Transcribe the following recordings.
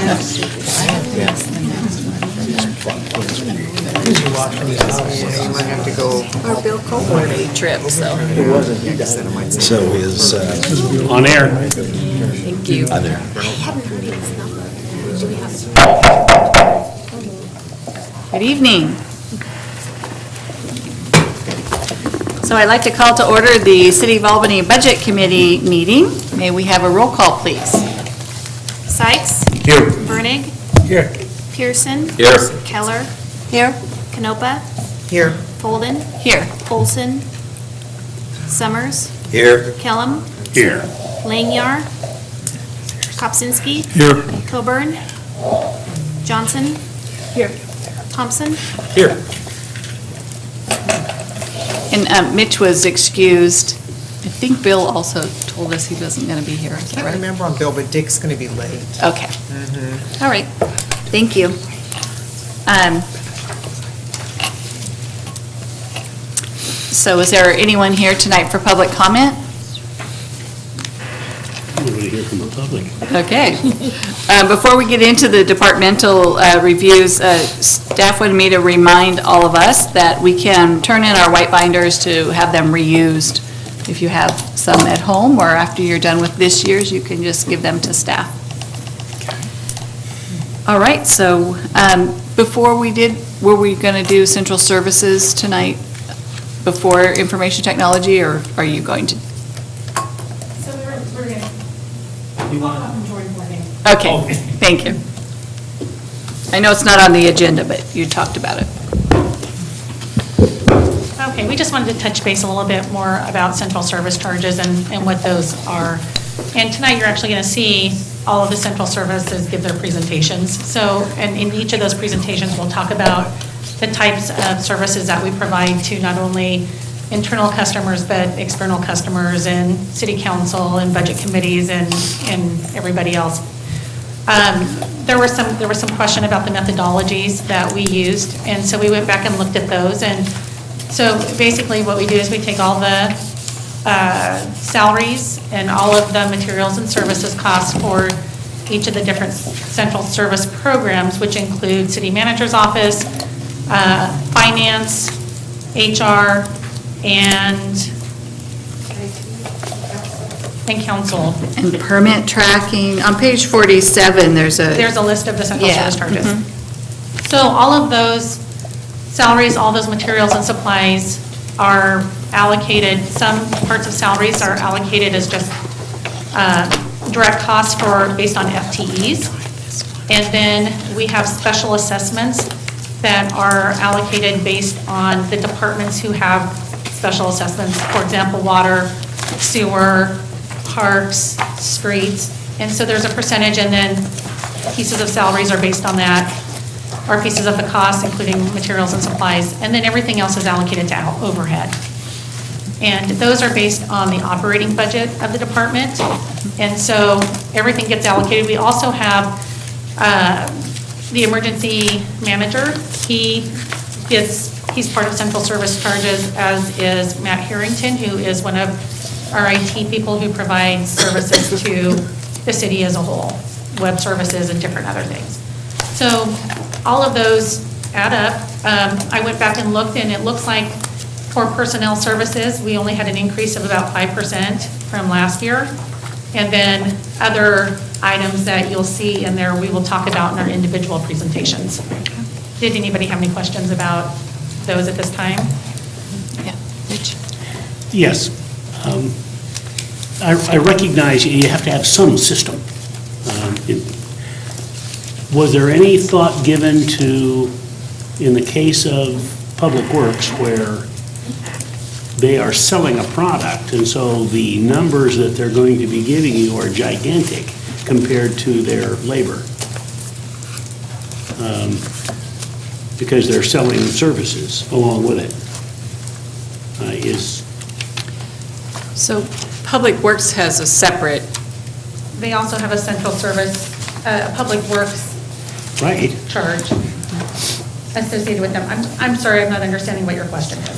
You might have to go Or Bill Colbert trip, so So is, On air. thank you. on there. Good evening. So I'd like to call to order the City of Albany Budget Committee meeting. May we have a roll call, please? Sykes? Here. Vernig? Here. Pearson? Here. Keller? Here. Canopa? here. Folden? Here. Olson? Summers? Here. Kellum? Here. Langyar? Kopsinski? Here. Coburn? Johnson? Here. Thompson? Here. And Mitch was excused. I think Bill also told us he wasn't going to be here. Is I that can't right? remember on Bill, but Dick's going to be late. Okay. All right. Thank you. So is there anyone here tonight for public comment? Nobody here from the public. Okay. Before we get into the departmental reviews, staff wanted me to remind all of us that we can turn in our white binders to have them reused. If you have some at home, or after you're done with this year's, you can just give them to staff. All right, so before we did, were we going to do central services tonight before information technology, or are you going to? So we're going to join boarding. Okay, thank you. I know it's not on the agenda, but you talked about it. Okay, we just wanted to touch base a little bit more about central service charges and what those are. And tonight, you're actually going to see all of the central services give their presentations. So, and in each of those presentations, we'll talk about the types of services that we provide to not only internal customers, but external customers and city council and budget committees and everybody else. There was some question about the methodologies that we used, and so we went back and looked at those. And so basically what we do is we take all the salaries and all of the materials and services costs for each of the different central service programs, which include city manager's office, finance, HR, and council. And permit tracking, on page 47, there's a list of the central Yeah, service charges. So all of those salaries, all those materials and supplies are allocated. Some parts of salaries are allocated as just direct costs based on FTEs. And then we have special assessments that are allocated based on the departments who have special assessments. For example, water, sewer, parks, streets. And so there's a percentage, and then pieces of salaries are based on that, or pieces of the costs, including materials and supplies. And then everything else is allocated to overhead. And those are based on the operating budget of the department. And so everything gets allocated. We also have the emergency manager. He's part of central service charges, as is Matt Harrington, who is one of our IT people who provides services to the city as a whole, web services and different other things. So all of those add up. I went back and looked, and it looks like for personnel services, we only had an increase of about 5% from last year. And then other items that you'll see in there, we will talk about in our individual presentations. Did anybody have any questions about those at this time? Yeah, Rich? Yes. I recognize you have to have some system. Was there any thought given to, in the case of Public Works, where they are selling a product, and so the numbers that they're going to be giving you are gigantic compared to their labor? Because they're selling services along with it. So Public Works has a separate, They also have a central service, public works Right. charge associated with them. I'm sorry, I'm not understanding what your question is.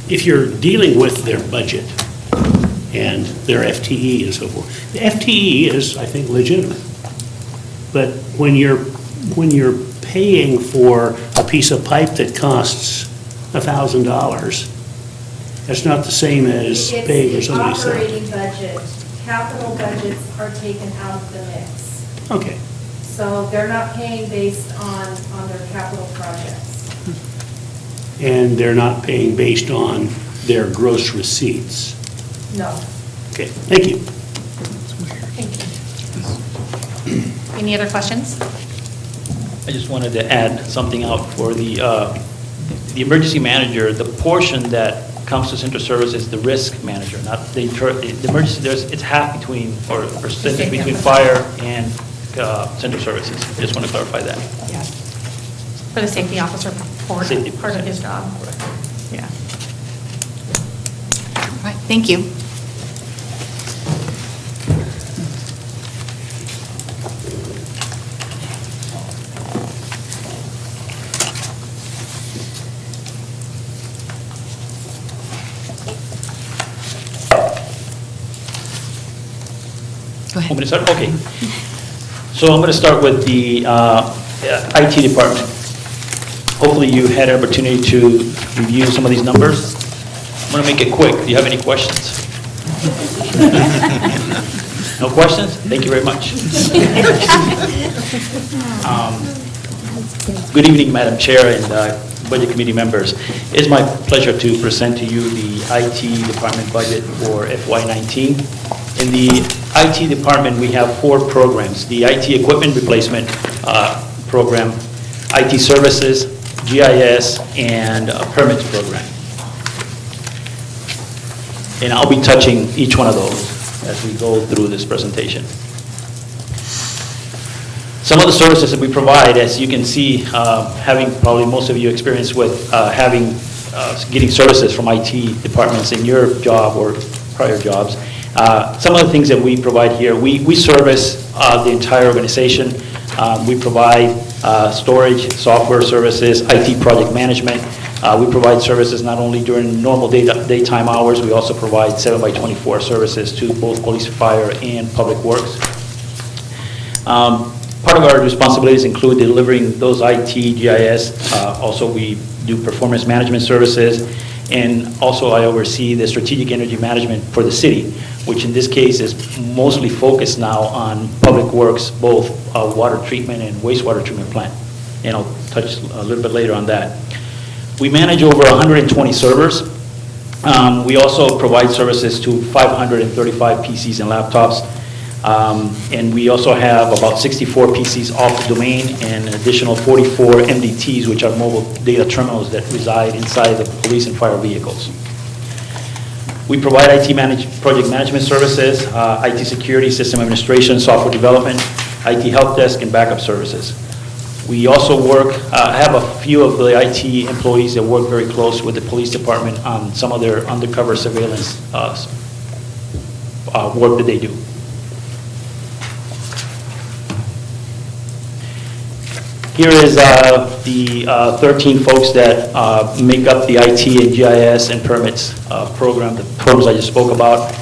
If you're dealing with their budget and their FTE and so forth, the FTE is, I think, legitimate. But when you're paying for a piece of pipe that costs $1,000, that's not the same as paying for somebody's It's the operating budget. Capital budgets are taken out of the mix. Okay. So they're not paying based on their capital projects. And they're not paying based on their gross receipts. No. Okay, thank you. Thank you. Any other questions? I just wanted to add something out for the emergency manager. The portion that comes to central service is the risk manager, not the emergency. It's half between, or percentage between fire and central services. Just want to clarify that. Yeah. For the safety officer Safety part of his job. Yeah. All right, thank you. Go I'm ahead. going to start, okay. So I'm going to start with the IT department. Hopefully you had an opportunity to review some of these numbers. I'm going to make it quick. Do you have any questions? No questions? Thank you very much. Good evening, Madam Chair and Budget Committee members. It is my pleasure to present to you the IT department budget for FY19. In the IT department, we have 4 programs: the IT equipment replacement program, IT services, GIS, and a permits program. And I'll be touching each one of those as we go through this presentation. Some of the services that we provide, as you can see, having probably most of you experience with getting services from IT departments in your job or prior jobs. Some of the things that we provide here, we service the entire organization. We provide storage, software services, IT project management. We provide services not only during normal daytime hours, we also provide 7x24 services to both police, fire, and public works. Part of our responsibilities include delivering those IT, GIS. Also, we do performance management services. And also, I oversee the strategic energy management for the city, which in this case is mostly focused now on public works, both water treatment and wastewater treatment plant. And I'll touch a little bit later on that. We manage over 120 servers. We also provide services to 535 PCs and laptops. And we also have about 64 PCs off the domain and an additional 44 MDTs, which are mobile data terminals that reside inside the police and fire vehicles. We provide IT project management services, IT security, system administration, software development, IT help desk, and backup services. We also have a few of the IT employees that work very close with the police department on some of their undercover surveillance work that they do. Here is the 13 folks that make up the IT and GIS and permits program, the programs I just spoke about.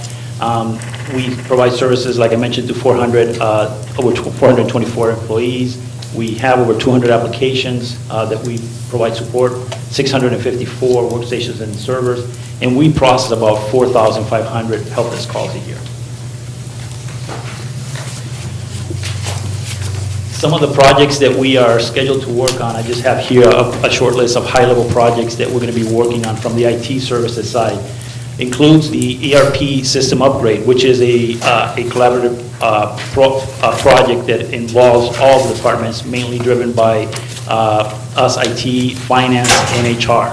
We provide services, like I mentioned, to 424 employees. We have over 200 applications that we provide support, 654 workstations and servers, and we process about 4,500 help desk calls a year. Some of the projects that we are scheduled to work on, I just have here a short list of high-level projects that we're going to be working on from the IT services side. Includes the ERP system upgrade, which is a collaborative project that involves all the departments, mainly driven by us, IT, finance, and HR.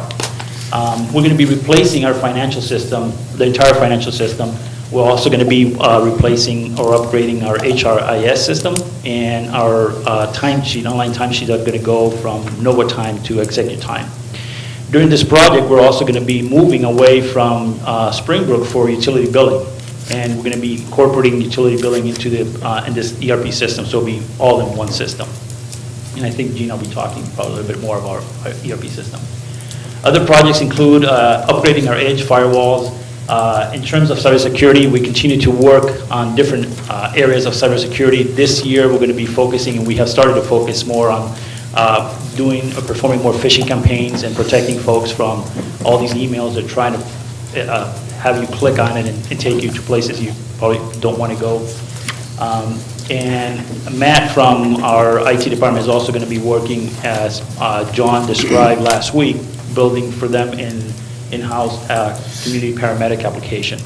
We're going to be replacing our financial system, the entire financial system. We're also going to be replacing or upgrading our HRIS system, and our timesheet, online timesheet, are going to go from NovaTime to Executive Time. During this project, we're also going to be moving away from Springbrook for utility billing, and we're going to be incorporating utility billing into in this ERP system, so it'll be all in one system. And I think Gina will be talking probably a little bit more about our ERP system. Other projects include upgrading our edge firewalls, In terms of cybersecurity, we continue to work on different areas of cybersecurity. This year, we're going to be focusing, and we have started to focus more on doing or performing more phishing campaigns and protecting folks from all these emails that are trying to have you click on it and take you to places you probably don't want to go. And Matt from our IT department is also going to be working, as John described last week, building for them in-house community paramedic application.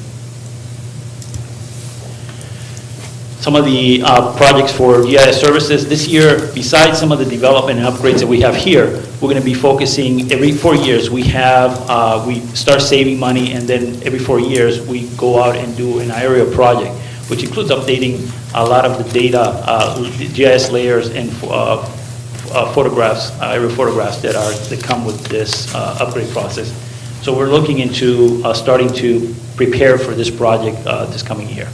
Some of the projects for GIS services this year, besides some of the development and upgrades that we have here, we're going to be focusing every 4 years. We start saving money, and then every 4 years we go out and do an aerial project, which includes updating a lot of the data, GIS layers and photographs, aerial photographs that come with this upgrade process. So we're looking into starting to prepare for this project this coming year.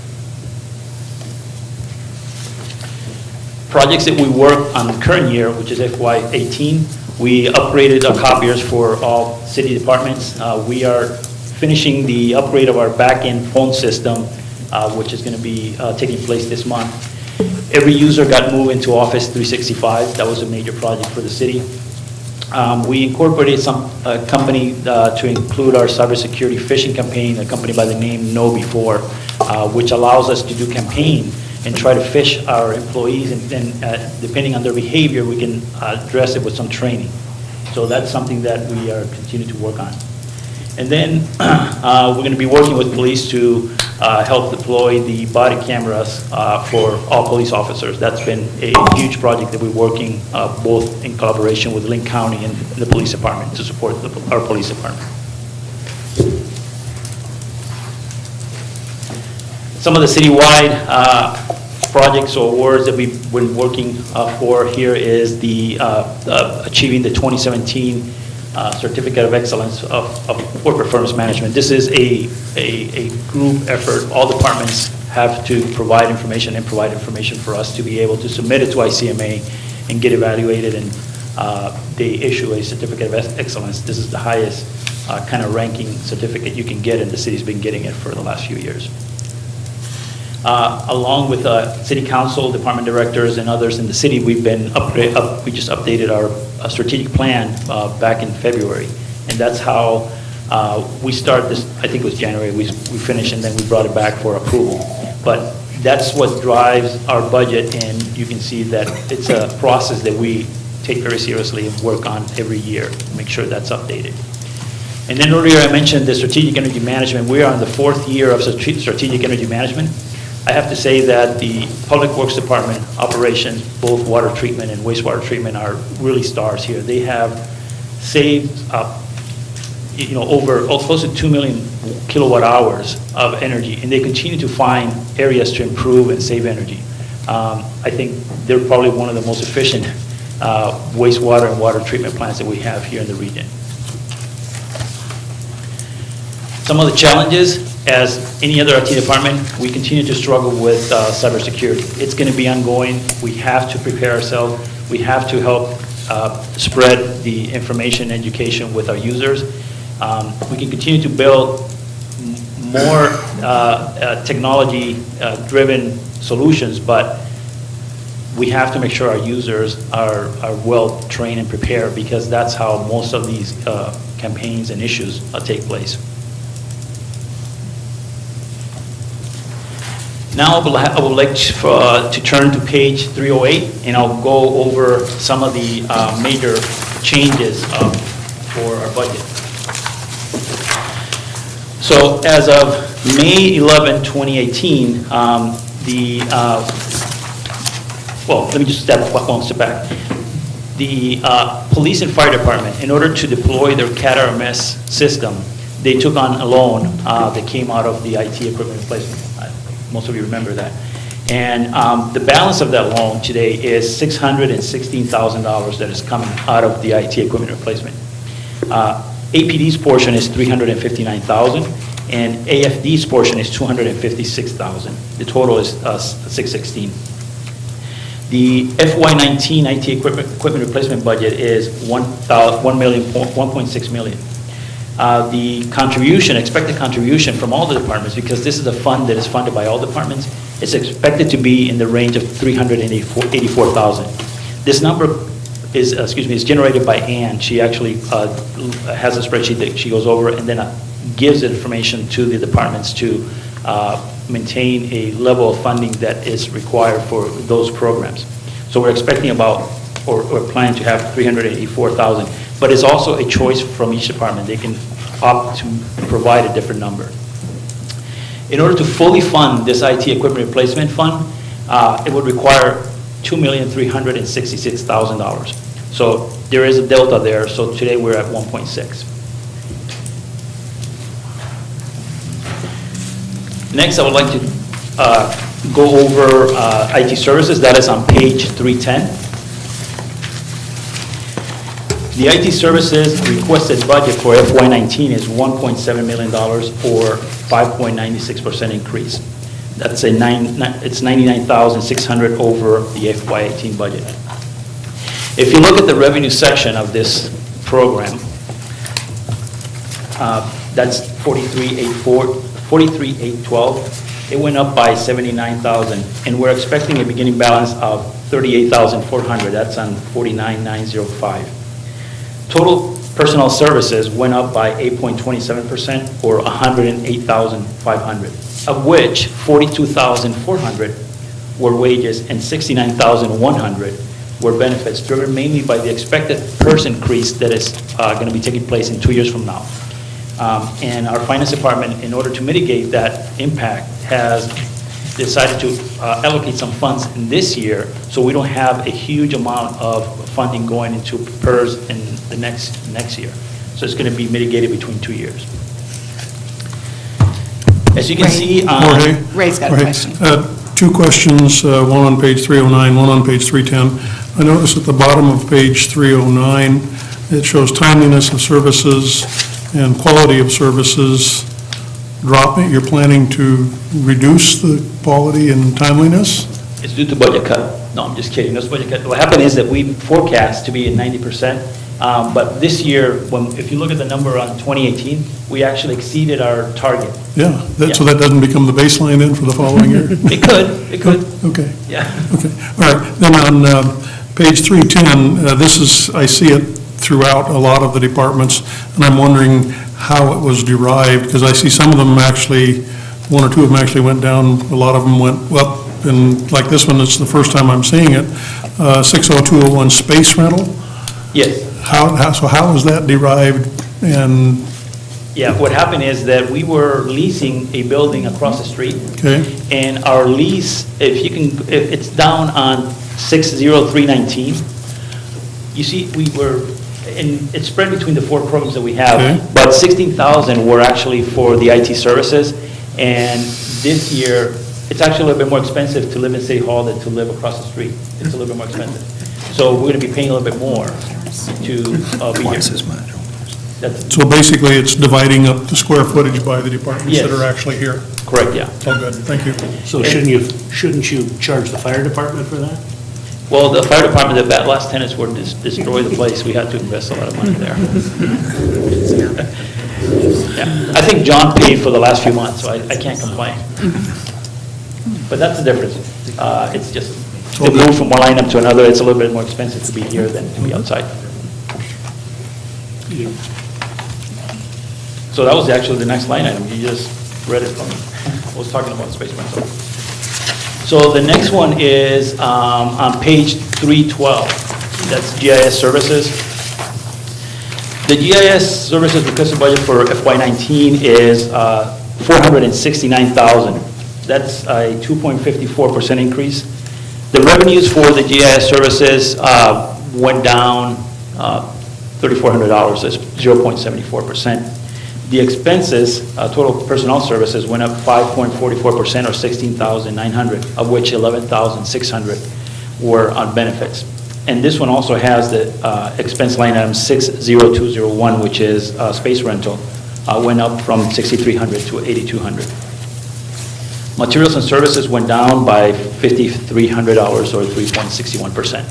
Projects that we work on the current year, which is FY18, we upgraded our copiers for all city departments. We are finishing the upgrade of our back-end phone system, which is going to be taking place this month. Every user got moved into Office 365. That was a major project for the city. We incorporated some company to include our cybersecurity phishing campaign, a company by the name KnowBefore, which allows us to do campaign and try to phish our employees, and then depending on their behavior, we can address it with some training. So that's something that we are continuing to work on. And then we're going to be working with police to help deploy the body cameras for all police officers. That's been a huge project that we're working both in collaboration with Lynn County and the police department to support our police department. Some of the citywide projects or awards that we've been working for here is the achieving the 2017 Certificate of Excellence of Work Performance Management. This is a group effort. All departments have to provide information for us to be able to submit it to ICMA and get evaluated, and they issue a Certificate of Excellence. This is the highest kind of ranking certificate you can get, and the city's been getting it for the last few years. Along with city council, department directors, and others in the city, we just updated our strategic plan back in February, and that's how we started this. I think it was January. We finished, and then we brought it back for approval. But that's what drives our budget, and you can see that it's a process that we take very seriously and work on every year. Make sure that's updated. And then earlier I mentioned the strategic energy management. We are in the 4th year of strategic energy management. I have to say that the Public Works Department operations, both water treatment and wastewater treatment, are really stars here. They have saved over close to 2 million kilowatt hours of energy, and they continue to find areas to improve and save energy. I think they're probably one of the most efficient wastewater and water treatment plants that we have here in the region. Some of the challenges, as any other IT department, we continue to struggle with cybersecurity. It's going to be ongoing. We have to prepare ourselves. We have to help spread the information and education with our users. We can continue to build more technology-driven solutions, but we have to make sure our users are well trained and prepared, because that's how most of these campaigns and issues take place. Now I would like to turn to page 308, and I'll go over some of the major changes for our budget. So as of May 11, 2018, well, let me just step back. The police and fire department, in order to deploy their CAT-RMS system, they took on a loan that came out of the IT equipment replacement. Most of you remember that. And the balance of that loan today is $616,000 that is coming out of the IT equipment replacement. APD's portion is $359,000, and AFD's portion is $256,000. The total is $616,000. The FY19 IT equipment replacement budget is $1.6 million. The contribution, expected contribution from all the departments, because this is a fund that is funded by all departments, is expected to be in the range of $384,000. This number is generated by Ann. She actually has a spreadsheet that she goes over and then gives the information to the departments to maintain a level of funding that is required for those programs. So we're expecting about, or planning to have $384,000, but it's also a choice from each department. They can opt to provide a different number. In order to fully fund this IT equipment replacement fund, it would require $2,366,000. So there is a delta there, so today we're at 1.6. Next, I would like to go over IT services. That is on page 310. The IT services requested budget for FY19 is $1.7 million, or 5.96% increase. That's it's $99,600 over the FY18 budget. If you look at the revenue section of this program, that's 43,812. It went up by 79,000, and we're expecting a beginning balance of 38,400. That's on 49,905. Total personnel services went up by 8.27%, or 108,500, of which 42,400 were wages and 69,100 were benefits, driven mainly by the expected PERS increase that is going to be taking place in 2 years from now. And our finance department, in order to mitigate that impact, has decided to allocate some funds in this year, so we don't have a huge amount of funding going into PERS in the next year. So it's going to be mitigated between 2 years. As you can see on... Jorge? Ray's got a question. Two questions, one on page 309, one on page 310. I notice at the bottom of page 309, it shows timeliness of services and quality of services dropping. You're planning to reduce the quality and timeliness? It's due to budget cut. No, I'm just kidding. No budget cut. What happened is that we forecast to be at 90%, but this year, if you look at the number on 2018, we actually exceeded our target. Yeah, so that doesn't become the baseline then for the following year? It could. Okay. Yeah. Okay, all right. Then on page 310, this is, I see it throughout a lot of the departments, and I'm wondering how it was derived, because I see some of them actually, one or two of them actually went down, a lot of them went up, and like this one, it's the first time I'm seeing it, 60201 space rental. Yes. So how was that derived? And yeah, what happened is that we were leasing a building across the street. Okay. And our lease, if it's down on 60319, you see, and it's spread between the four programs that we have, Okay. but 16,000 were actually for the IT services, and this year, it's actually a little bit more expensive to live in City Hall than to live across the street. It's a little bit more expensive. So we're going to be paying a little bit more to be here. so basically, it's dividing up the square footage by the departments that Yes. are actually here. Correct, yeah. Oh, good, thank you. So shouldn't you charge the fire department for that? Well, the fire department, the last tenants were destroy the place. We had to invest a lot of money there. Yeah. I think John paid for the last few months, so I can't complain. But that's the difference. It's just, to move from one line up to another, it's a little bit more expensive to be here than to be outside. So that was actually the next line item. You just read it from me. I was talking about space rental. So the next one is on page 312. That's GIS services. The GIS services requested budget for FY19 is $469,000. That's a 2.54% increase. The revenues for the GIS services went down $3,400. That's 0.74%. The expenses, total personnel services, went up 5.44%, or $16,900, of which $11,600 were on benefits. And this one also has the expense line item 60201, which is space rental, went up from $6,300 to $8,200. Materials and services went down by $5,300, or 3.61%.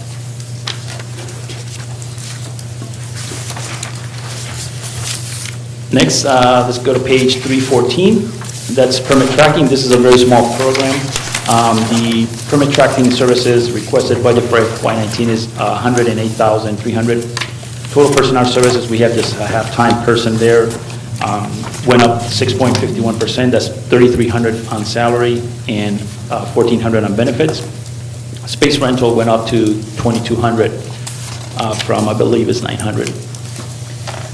Next, let's go to page 314. That's permit tracking. This is a very small program. The permit tracking services requested budget for FY19 is $108,300. Total personnel services, we have this half-time person there, went up 6.51%. That's $3,300 on salary and $1,400 on benefits. Space rental went up to $2,200 from, I believe, it's $900.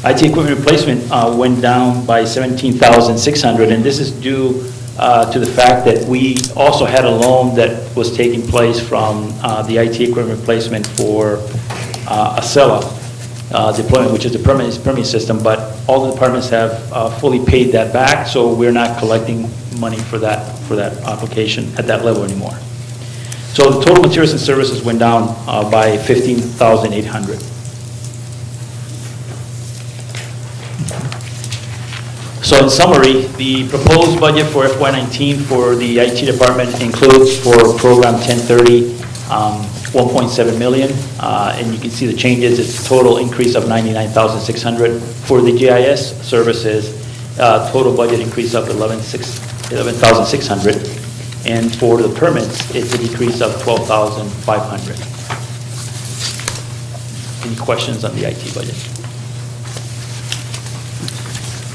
IT equipment replacement went down by $17,600, and this is due to the fact that we also had a loan that was taking place from the IT equipment replacement for Acela deployment, which is the permit system, but all the departments have fully paid that back, so we're not collecting money for that application at that level anymore. So the total materials and services went down by $15,800. So in summary, the proposed budget for FY19 for the IT department includes for program 1030, 1.7 million, and you can see the changes. It's a total increase of 99,600. For the GIS services, total budget increase of 11,600. And for the permits, it's a decrease of 12,500. Any questions on the IT budget?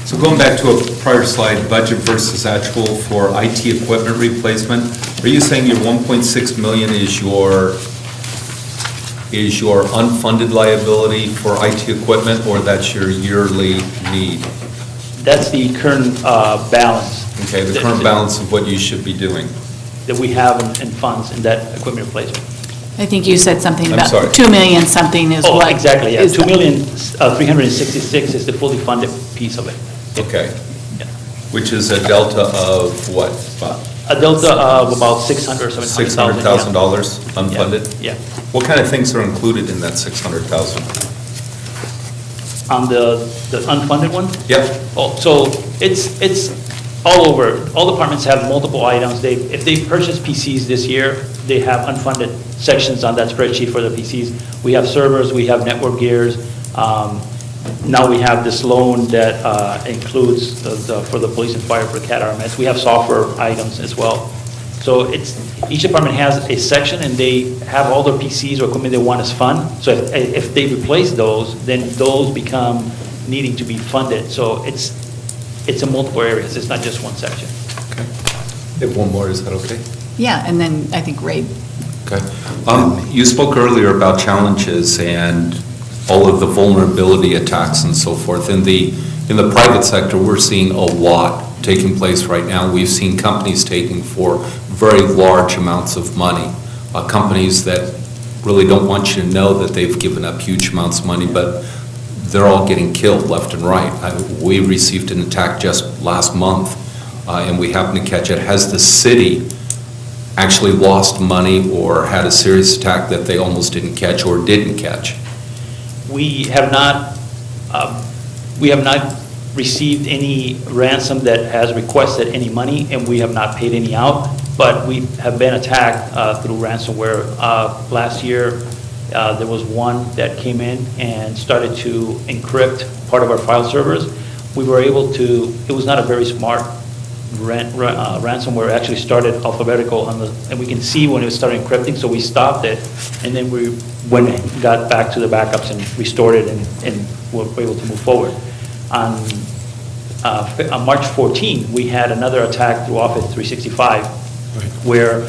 So going back to a prior slide, budget versus actual for IT equipment replacement, are you saying your 1.6 million is your unfunded liability for IT equipment, or that's your yearly need? That's the current balance. Okay, the current balance of what you should be doing. That we have in funds in that equipment replacement. I think you said something I'm about sorry. 2 million something is what? Oh, exactly, yeah. is 2,366,000 is the fully funded piece of it. Okay. Yeah. Which is a delta of what? About A delta of about $600,000 or $700,000. $600,000 unfunded? Yeah. What kind of things are included in that $600,000? On the unfunded one? Yep. Oh, so it's all over. All departments have multiple items. If they purchase PCs this year, they have unfunded sections on that spreadsheet for the PCs. We have servers, we have network gears. Now we have this loan that includes for the police and fire for CAT RMS. We have software items as well. So each department has a section, and they have all their PCs or equipment they want as fund. So if they replace those, then those become needing to be funded. So it's in multiple areas. It's not just one section. Okay. I have one more, is that okay? Yeah, and then I think Ray. Okay. You spoke earlier about challenges and all of the vulnerability attacks and so forth. In the private sector, we're seeing a lot taking place right now. We've seen companies taking for very large amounts of money. Companies that really don't want you to know that they've given up huge amounts of money, but they're all getting killed left and right. We received an attack just last month, and we happened to catch it. Has the city actually lost money or had a serious attack that they almost didn't catch or didn't catch? We have not received any ransom that has requested any money, and we have not paid any out, but we have been attacked through ransomware. Last year, there was one that came in and started to encrypt part of our file servers. We were able to, it was not a very smart ransomware. It actually started alphabetical and we can see when it started encrypting, so we stopped it, and then we got back to the backups and restored it and were able to move forward. On March 14, we had another attack through Office 365, where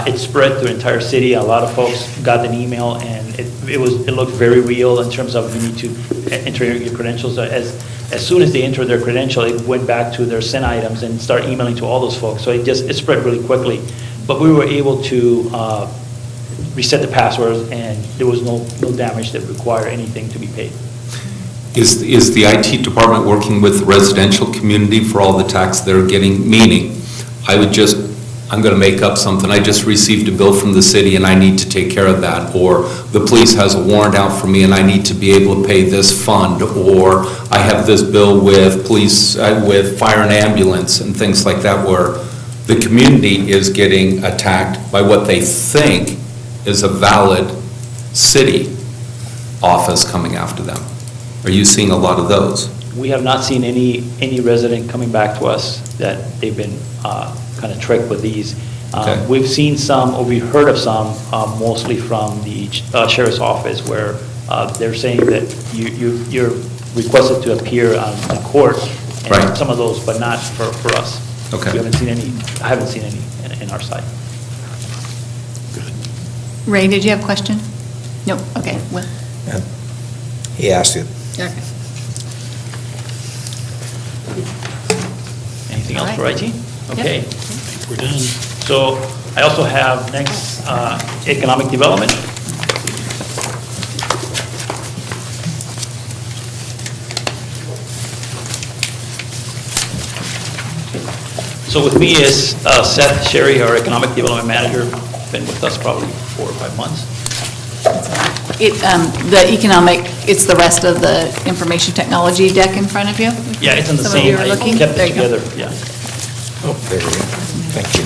it spread through the entire city. A lot of folks got an email, and it looked very real in terms of you need to enter your credentials. As soon as they entered their credential, it went back to their sent items and started emailing to all those folks. So it spread really quickly. But we were able to reset the passwords, and there was no damage that required anything to be paid. Is the IT department working with the residential community for all the attacks they're getting? Meaning, I'm going to make up something. I just received a bill from the city and I need to take care of that. Or the police has a warrant out for me and I need to be able to pay this fund. Or I have this bill with police, with fire and ambulance and things like that, where the community is getting attacked by what they think is a valid city office coming after them. Are you seeing a lot of those? We have not seen any resident coming back to us that they've been kind of tricked with these. Okay. We've seen some, or we've heard of some, mostly from the sheriff's office, where they're saying that you're requested to appear in court, and Right. some of those, but not for us. Okay. We haven't seen any, I haven't seen any in our site. Ray, did you have a question? No, okay, well, He asked it. okay. Anything else All for right. IT? Okay. We're done. So I also have next, economic development. So with me is Seth Sherry, our economic development manager, been with us probably 4 or 5 months. The economic, it's the rest of the information technology deck in front of you? Yeah, it's in the Some of same, you are I looking? kept There it you go. together, yeah. Oh, there we go. Thank you.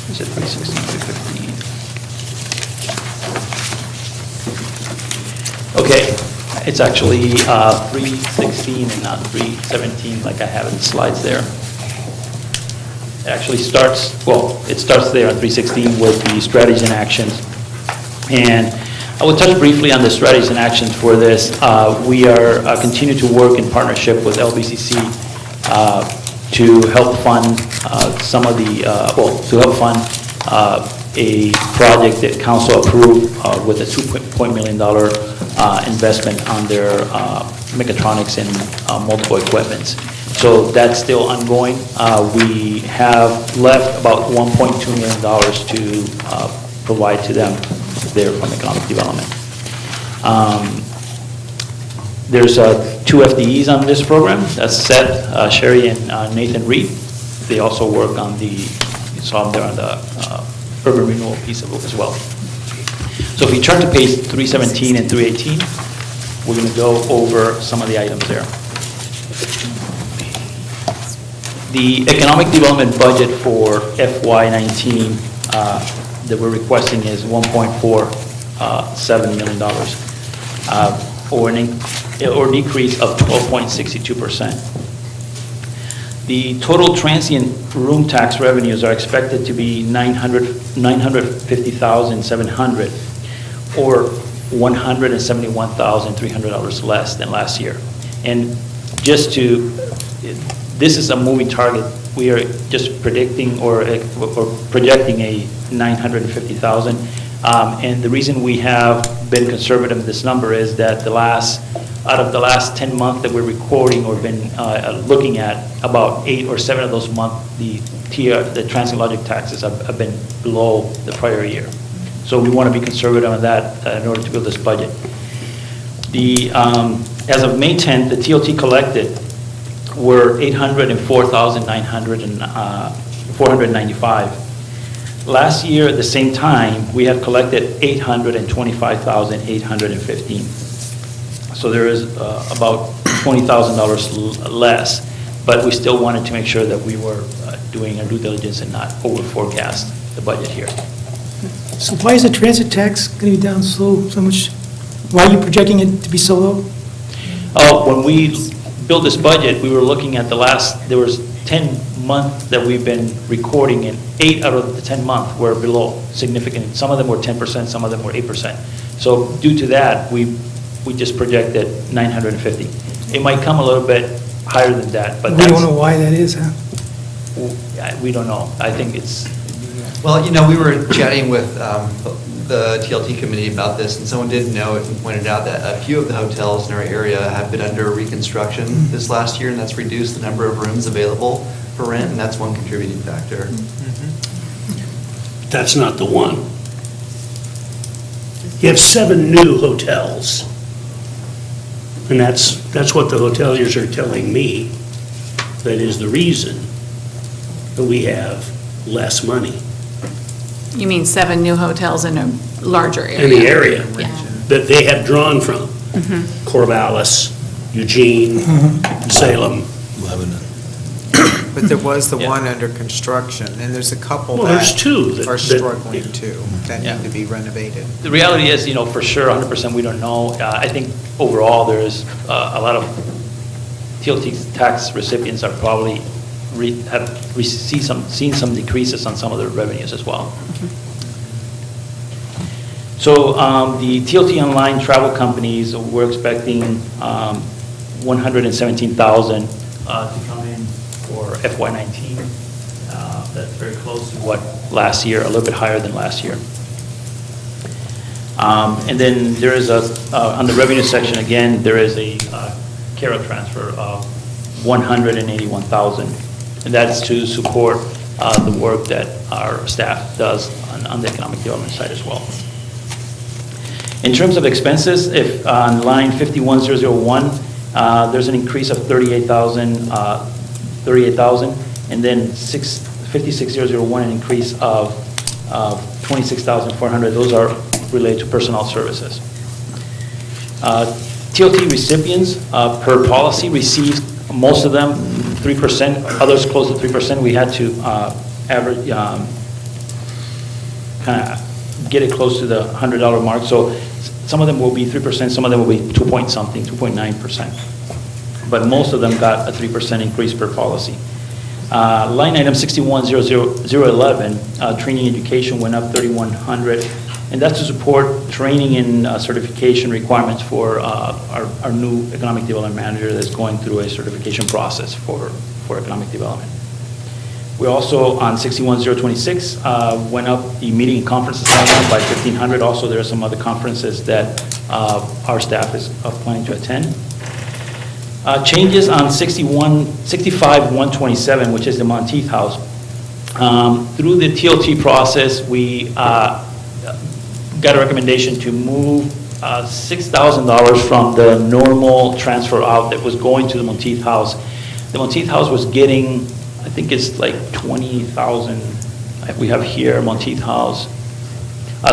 Is it 316, 315? Okay, it's actually 316 and not 317 like I have in the slides there. It actually starts, well, it starts there on 316 with the strategies and actions. And I will touch briefly on the strategies and actions for this. We are continue to work in partnership with LBCC to help fund some of the, to help fund a project that council approved with a $2 million investment on their mechatronics and multiple equipments. So that's still ongoing. We have left about $1.2 million to provide to them there from economic development. There's 2 FDEs on this program. That's Seth Sherry and Nathan Reed. They also work on the, you saw them there on the urban renewal piece of it as well. So if you turn to page 317 and 318, we're going to go over some of the items there. The economic development budget for FY19 that we're requesting is $1.47 million, or a decrease of 12.62%. The total transient room tax revenues are expected to be $950,700, or $171,300 less than last year. And just to, this is a moving target. We are just predicting or projecting a 950,000. And the reason we have been conservative in this number is that out of the last 10 months that we're recording or been looking at, about 8 or 7 of those months, the transient lodging taxes have been below the prior year. So we want to be conservative on that in order to build this budget. As of May 10th, the TOT collected were $804,495. Last year, at the same time, we had collected $825,815. So there is about $20,000 less, but we still wanted to make sure that we were doing our due diligence and not over forecast the budget here. So why is the transit tax going to be down so much? Why are you projecting it to be so low? When we built this budget, we were looking at there was 10 months that we've been recording, and 8 out of the 10 months were below significant. Some of them were 10%, some of them were 8%. So due to that, we just projected 950. It might come a little bit higher than that, but We don't know why that is, huh? we don't know. I think it's, Well, we were chatting with the TLT committee about this, and someone did note and pointed out that a few of the hotels in our area have been under reconstruction this last year, and that's reduced the number of rooms available for rent, and that's one contributing factor. That's not the one. You have 7 new hotels. And that's what the hoteliers are telling me. That is the reason that we have less money You mean 7 new hotels in a larger area? in the area Yeah. that they have drawn from. Corvallis, Eugene, Salem. Lebanon. But there was the one under construction, and there's a couple Well, there's two that that- are that- struggling too, that Yeah. need to be renovated. The reality is, for sure, 100%, we don't know. I think overall, there's a lot of TLT tax recipients are probably seen some decreases on some of their revenues as well. So the TLT online travel companies, we're expecting 117,000 to come in for FY19. That's very close to what last year, a little bit higher than last year. And then there is on the revenue section, again, there is a CARA transfer of 181,000. And that's to support the work that our staff does on the economic development side as well. In terms of expenses, if on line 51001, there's an increase of 38,000, and then 56001, an increase of 26,400. Those are related to personnel services. TLT recipients per policy received, most of them 3%, others close to 3%. We had to average, kind of get it close to the $100 mark. So some of them will be 3%, some of them will be 2.something, 2.9%. But most of them got a 3% increase per policy. Line item 6100011, training education went up 3,100, and that's to support training and certification requirements for our new economic development manager that's going through a certification process for economic development. We also, on 61026, went up the meeting and conference assignment by 1,500. Also, there are some other conferences that our staff is planning to attend. Changes on 65127, which is the Monteith House. Through the TLT process, we got a recommendation to move $6,000 from the normal transfer out that was going to the Monteith House. The Monteith House was getting, I think it's like 20,000, we have here, Monteith House,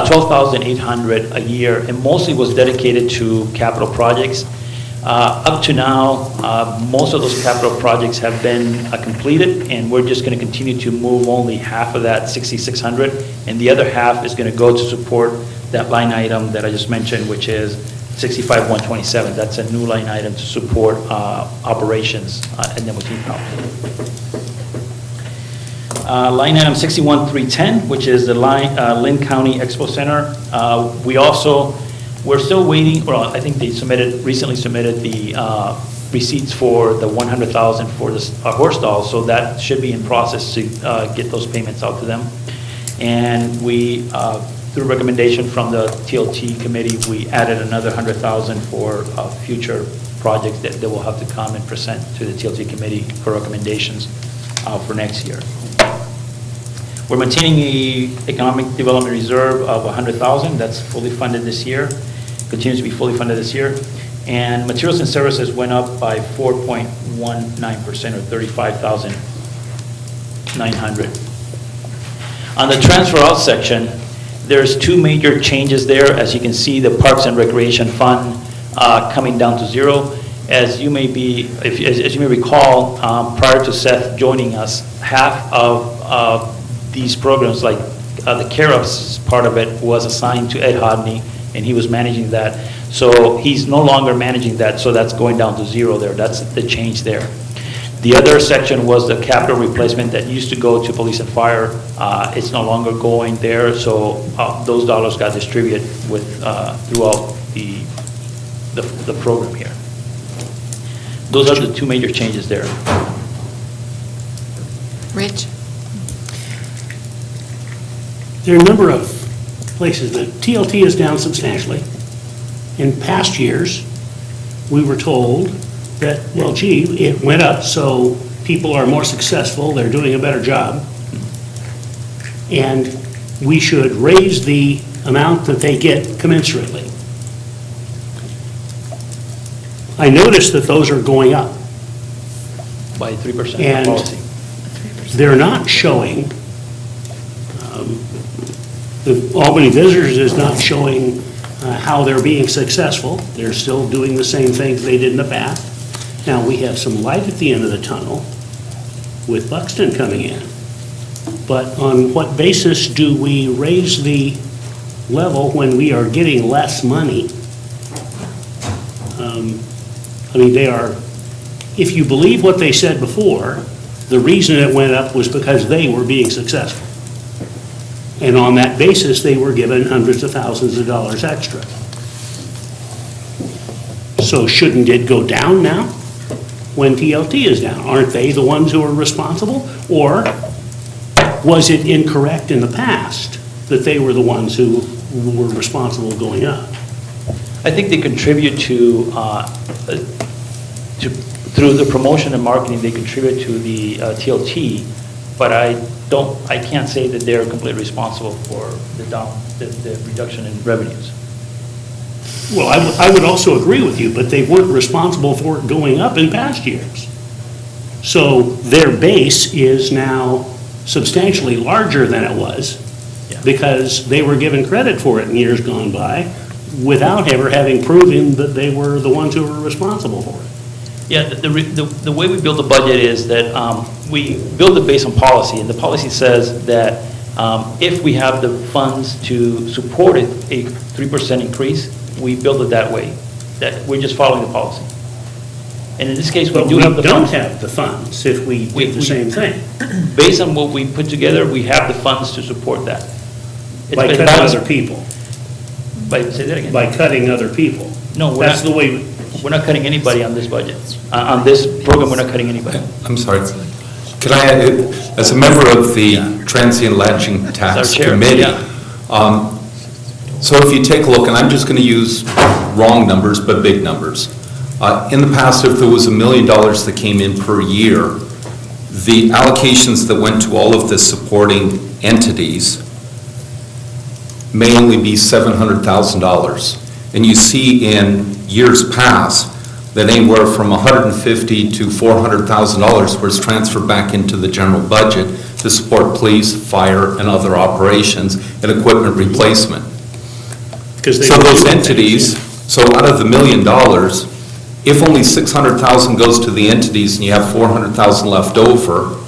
12,800 a year, and mostly was dedicated to capital projects. Up to now, most of those capital projects have been completed, and we're just going to continue to move only half of that 6,600, and the other half is going to go to support that line item that I just mentioned, which is 65,127. That's a new line item to support operations in the Monteith House. Line item 61,310, which is the Lynn County Expo Center. We're still waiting, well, I think they recently submitted the receipts for the 100,000 for the horse stalls, so that should be in process to get those payments out to them. And we, through recommendation from the TLT committee, we added another 100,000 for future projects that will have to come and present to the TLT committee for recommendations for next year. We're maintaining the economic development reserve of 100,000. That's fully funded this year. Continues to be fully funded this year. And materials and services went up by 4.19%, or 35,900. On the transfer out section, there's two major changes there. As you can see, the Parks and Recreation Fund coming down to zero. As you may recall, prior to Seth joining us, half of these programs, like the CARES part of it, was assigned to Ed Hodney, and he was managing that. So he's no longer managing that, so that's going down to zero there. That's the change there. The other section was the capital replacement that used to go to police and fire. It's no longer going there, so those dollars got distributed throughout the program here. Those are the two major changes there. Rich? There are a number of places that TLT is down substantially. In past years, we were told that, well, gee, it went up, so people are more successful, they're doing a better job, and we should raise the amount that they get commensurately. I noticed that those are going up. By 3% And policy. they're not showing, the Albany Visitors is not showing how they're being successful. They're still doing the same things they did in the past. Now, we have some light at the end of the tunnel with Buxton coming in. But on what basis do we raise the level when we are getting less money? I mean, they are, if you believe what they said before, the reason it went up was because they were being successful. And on that basis, they were given hundreds of thousands of dollars extra. So shouldn't it go down now when TLT is down? Aren't they the ones who are responsible? Or was it incorrect in the past that they were the ones who were responsible going up? I think they contribute to through the promotion and marketing, they contribute to the TLT, but I can't say that they're completely responsible for the reduction in revenues. Well, I would also agree with you, but they weren't responsible for it going up in past years. So their base is now substantially larger than it was because they were given credit for it in years gone by without ever having proven that they were the ones who were responsible for it. Yeah, the way we build the budget is that we build it based on policy, and the policy says that if we have the funds to support it, a 3% increase, we build it that way, that we're just following the policy. And in this case, we do have the funds. But we don't have the funds if we did the same thing. Based on what we put together, we have the funds to support that. By cutting other people. Say that again? By cutting other people. No, That's the way. We're not cutting anybody on this budget. On this program, we're not cutting anybody. I'm sorry. Could I, as a member of the Transient Lodging Tax Committee, so if you take a look, and I'm just going to use wrong numbers, but big numbers. In the past, if there was $1 million that came in per year, the allocations that went to all of the supporting entities may only be $700,000. And you see in years past that anywhere from $150,000 to $400,000 was transferred back into the general budget to support police, fire, and other operations and equipment replacement. So those entities, so out of the $1 million, if only $600,000 goes to the entities and you have $400,000 left over,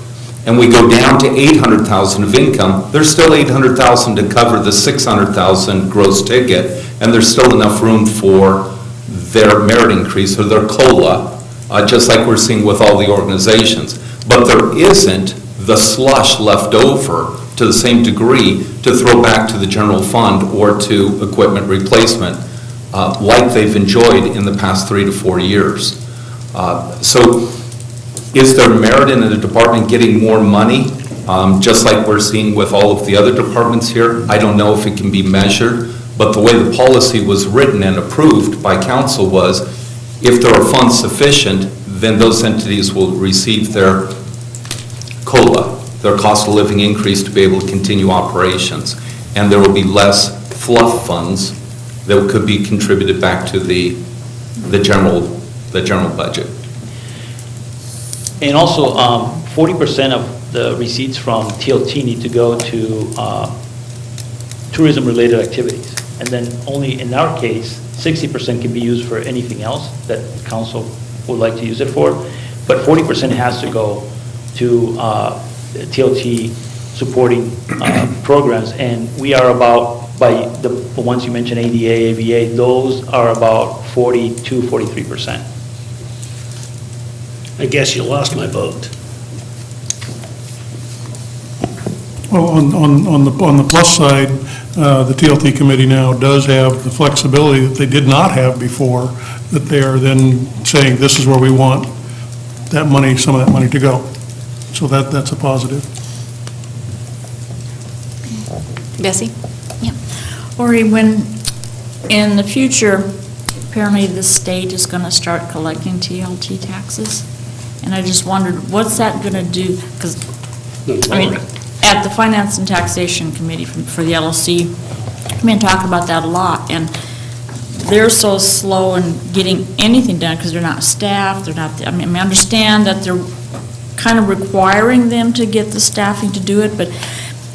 and we go down to $800,000 of income, there's still $800,000 to cover the $600,000 gross ticket, and there's still enough room for their merit increase or their COLA, just like we're seeing with all the organizations. But there isn't the slush left over to the same degree to throw back to the general fund or to equipment replacement like they've enjoyed in the past 3 to 4 years. So is there merit in the department getting more money, just like we're seeing with all of the other departments here? I don't know if it can be measured, but the way the policy was written and approved by council was if there are funds sufficient, then those entities will receive their COLA, their cost of living increase, to be able to continue operations. And there will be less fluff funds that could be contributed back to the general budget. And also, 40% of the receipts from TLT need to go to tourism-related activities. And then only in our case, 60% can be used for anything else that council would like to use it for. But 40% has to go to TLT supporting programs. And we are about, by the ones you mentioned, ADA, AVA, those are about 42, 43%. I guess you lost my vote. Well, on the plus side, the TLT committee now does have the flexibility that they did not have before, that they are then saying, this is where we want that money, some of that money to go. So that's a positive. Bessie? Yeah. Ori, when, in the future, apparently the state is going to start collecting TLT taxes, and I just wondered, what's that going to do? Because, I mean, at the Finance and Taxation Committee for the LLC, we been talking about that a lot, and they're so slow in getting anything done because they're not staffed, they're not, I mean, I understand that they're kind of requiring them to get the staffing to do it, but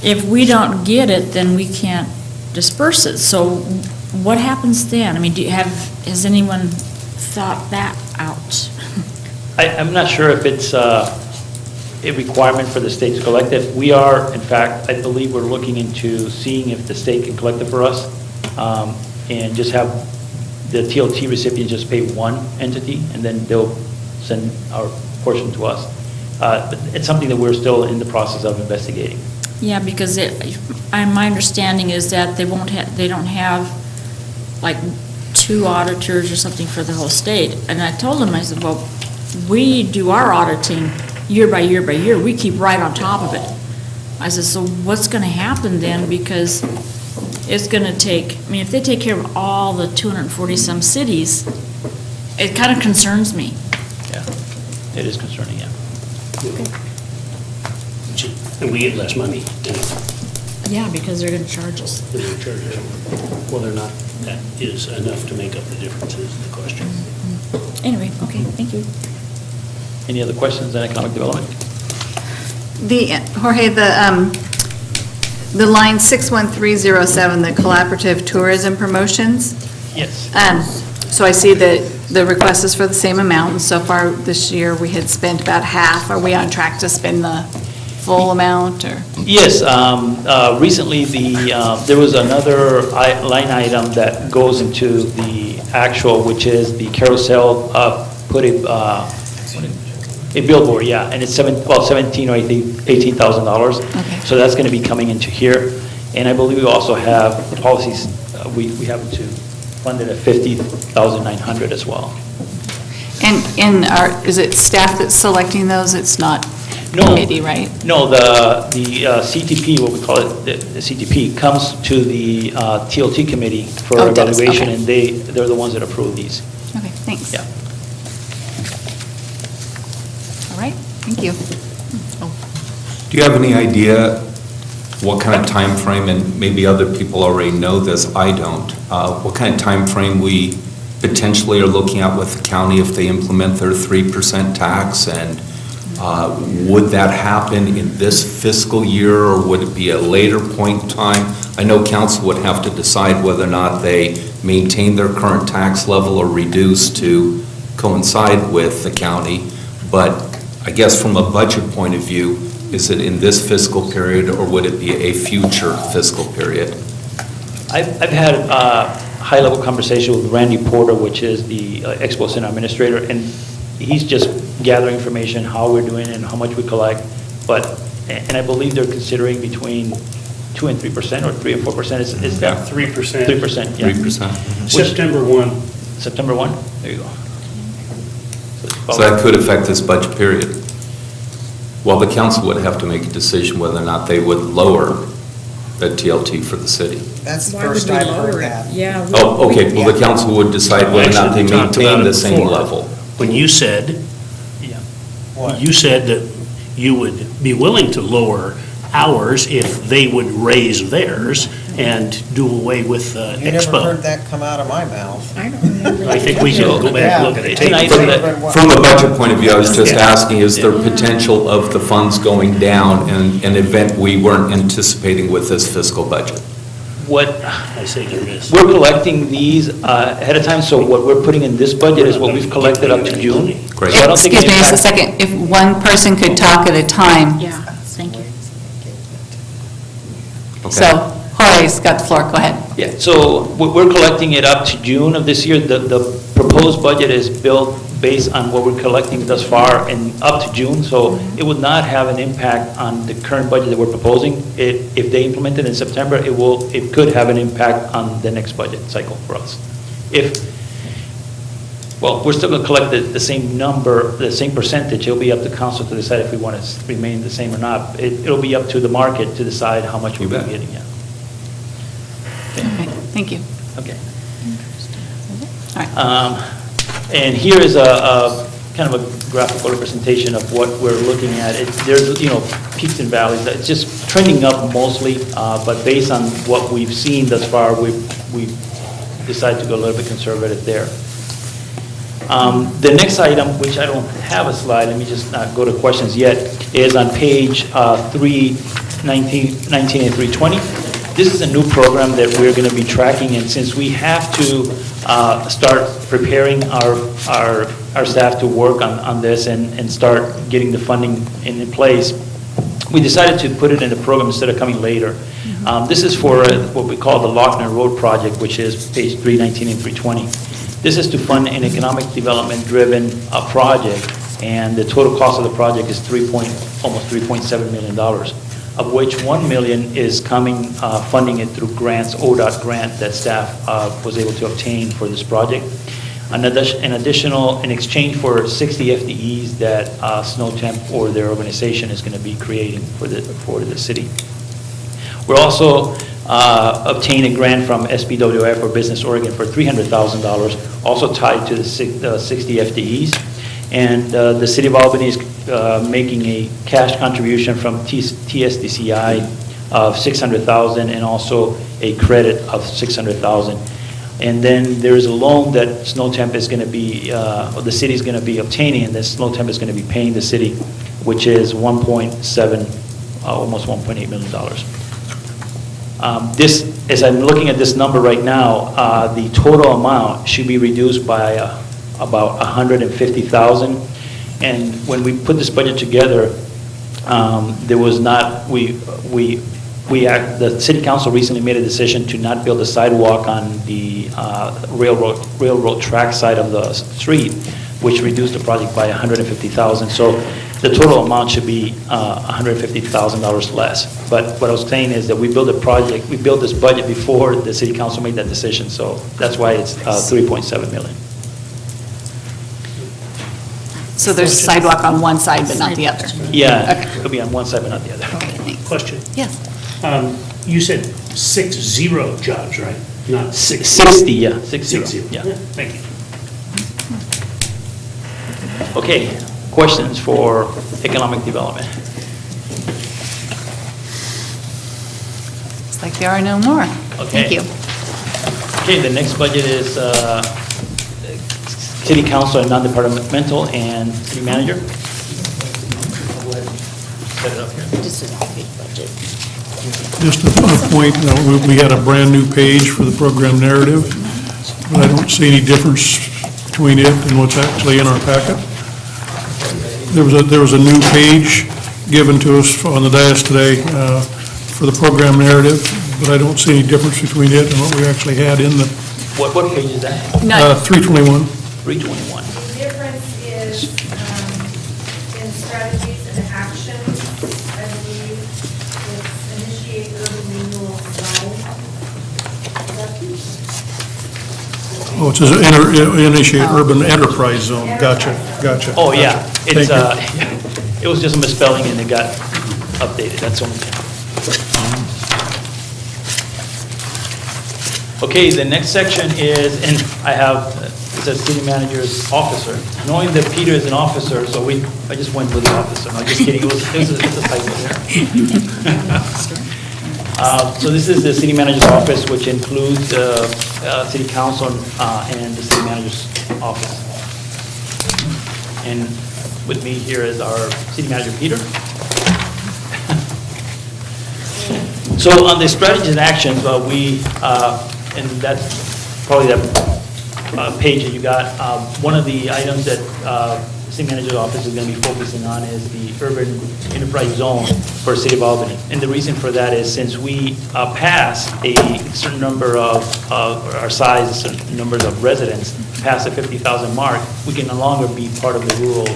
if we don't get it, then we can't disperse it. So what happens then? I mean, has anyone thought that out? I'm not sure if it's a requirement for the state to collect it. We are, in fact, I believe we're looking into seeing if the state can collect it for us, and just have the TLT recipient just pay one entity, and then they'll send our portion to us. But it's something that we're still in the process of investigating. Yeah, because my understanding is that they don't have like 2 auditors or something for the whole state. And I told them, I said, well, we do our auditing year by year by year. We keep right on top of it. I said, so what's going to happen then? Because it's going to take, I mean, if they take care of all the 240-some cities, it kind of concerns me. Yeah, it is concerning, yeah. And we get less money. Yeah, because they're going to charge us. They're gonna charge us. Well, they're not, that is enough to make up the difference is the question. Anyway, okay, thank you. Any other questions on economic development? Jorge, the line 61307, the collaborative tourism promotions. Yes. So I see that the request is for the same amount, and so far this year, we had spent about half. Are we on track to spend the full amount, or? Yes, recently there was another line item that goes into the actual, which is the carousel, put a billboard, yeah, and it's 17 or $18,000. Okay. So that's going to be coming into here. And I believe we also have the policies, we have to fund it at $50,900 as well. And is it staff that's selecting those? It's not committee, right? No, the CTP, what we call it, the CTP, comes to the TLT committee for Oh, it does, evaluation, okay. and they're the ones that approve these. Okay, thanks. Yeah. All right, thank you. Do you have any idea what kind of time frame, and maybe other people already know this, I don't, what kind of time frame we potentially are looking at with the county if they implement their 3% tax, and would that happen in this fiscal year, or would it be a later point in time? I know council would have to decide whether or not they maintain their current tax level or reduce to coincide with the county, but I guess from a budget point of view, is it in this fiscal period, or would it be a future fiscal period? I've had a high-level conversation with Randy Porter, which is the Expo Center Administrator, and he's just gathering information, how we're doing and how much we collect. And I believe they're considering between 2 and 3% or 3 and 4%. Is that 3%. 3%? Yeah. 3%. September 1. September 1? There you go. So that could affect this budget period. Well, the council would have to make a decision whether or not they would lower the TLT for the city. That's the first I've heard that. Yeah. Oh, okay, well, the council would decide whether or not they Actually, we talked about maintain it the same before. level. When you said, you said that you would be willing to lower ours if they would raise theirs and do away with You never Expo. heard that come out of my mouth. I don't remember. I think we should go back and look at it. Tonight, From a budget point of view, I was just Yeah. asking, is there potential of the funds going down in an event we weren't anticipating with this fiscal budget? What, I say there is. we're collecting these ahead of time, so what we're putting in this budget is what we've collected up to June. Great. So I don't think Excuse me any- just a second. If one person could talk at a time. Yeah, thank you. Okay. So Jorge's got the floor. Go ahead. Yeah, so we're collecting it up to June of this year. The proposed budget is built based on what we're collecting thus far and up to June, so it would not have an impact on the current budget that we're proposing. If they implement it in September, it could have an impact on the next budget cycle for us. Well, we're still going to collect the same number, the same percentage. It'll be up to council to decide if we want to remain the same or not. It'll be up to the market to decide how much we're You bet. getting, yeah. Okay, thank you. Okay. All right. And here is a kind of a graphical representation of what we're looking at. There's, peaks and valleys. It's just trending up mostly, but based on what we've seen thus far, we've decided to go a little bit conservative there. The next item, which I don't have a slide, let me just not go to questions yet, is on page 319 and 320. This is a new program that we're going to be tracking, and since we have to start preparing our staff to work on this and start getting the funding in place, we decided to put it in the program instead of coming later. This is for what we call the Lochner Road Project, which is page 319 and 320. This is to fund an economic development-driven project, and the total cost of the project is almost $3.7 million, of which $1 million is coming, funding it through grants, ODOT grant that staff was able to obtain for this project. In exchange for 60 FTEs that SnowTemp or their organization is going to be creating for the city. We're also obtaining a grant from SBWF or Business Oregon for $300,000, also tied to the 60 FTEs. And the City of Albany is making a cash contribution from TSDCI of $600,000 and also a credit of $600,000. And then there's a loan that SnowTemp is going to be, or the city is going to be obtaining, and that SnowTemp is going to be paying the city, which is almost $1.8 million. As I'm looking at this number right now, the total amount should be reduced by about $150,000. And when we put this budget together, there was not, the city council recently made a decision to not build a sidewalk on the railroad track side of the street, which reduced the project by $150,000. So the total amount should be $150,000 less. But what I was saying is that we built this budget before the city council made that decision. So that's why it's $3.7 million. So there's a sidewalk on one side but not the other? Yeah, Okay. it'll be on one side but not the other. Okay, thanks. Question. Yes. You said 60 jobs, right? Not 60. 60, yeah, 60. Yeah. Thank you. Okay, questions for economic development? Looks like there are no more. Okay. Thank you. Okay, the next budget is city council and non-departmental and city manager. Set it up here. This is a big budget. Just a point, we had a brand-new page for the program narrative, but I don't see any difference between it and what's actually in our packet. There was a new page given to us on the dais today for the program narrative, but I don't see any difference between it and what we actually had in the What page is that? 321. 321. The difference is in strategies and actions, I believe, it's initiate urban renewal zone. Oh, it says initiate urban enterprise zone. Gotcha. Oh, yeah. It's, Thank it was just a misspelling and it got updated, that's the only thing. Okay, the next section is, and I have, it says city manager's officer. Knowing that Peter is an officer, so I just went with the officer. No, just kidding, it's a typo there. So this is the city manager's office, which includes city council and the city manager's office. And with me here is our city manager, Peter. So on the strategies and actions, and that's probably that page that you got. One of the items that city manager's office is going to be focusing on is the urban enterprise zone for the city of Albany. And the reason for that is since we passed a certain number of our size, certain numbers of residents, past the 50,000 mark, we can no longer be part of the rural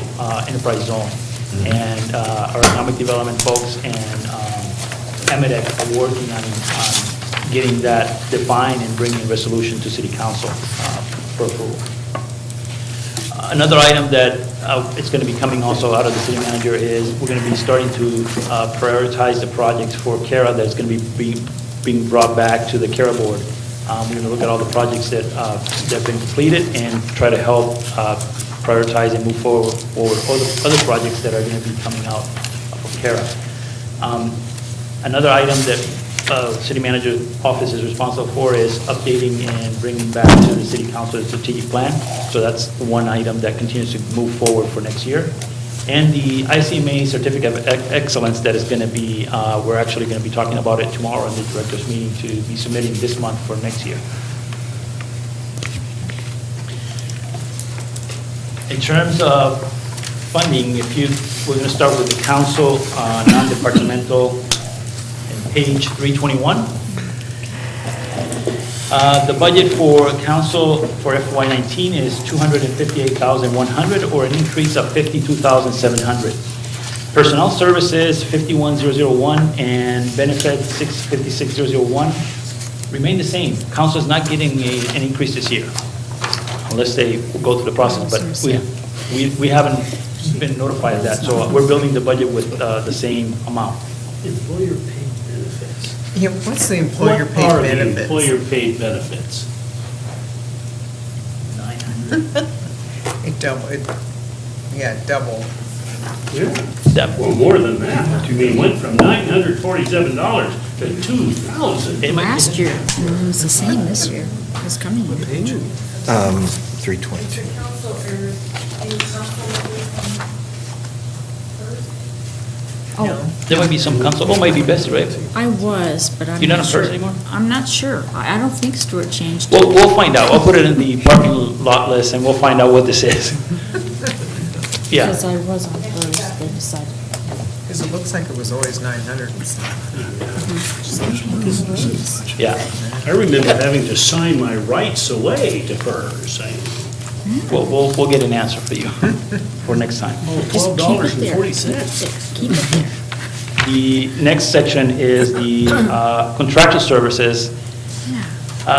enterprise zone. And our economic development folks and MEDEC are working on getting that defined and bringing a resolution to city council for approval. Another item that it's going to be coming also out of the city manager is we're going to be starting to prioritize the projects for CARA that's going to be being brought back to the CARA board. We're going to look at all the projects that have been completed and try to help prioritize and move forward other projects that are going to be coming out of CARA. Another item that city manager's office is responsible for is updating and bringing back to the city council a strategic plan. So that's one item that continues to move forward for next year. and the ICMA Certificate of Excellence that is going to be, we're actually going to be talking about it tomorrow in the director's meeting to be submitting this month for next year. In terms of funding, we're going to start with the council non-departmental on page 321. The budget for council for FY19 is $258,100, or an increase of $52,700. Personnel services, $51,001, and benefits, $56,001, remain the same. Council is not getting an increase this year, unless they go through the process, but we haven't been notified of that, so we're building the budget with the same amount. Employer paid benefits. Yeah, what's the employer paid What are the benefits? employer paid benefits? 900. Double. Well, more than that. I mean, it went from $947 to $2,000. Last year, and it was the same this year. It's coming. What page? 322. Oh, There might be some council, oh, might be best, right? I was, but I'm You're not not a sure. first anymore? I'm not sure. I don't think Stuart changed. We'll find out. I'll put it in the parking lot list, and we'll find out what this is. Yeah. Because I was on first, they decided. Because it looks like it was always 900 and stuff. Yeah. I remember having to sign my rights away to PERS. We'll get an answer for you for next time. Just keep it there. $12.40. Keep it there. The next section is the contractual services.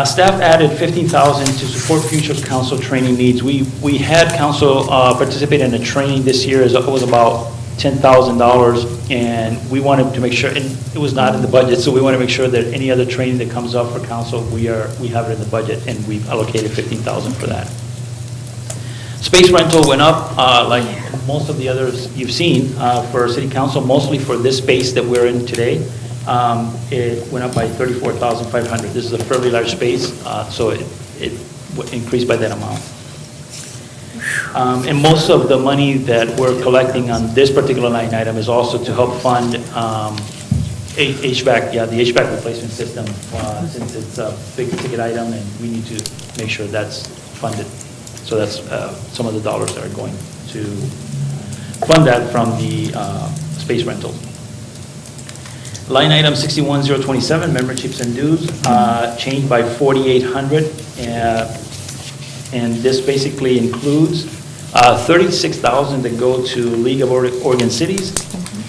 Staff added $15,000 to support future council training needs. We had council participate in a training this year. It was about $10,000, and we wanted to make sure, and it was not in the budget, so we want to make sure that any other training that comes up for council, we have it in the budget, and we've allocated $15,000 for that. Space rental went up, like most of the others you've seen, for city council, mostly for this space that we're in today. It went up by $34,500. This is a fairly large space, so it increased by that amount. And most of the money that we're collecting on this particular line item is also to help fund HVAC, the HVAC replacement system, since it's a big ticket item, and we need to make sure that's funded. So that's some of the dollars that are going to fund that from the space rental. Line item 61027, memberships and dues, changed by $4,800, and this basically includes $36,000 that go to League of Oregon Cities,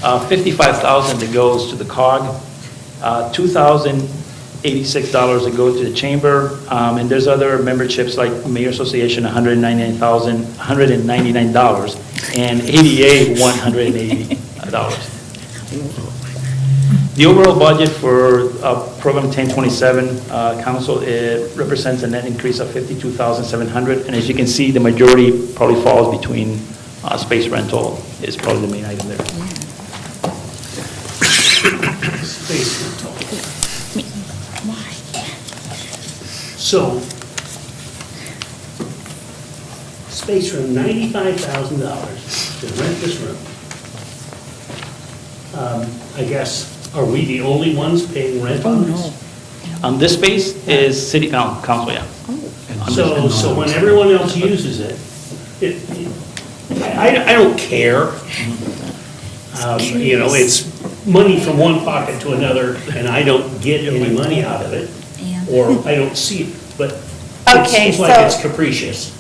$55,000 that goes to the COG, $2,086 that go to the chamber, and there's other memberships like Mayor Association, $199, and ADA, $180. The overall budget for Program 1027 Council, it represents a net increase of $52,700, and as you can see, the majority probably falls between space rental is probably the main item there. Space rental. Why? So, space room, $95,000 to rent this room. I guess, are we the only ones paying rent on this? This space is city council, yeah. So when everyone else uses it, I don't care. It's money from one pocket to another, and I don't get any money out of it, or I don't see it, but it Okay, seems like so- it's capricious.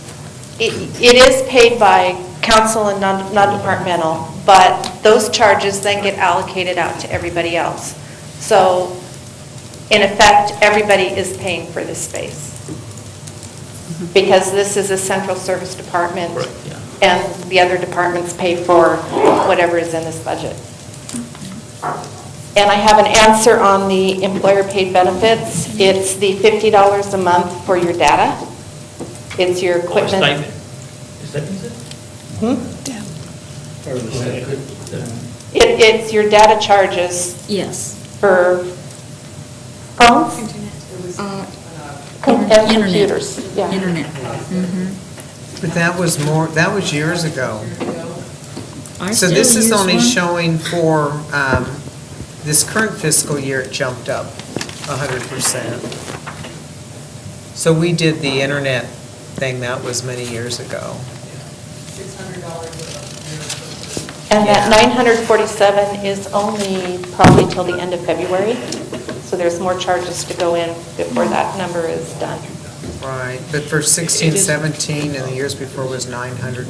It is paid by council and non-departmental, but those charges then get allocated out to everybody else. So, in effect, everybody is paying for this space. Because this is a central service department, Correct, yeah. and the other departments pay for whatever is in this budget. And I have an answer on the employer paid benefits. It's the $50 a month for your data. It's your equipment. Stipend. Is that it? It's your data charges Yes. for phones and Internet. computers. Yeah. Internet. But that was years ago. I So still this is use only one. showing for, this current fiscal year, it jumped up 100%. So we did the internet thing, that was many years ago. And that 947 is only probably till the end of February, so there's more charges to go in before that number is done. Right, but for 16, 17, and the years before was 900.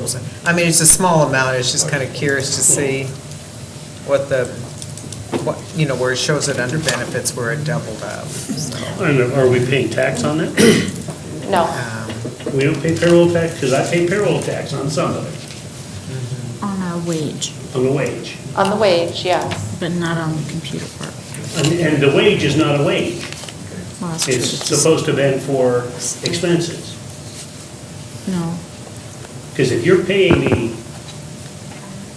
I mean, it's a small amount, it's just kind of curious to see what where it shows it under benefits, where it doubled up. So, And are we paying tax on that? No. We don't pay payroll tax, because I pay payroll tax on some of it, On our wage, on the wage. On the wage, yes. but not on the computer part. And the wage is not a wage. Well, that's true. It's supposed to be for expenses. No, Because if you're paying me,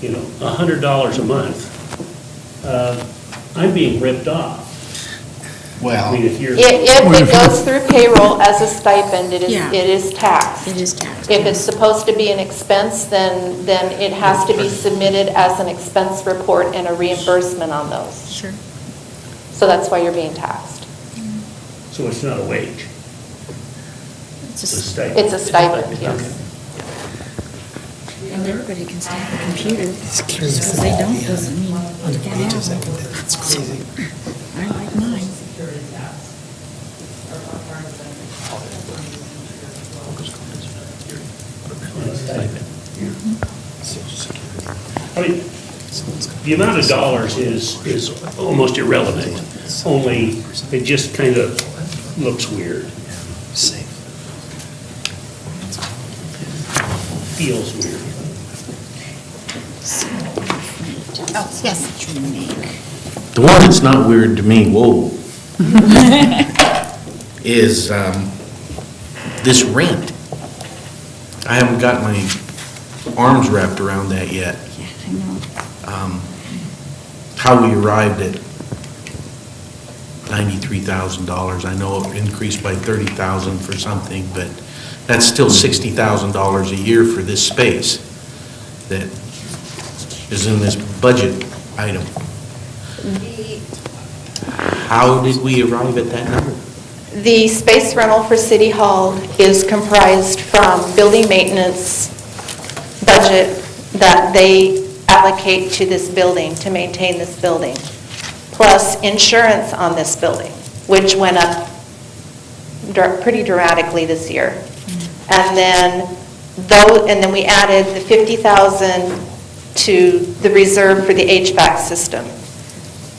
$100 a month, I'm being ripped off. I Well, mean, if you're, If it goes through payroll as a stipend, it Yeah. is taxed. it is taxed. If it's supposed to be an expense, then it has to be submitted as an expense report and a reimbursement on those. Sure. So that's why you're being taxed. so it's not a wage. It's It's a a, stipend. It's a stipend, yes. and everybody can stay at the computer. Just because they don't doesn't mean you can't have them. That's crazy. I like mine. I mean, the amount of dollars is almost irrelevant, only it just kind of looks weird, feels weird. Oh, yes. the one that's not weird to me, whoa, is this rent. I haven't got my arms wrapped around that yet. Yeah, I know. How we arrived at $93,000. I know it increased by $30,000 for something, but that's still $60,000 a year for this space that is in this budget item. How did we arrive at that number? The space rental for City Hall is comprised from building maintenance budget that they allocate to this building, to maintain this building, plus insurance on this building, which went up pretty dramatically this year. And then we added the $50,000 to the reserve for the HVAC system.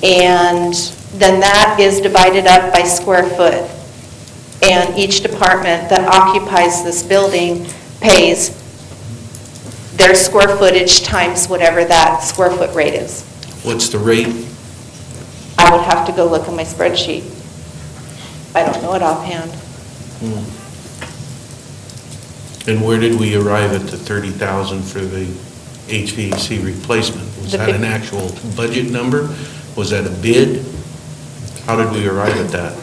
And then that is divided up by square foot. And each department that occupies this building pays their square footage times whatever that square foot rate is. What's the rate? I would have to go look at my spreadsheet. I don't know it offhand. And where did we arrive at the $30,000 for the HVAC replacement? Was that an actual budget number? Was that a bid? How did we arrive at that?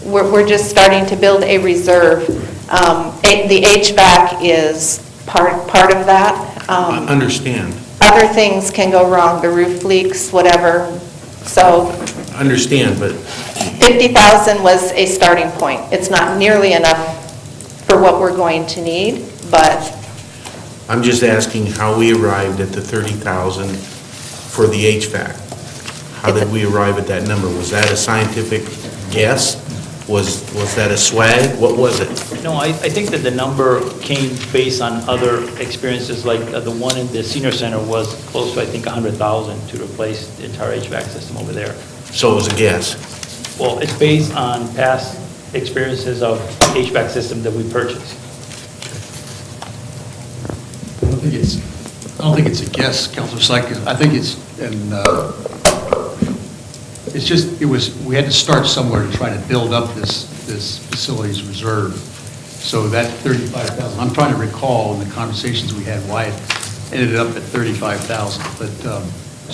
We're just starting to build a reserve. The HVAC is part of that. I understand. Other things can go wrong, the roof leaks, whatever. So Understand, but 50,000 was a starting point. It's not nearly enough for what we're going to need, but I'm just asking how we arrived at the $30,000 for the HVAC. How did we arrive at that number? Was that a scientific guess? Was that a swag? What was it? No, I think that the number came based on other experiences, like the one in the senior center was close to, I think, 100,000 to replace the entire HVAC system over there. So it was a guess. Well, it's based on past experiences of HVAC system that we purchased. I don't think it's a guess, Councilor Sykes. I think we had to start somewhere to try to build up this facilities reserve. So that 35,000, I'm trying to recall in the conversations we had why it ended up at 35,000. But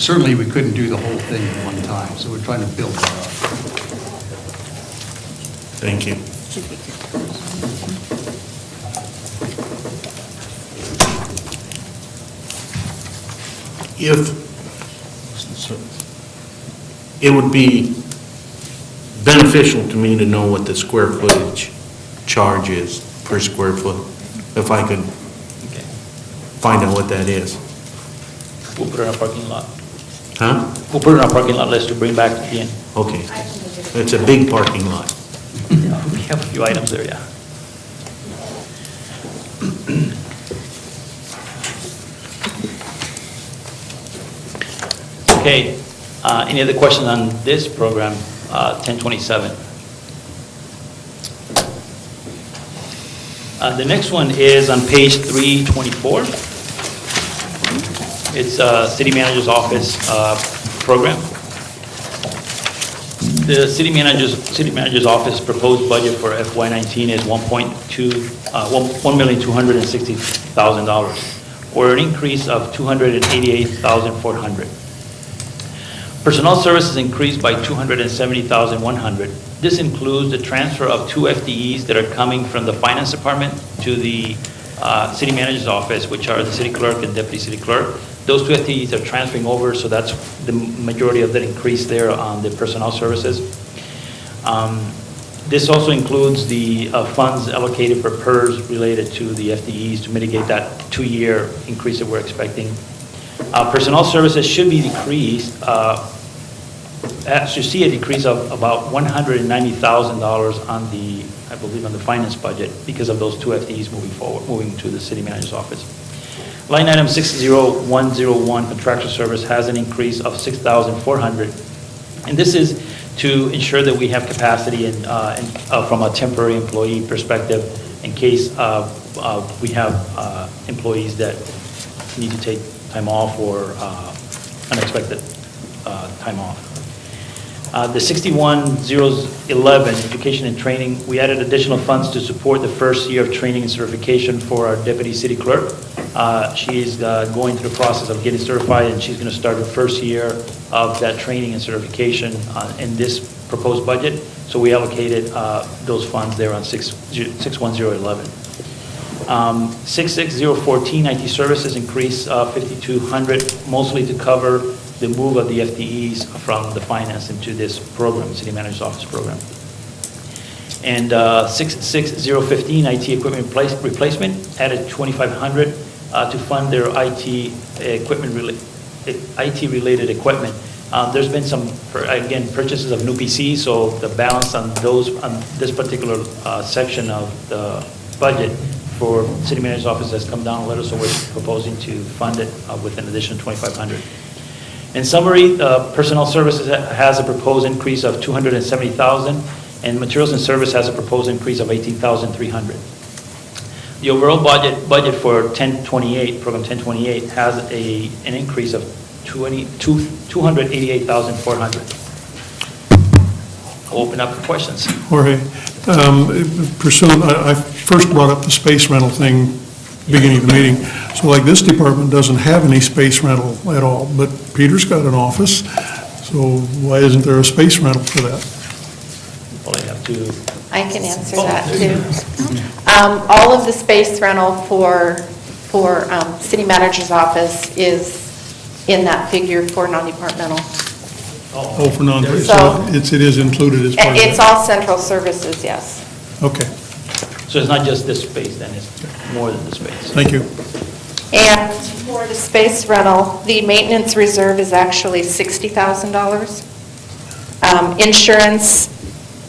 certainly we couldn't do the whole thing at one time, so we're trying to build that up. Thank you. if, it would be beneficial to me to know what the square footage charge is per square foot, if I could find out what that is. We'll put it in our parking lot. Huh? We'll put it in our parking lot list to bring back at the end. Okay. It's a big parking lot. Yeah, we have a few items there, yeah. Okay, any other questions on this program, 1027? The next one is on page 324. It's City Manager's Office program. The City Manager's Office proposed budget for FY19 is $1,260,000, or an increase of $288,400. Personnel services increased by $270,100. This includes the transfer of 2 FTEs that are coming from the Finance Department to the City Manager's Office, which are the City Clerk and Deputy City Clerk. Those 2 FTEs are transferring over, so that's the majority of that increase there on the personnel services. This also includes the funds allocated for PERS related to the FTEs to mitigate that 2-year increase that we're expecting. Personnel services should be decreased, should see a decrease of about $190,000 on the, I believe, on the finance budget because of those 2 FTEs moving to the City Manager's Office. Line item 60101, contractual service, has an increase of $6,400. And this is to ensure that we have capacity from a temporary employee perspective in case we have employees that need to take time off or unexpected time off. The 61011, education and training, we added additional funds to support the first year of training and certification for our deputy city clerk. She is going through the process of getting certified, and she's going to start her first year of that training and certification in this proposed budget. So we allocated those funds there on 61011. 66014, IT services increased $5,200, mostly to cover the move of the FTEs from the finance into this program, City Manager's Office program. And 66015, IT equipment replacement, added $2,500 to fund their IT-related equipment. There's been some, again, purchases of new PCs, so the balance on those, on this particular section of the budget for City Manager's Office has come down a little, so we're proposing to fund it with an additional $2,500. In summary, personnel services has a proposed increase of $270,000, and materials and service has a proposed increase of $18,300. The overall budget for 1028, program 1028, has an increase of $288,400. I'll open up for questions. Jorge, pursuant, I first brought up the space rental thing beginning of the meeting. So like this department doesn't have any space rental at all, but Peter's got an office, so why isn't there a space rental for that? Well, I have to. I can answer that too. All of the space rental for City Manager's Office is in that figure for non-departmental. Oh, for non, So- so it is included as part of It's that? all central services, yes. Okay, So it's not just this space, then it's more than the space. thank you. And for the space rental, the maintenance reserve is actually $60,000. Insurance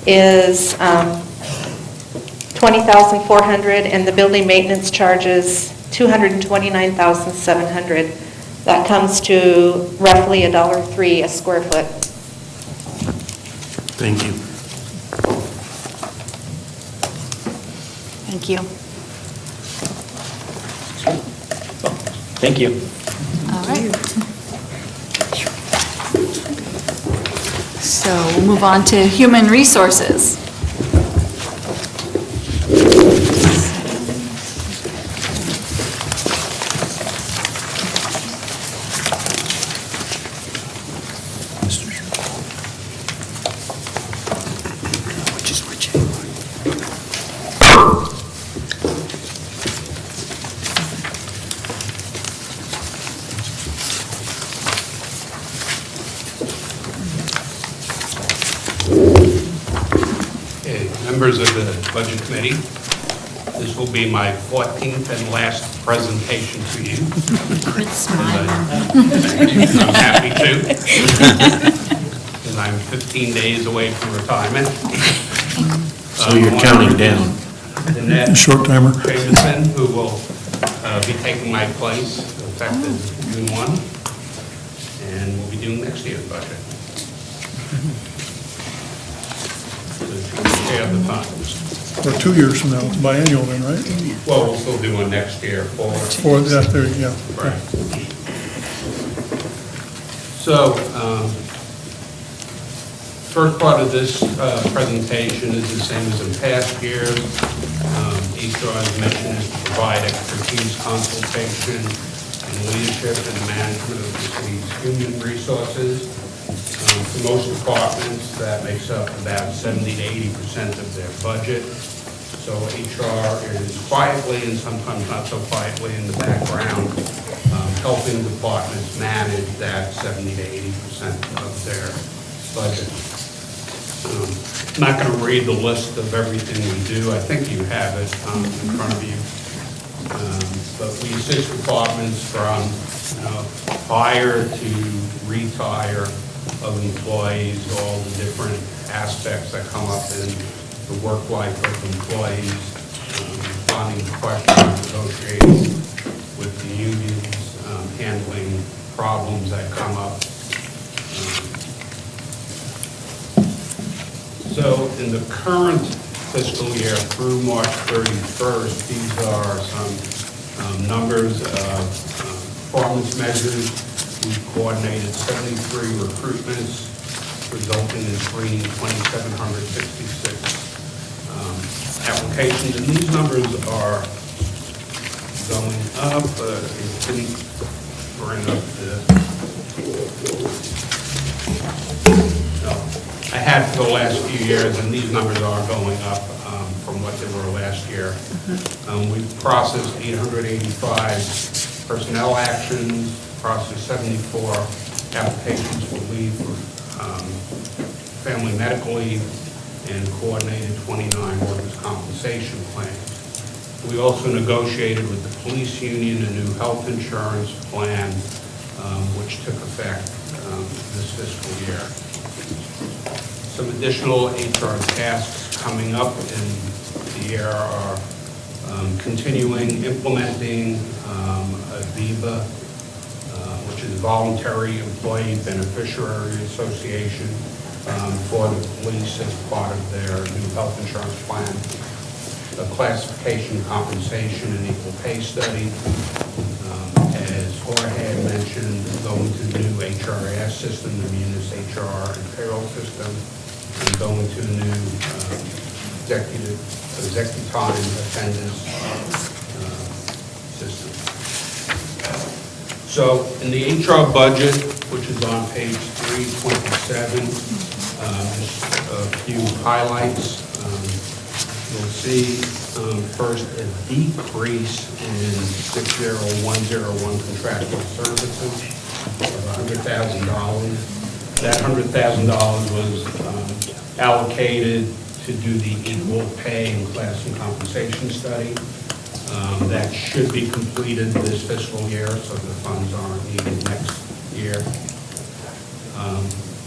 is $20,400, and the building maintenance charges $229,700. That comes to roughly $1.03 a square foot. Thank you. Thank you. Thank you. All right. So we'll move on to human resources. members of the Budget Committee. This will be my 14th and last presentation to you. Quit smiling. I'm happy to, because I'm 15 days away from retirement. So you're counting down. Annette Short timer. Jameson, who will be taking my place effective June 1, and we'll be doing next year's budget. So she share the funds. Or 2 years from now, it's biannual then, right? Well, we'll still do one next year for. Or, yeah, there, yeah. Right. So, first part of this presentation is the same as in past years. HR's mission is to provide expertise, consultation, and leadership in the management of the city's human resources. For most departments, that makes up about 70 to 80% of their budget. So HR is quietly and sometimes not so quietly in the background, helping departments manage that 70 to 80% of their budget. I'm not going to read the list of everything we do. I think you have it in front of you. But we assist departments from hire to retire of employees, all the different aspects that come up in the work life of employees, responding to questions, negotiating with the unions, handling problems that come up. So in the current fiscal year through March 31st, these are some numbers of performance measures. We coordinated 73 recruitments, resulting in screening 2,766 applications. And these numbers are going up. It didn't bring up the... No. I had for the last few years, and these numbers are going up from what they were last year. We've processed 885 personnel actions, processed 74 applications for leave for family medical leave, and coordinated 29 workers' compensation claims. We also negotiated with the police union a new health insurance plan, which took effect this fiscal year. Some additional HR tasks coming up in the year are continuing implementing VIVA, which is Voluntary Employee Beneficiary Association, for the police as part of their new health insurance plan, a classification, compensation, and equal pay study. As Jorge had mentioned, going to the new HRIS system, the Munis HR and payroll system, and going to the new executive time attendance system. So in the HR budget, which is on page 327, just a few highlights. You'll see first a decrease in 60101 contractual services of $100,000. That $100,000 was allocated to do the equal pay and class and compensation study. That should be completed this fiscal year, so the funds aren't needed next year.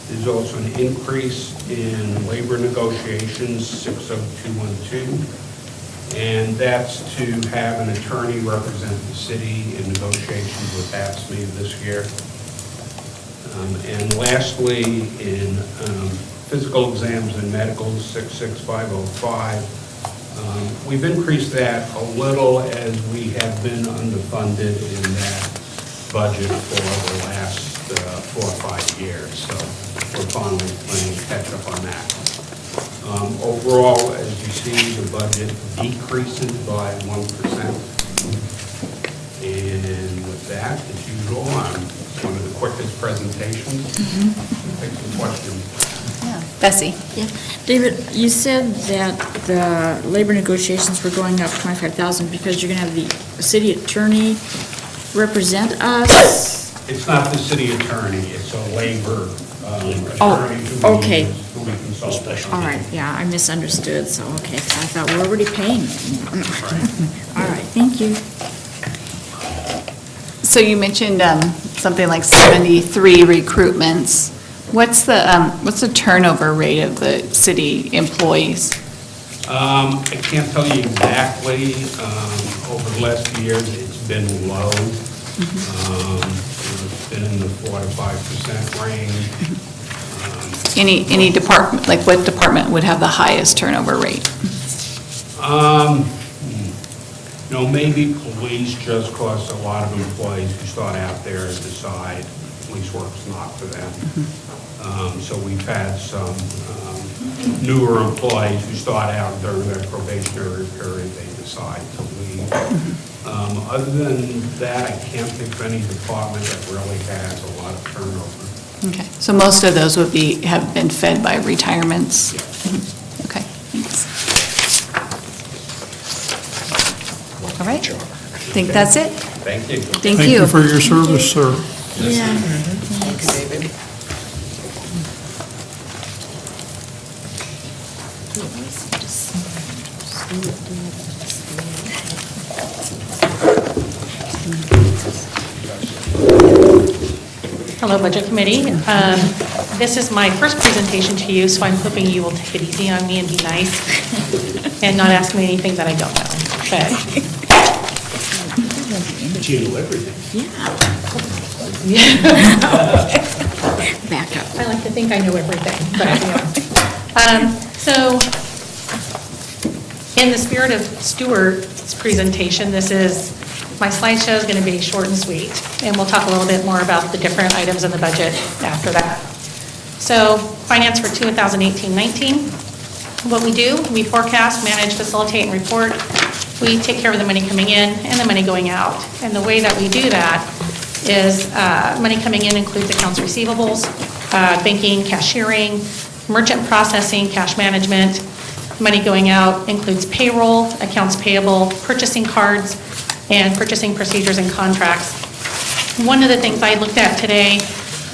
There's also an increase in labor negotiations, 60212, and that's to have an attorney represent the city in negotiations with AFSCME this year. And lastly, in physical exams and medicals, 66505, we've increased that a little as we have been underfunded in that budget for the last 4 or 5 years. So we're finally playing catch up on that. Overall, as you see, the budget decreases by 1%. And with that, as usual, I'm one of the quickest presentations. Take some questions. Bessie? Yeah. David, you said that the labor negotiations were going up 25,000 because you're going to have the city attorney represent us? It's not the city attorney, it's a labor attorney okay. who we can consultant. All right, yeah, I misunderstood, so, okay, I thought we're already paying. All right, thank you. So you mentioned something like 73 recruitments. What's the turnover rate of the city employees? I can't tell you exactly. Over the last few years, it's been low. It's been in the 4 to 5% range. Any department, like what department would have the highest turnover rate? Maybe police, just because a lot of employees who start out there decide police work's not for them. So we've had some newer employees who start out during their probationary period, they decide to leave. Other than that, I can't think of any department that really has a lot of turnover. Okay, so most of those have been fed by retirements? Okay, thanks. All right, I think that's it. Thank you. Thank you. Thank you for your service, sir. Yeah. Thanks, David. Hello, Budget Committee. This is my first presentation to you, so I'm hoping you will take it easy on me and be nice and not ask me anything that I don't know. But you know everything. Back up. I like to think I know everything, but, so, in the spirit of Stuart's presentation, my slideshow is going to be short and sweet, and we'll talk a little bit more about the different items in the budget after that. So, finance for 2018-19. What we do, we forecast, manage, facilitate, and report. We take care of the money coming in and the money going out. And the way that we do that is money coming in includes accounts receivables, banking, cashiering, merchant processing, cash management. Money going out includes payroll, accounts payable, purchasing cards, and purchasing procedures and contracts. One of the things I looked at today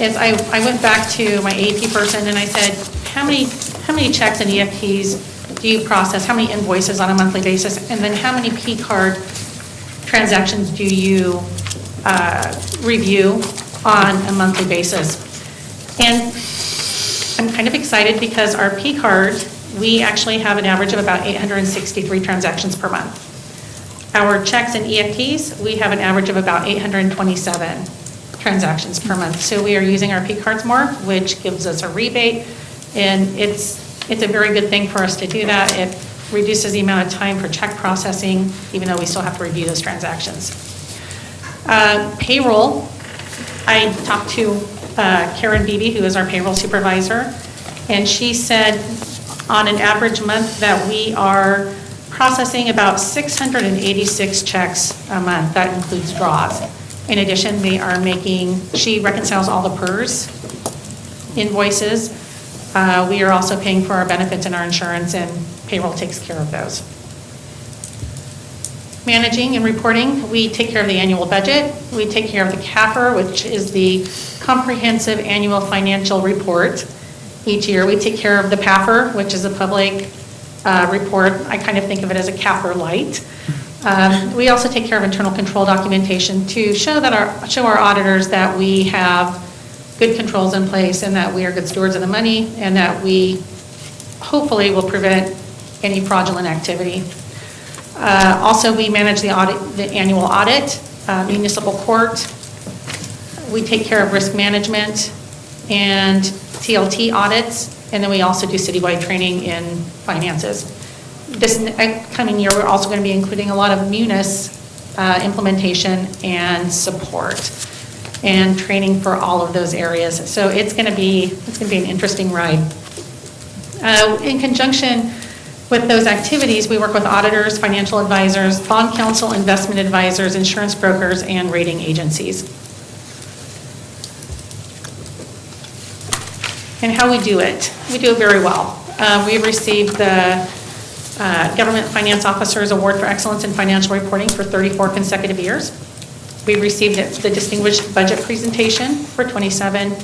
is I went back to my AP person and I said, how many checks and EFTs do you process? How many invoices on a monthly basis? And then how many P card transactions do you review on a monthly basis? And I'm kind of excited because our P card, we actually have an average of about 863 transactions per month. Our checks and EFTs, we have an average of about 827 transactions per month. So we are using our P cards more, which gives us a rebate, and it's a very good thing for us to do that. It reduces the amount of time for check processing, even though we still have to review those transactions. Payroll, I talked to Karen Beebe, who is our payroll supervisor, and she said on an average month that we are processing about 686 checks a month. That includes draws. In addition, she reconciles all the PERS invoices. We are also paying for our benefits and our insurance, and payroll takes care of those. Managing and reporting, we take care of the annual budget. We take care of the CAFR, which is the Comprehensive Annual Financial Report. Each year, we take care of the PAFR, which is a public report. I kind of think of it as a CAFR light. We also take care of internal control documentation to show our auditors that we have good controls in place and that we are good stewards of the money and that we hopefully will prevent any fraudulent activity. Also, we manage the annual audit, municipal court. We take care of risk management and TLT audits, and then we also do citywide training in finances. This coming year, we're also going to be including a lot of munis implementation and support and training for all of those areas. So it's going to be an interesting ride. In conjunction with those activities, we work with auditors, financial advisors, bond counsel, investment advisors, insurance brokers, and rating agencies. And how we do it very well. We received the Government Finance Officers Award for Excellence in Financial Reporting for 34 consecutive years. We received the Distinguished Budget Presentation for 27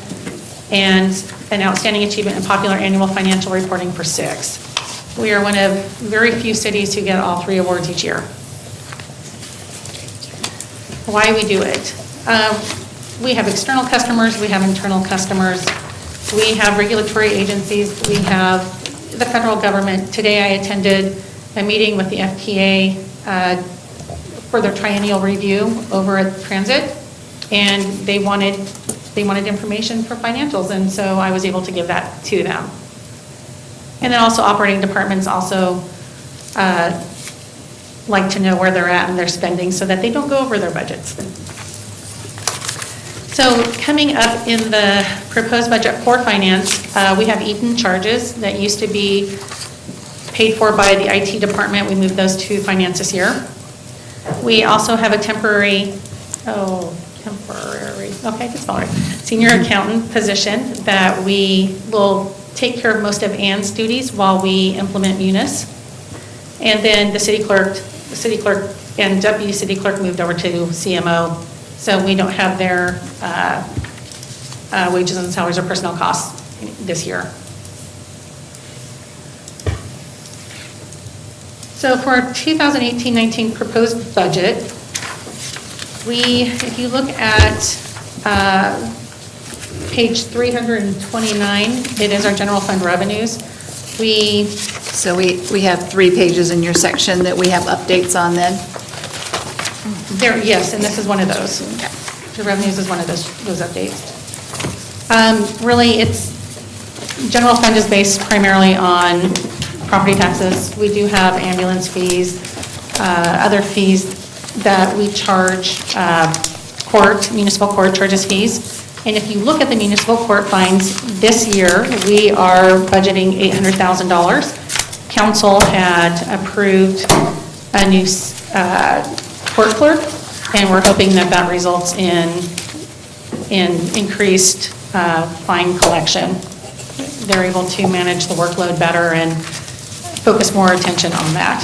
and an outstanding achievement in popular annual financial reporting for 6. We are one of very few cities who get all 3 awards each year. Why we do it? We have external customers, we have internal customers, we have regulatory agencies, we have the federal government. Today I attended a meeting with the FTA for their triennial review over at Transit, and they wanted information for financials, and so I was able to give that to them. And then also operating departments also like to know where they're at in their spending so that they don't go over their budgets. So coming up in the proposed budget for finance, we have eaten charges that used to be paid for by the IT department. We moved those to finance this year. We also have a temporary, senior accountant position that we will take care of most of Ann's duties while we implement Munis. And then the city clerk and deputy city clerk moved over to CMO, so we don't have their wages and salaries or personnel costs this year. So for our 2018-19 proposed budget, if you look at page 329, it is our general fund revenues. So we have 3 pages in your section that we have updates on then? Yes, and this is one of those. The revenues is one of those updates. Really, general fund is based primarily on property taxes. We do have ambulance fees, other fees that we charge, municipal court charges fees. And if you look at the municipal court fines this year, we are budgeting $800,000. Council had approved a new court clerk, and we're hoping that results in increased fine collection. They're able to manage the workload better and focus more attention on that.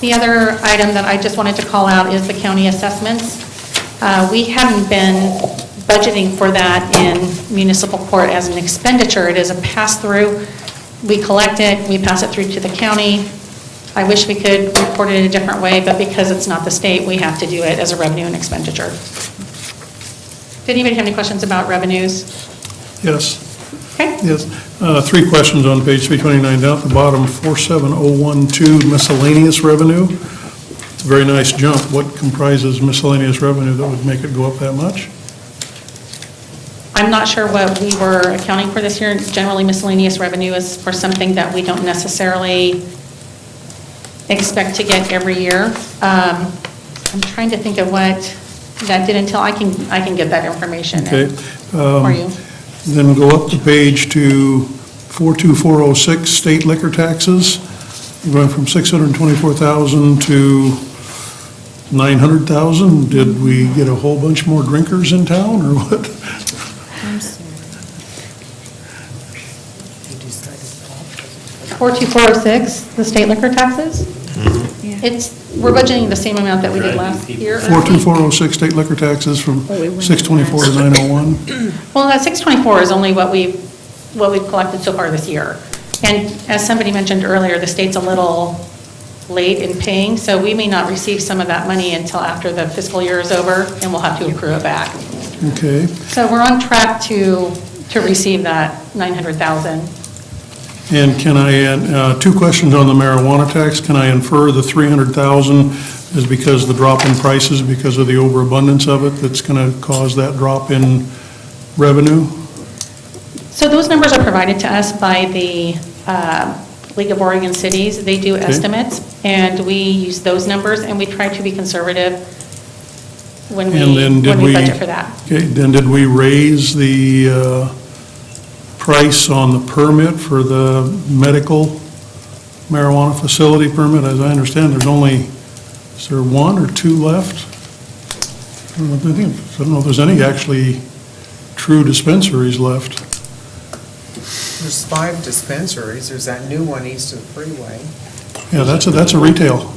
The other item that I just wanted to call out is the county assessments. We haven't been budgeting for that in municipal court as an expenditure. It is a pass-through. We collect it, we pass it through to the county. I wish we could report it in a different way, but because it's not the state, we have to do it as a revenue and expenditure. Did anybody have any questions about revenues? Yes. Okay. Yes. 3 questions on page 329 down at the bottom, 47012 miscellaneous revenue. It's a very nice jump. What comprises miscellaneous revenue that would make it go up that much? I'm not sure what we were accounting for this year. Generally, miscellaneous revenue is for something that we don't necessarily expect to get every year. I'm trying to think of what that did until I can get that information for you. Then go up the page to 42406, state liquor taxes. You're going from 624,000 to 900,000. Did we get a whole bunch more drinkers in town, or what? 42406, the state liquor taxes. We're budgeting the same amount that we did last year. 42406, state liquor taxes from 624 to 901. Well, that 624 is only what we've collected so far this year. And as somebody mentioned earlier, the state's a little late in paying, so we may not receive some of that money until after the fiscal year is over, and we'll have to accrue it back. Okay. So we're on track to receive that 900,000. And can I add 2 questions on the marijuana tax? Can I infer the 300,000 is because the drop in prices, because of the overabundance of it, that's going to cause that drop in revenue? So those numbers are provided to us by the League of Oregon Cities. They do estimates, and we use those numbers, and we try to be conservative when we budget for that. Okay, then did we raise the price on the permit for the medical marijuana facility permit? As I understand, is there 1 or 2 left? I don't know if there's any actually true dispensaries left. There's 5 dispensaries. There's that new one east of the freeway. Yeah, that's a retail.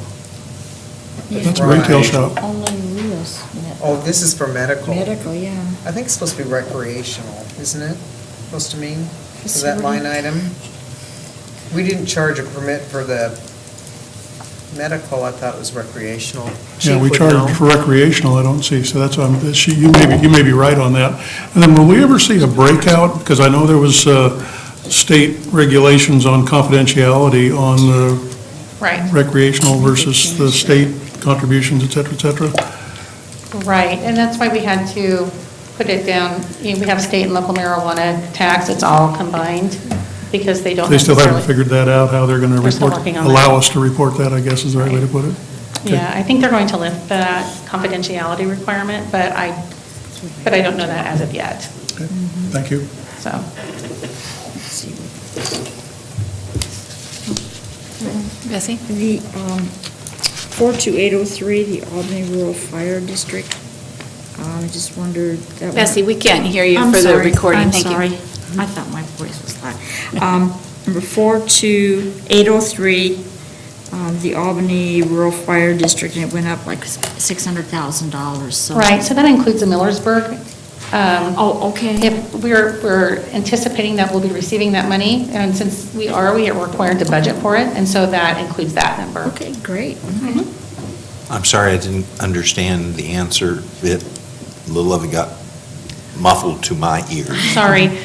That's a retail shop. Only Rios met Oh, this is for medical. Medical, yeah. I think it's supposed to be recreational, isn't it? Supposed to mean, for that line item? We didn't charge a permit for the medical, I thought it was recreational. Yeah, Chief we would know. charge for recreational, I don't see, so that's, you may be right on that. And then will we ever see a breakout? Because I know there was state regulations on confidentiality on the Right. recreational versus the state contributions, et cetera, et cetera. Right, and that's why we had to put it down, we have state and local marijuana tax, it's all combined, because they don't They still haven't necessarily. figured that out, how they're going to They're still report, working on that. allow us to report that, I guess is the right way to put it. Okay. Yeah, I think they're going to lift that confidentiality requirement, but I don't know that as of yet, Okay. Thank you. so. Bessie? The 42803, the Albany Rural Fire District, I just wondered. that Bessie, we can't hear you I'm for the sorry, recording. I'm Thank you. sorry. I thought my voice was loud. Number 42803, the Albany Rural Fire District, and it went up like $600,000, so. Right, so that includes the Millersburg. Oh, okay. If we're anticipating that we'll be receiving that money, and since we are required to budget for it, and so that includes that number. Okay, great. I'm sorry, I didn't understand the answer. A little of it got muffled to my ears. Sorry.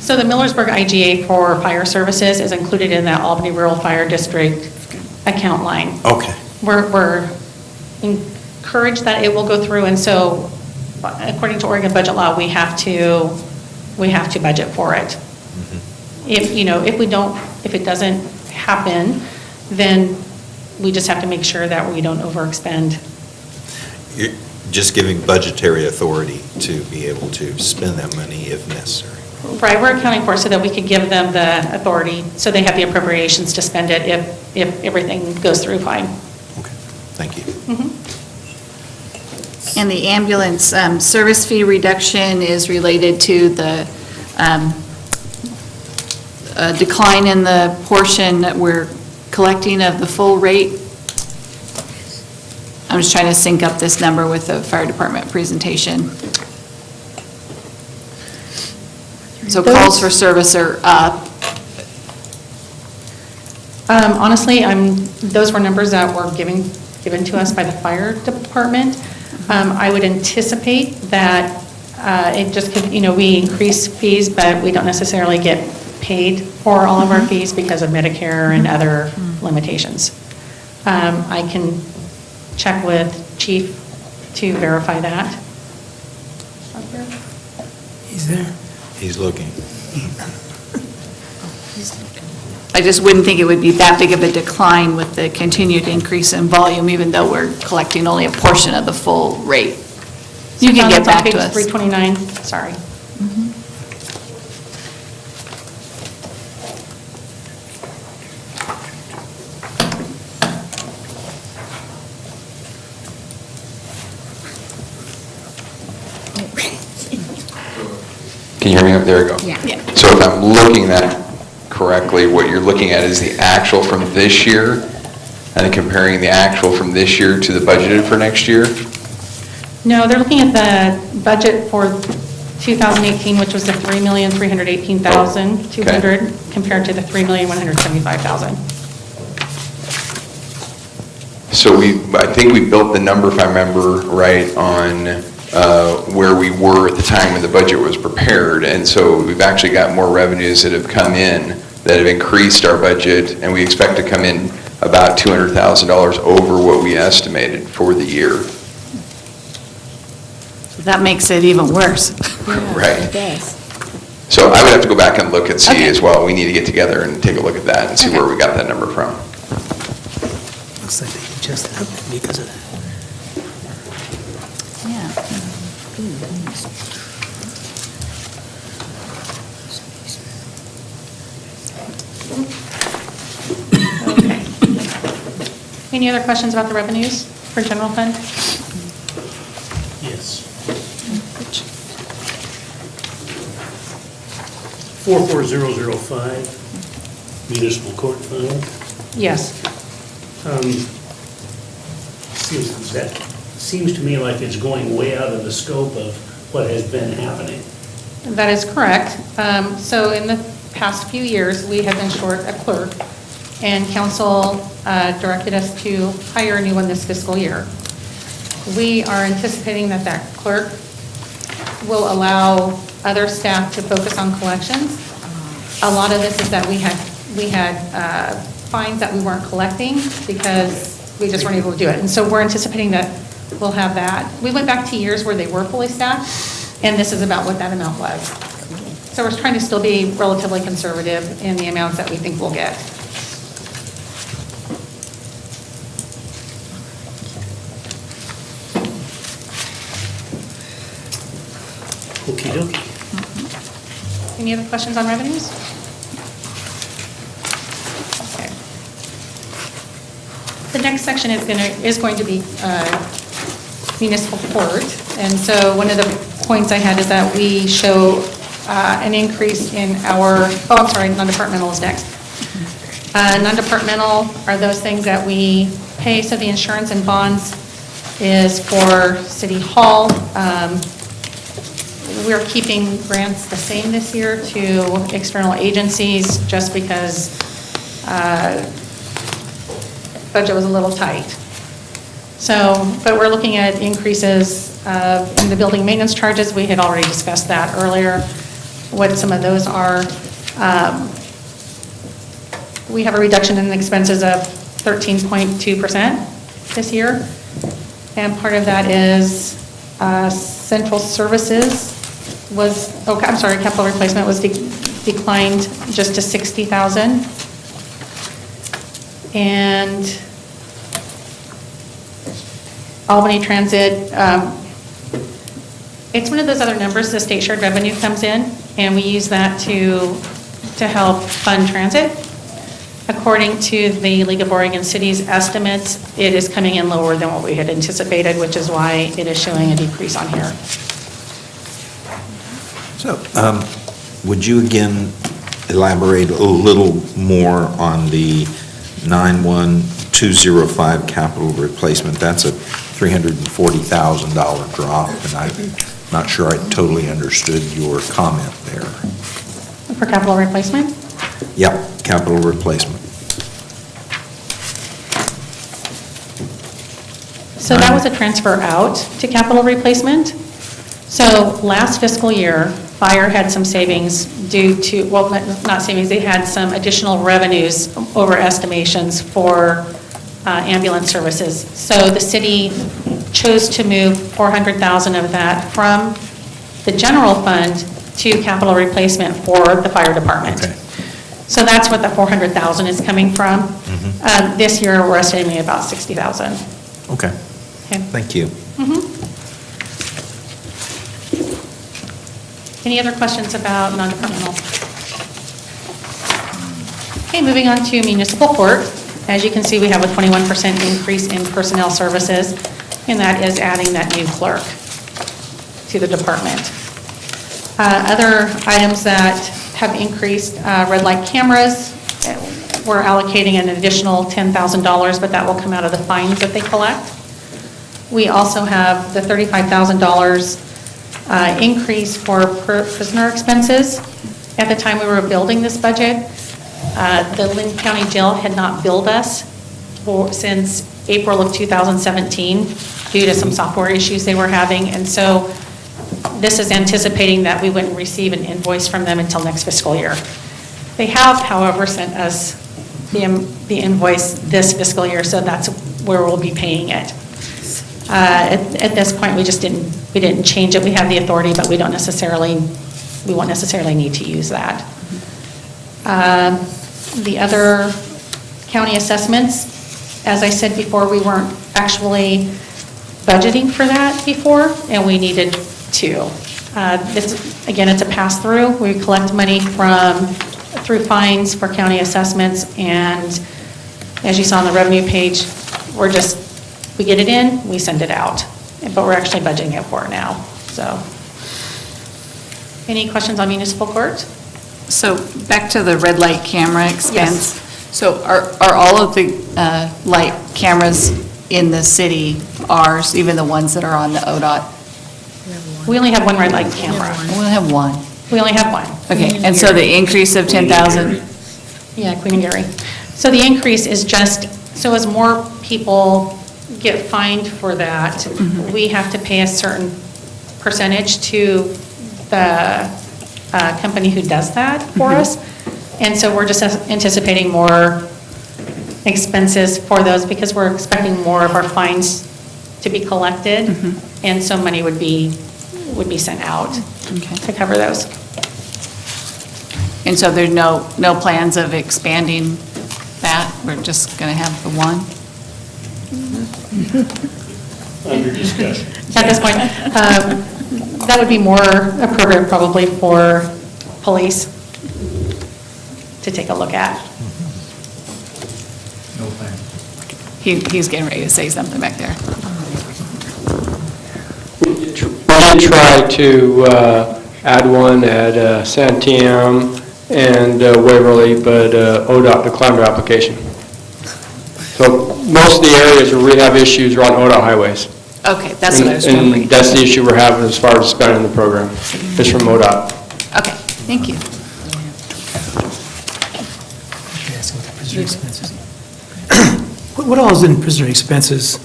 So the Millersburg IGA for fire services is included in that Albany Rural Fire District account line. Okay. We're encouraged that it will go through, and so according to Oregon budget law, we have to budget for it. If it doesn't happen, then we just have to make sure that we don't overexpend. You're just giving budgetary authority to be able to spend that money if necessary. Right, we're accounting for it so that we could give them the authority, so they have the appropriations to spend it if everything goes through fine. Okay, thank you. And the ambulance service fee reduction is related to the decline in the portion that we're collecting of the full rate. I'm just trying to sync up this number with the fire department presentation. So calls for service are up. Honestly, those were numbers that were given to us by the fire department. I would anticipate that it just could, we increase fees, but we don't necessarily get paid for all of our fees because of Medicare and other limitations. I can check with Chief to verify that. He's there. He's looking. I just wouldn't think it would be that big of a decline with the continued increase in volume, even though we're collecting only a portion of the full rate. You can get back to us. 329, sorry. Can you hear me? There we go. Yeah. So if I'm looking at it correctly, what you're looking at is the actual from this year, and then comparing the actual from this year to the budgeted for next year? No, they're looking at the budget for 2018, which was the $3,318,200 compared to the $3,175,000. So I think we built the number, if I remember right, on where we were at the time when the budget was prepared. And so we've actually got more revenues that have come in that have increased our budget, and we expect to come in about $200,000 over what we estimated for the year. That makes it even worse. Right. It does. So I would have to go back and look and see as well. We need to get together and take a look at that and see where we got that number from. Looks like they adjusted up because of that. Okay. Any other questions about the revenues for general fund? Yes. 44005, municipal court fund. Yes. Seems that seems to me like it's going way out of the scope of what has been happening. That is correct. So in the past few years, we have been short a clerk, and council directed us to hire a new one this fiscal year. We are anticipating that that clerk will allow other staff to focus on collections. A lot of this is that we had fines that we weren't collecting because we just weren't able to do it. And so we're anticipating that we'll have that. We went back to years where they were fully staffed, and this is about what that amount was. So we're trying to still be relatively conservative in the amounts that we think we'll get. Okey dokey. Any other questions on revenues? Okay. The next section is going to be municipal court. And so one of the points I had is that we show an increase in our, non-departmental is next. Non-departmental are those things that we pay, so the insurance and bonds is for City Hall. We're keeping grants the same this year to external agencies just because budget was a little tight. So, but we're looking at increases in the building maintenance charges. We had already discussed that earlier, what some of those are. We have a reduction in expenses of 13.2% this year. And part of that is central services capital replacement was declined just to 60,000. And Albany Transit, it's one of those other numbers, the state shared revenue comes in, and we use that to help fund transit. According to the League of Oregon Cities estimates, it is coming in lower than what we had anticipated, which is why it is showing a decrease on here. So, would you again elaborate a little more on the 91205 capital replacement? That's a $340,000 drop, and I'm not sure I totally understood your comment there. For capital replacement? Yep, capital replacement. So that was a transfer out to capital replacement. So last fiscal year, fire had some savings due to, well, not savings, they had some additional revenues over estimations for ambulance services. So the city chose to move 400,000 of that from the general fund to capital replacement for the fire department. Okay. So that's what the 400,000 is coming from. This year, we're estimating about 60,000. Okay. Thank you. Any other questions about non-departmental? Okay, moving on to municipal court. As you can see, we have a 21% increase in personnel services, and that is adding that new clerk to the department. Other items that have increased, red light cameras, we're allocating an additional $10,000, but that will come out of the fines that they collect. We also have the $35,000 increase for prisoner expenses. At the time we were building this budget, the Lynn County Jail had not billed us since April of 2017 due to some software issues they were having. And so this is anticipating that we wouldn't receive an invoice from them until next fiscal year. They have, however, sent us the invoice this fiscal year, so that's where we'll be paying it. At this point, we didn't change it. We have the authority, but we won't necessarily need to use that. The other county assessments, as I said before, we weren't actually budgeting for that before, and we needed to. This, again, it's a pass-through. We collect money through fines for county assessments, and as you saw on the revenue page, we get it in, we send it out, but we're actually budgeting it for it now, so. Any questions on municipal court? So back to the red light camera expense. Yes. So are all of the light cameras in the city are, even the ones that are on the ODOT? We only have one red light camera. We only have one. We only have one. Okay, and so the increase of 10,000? Yeah, Queen and Gary. So the increase is just, so as more people get fined for that, we have to pay a certain percentage to the company who does that for us. And so we're just anticipating more expenses for those because we're expecting more of our fines to be collected. And so money would be sent out to cover those. And so there's no plans of expanding that? We're just going to have the one? Under discussion. At this point, that would be more appropriate probably for police to take a look at. No plan. He's getting ready to say something back there. We did try to add one at Santiam and Waverly, but ODOT declined our application. So most of the areas where we have issues are on ODOT highways. Okay, that's what I was wondering. And that's the issue we're having as far as spending the program, is from ODOT. Okay, thank you. What all is in prisoner expenses?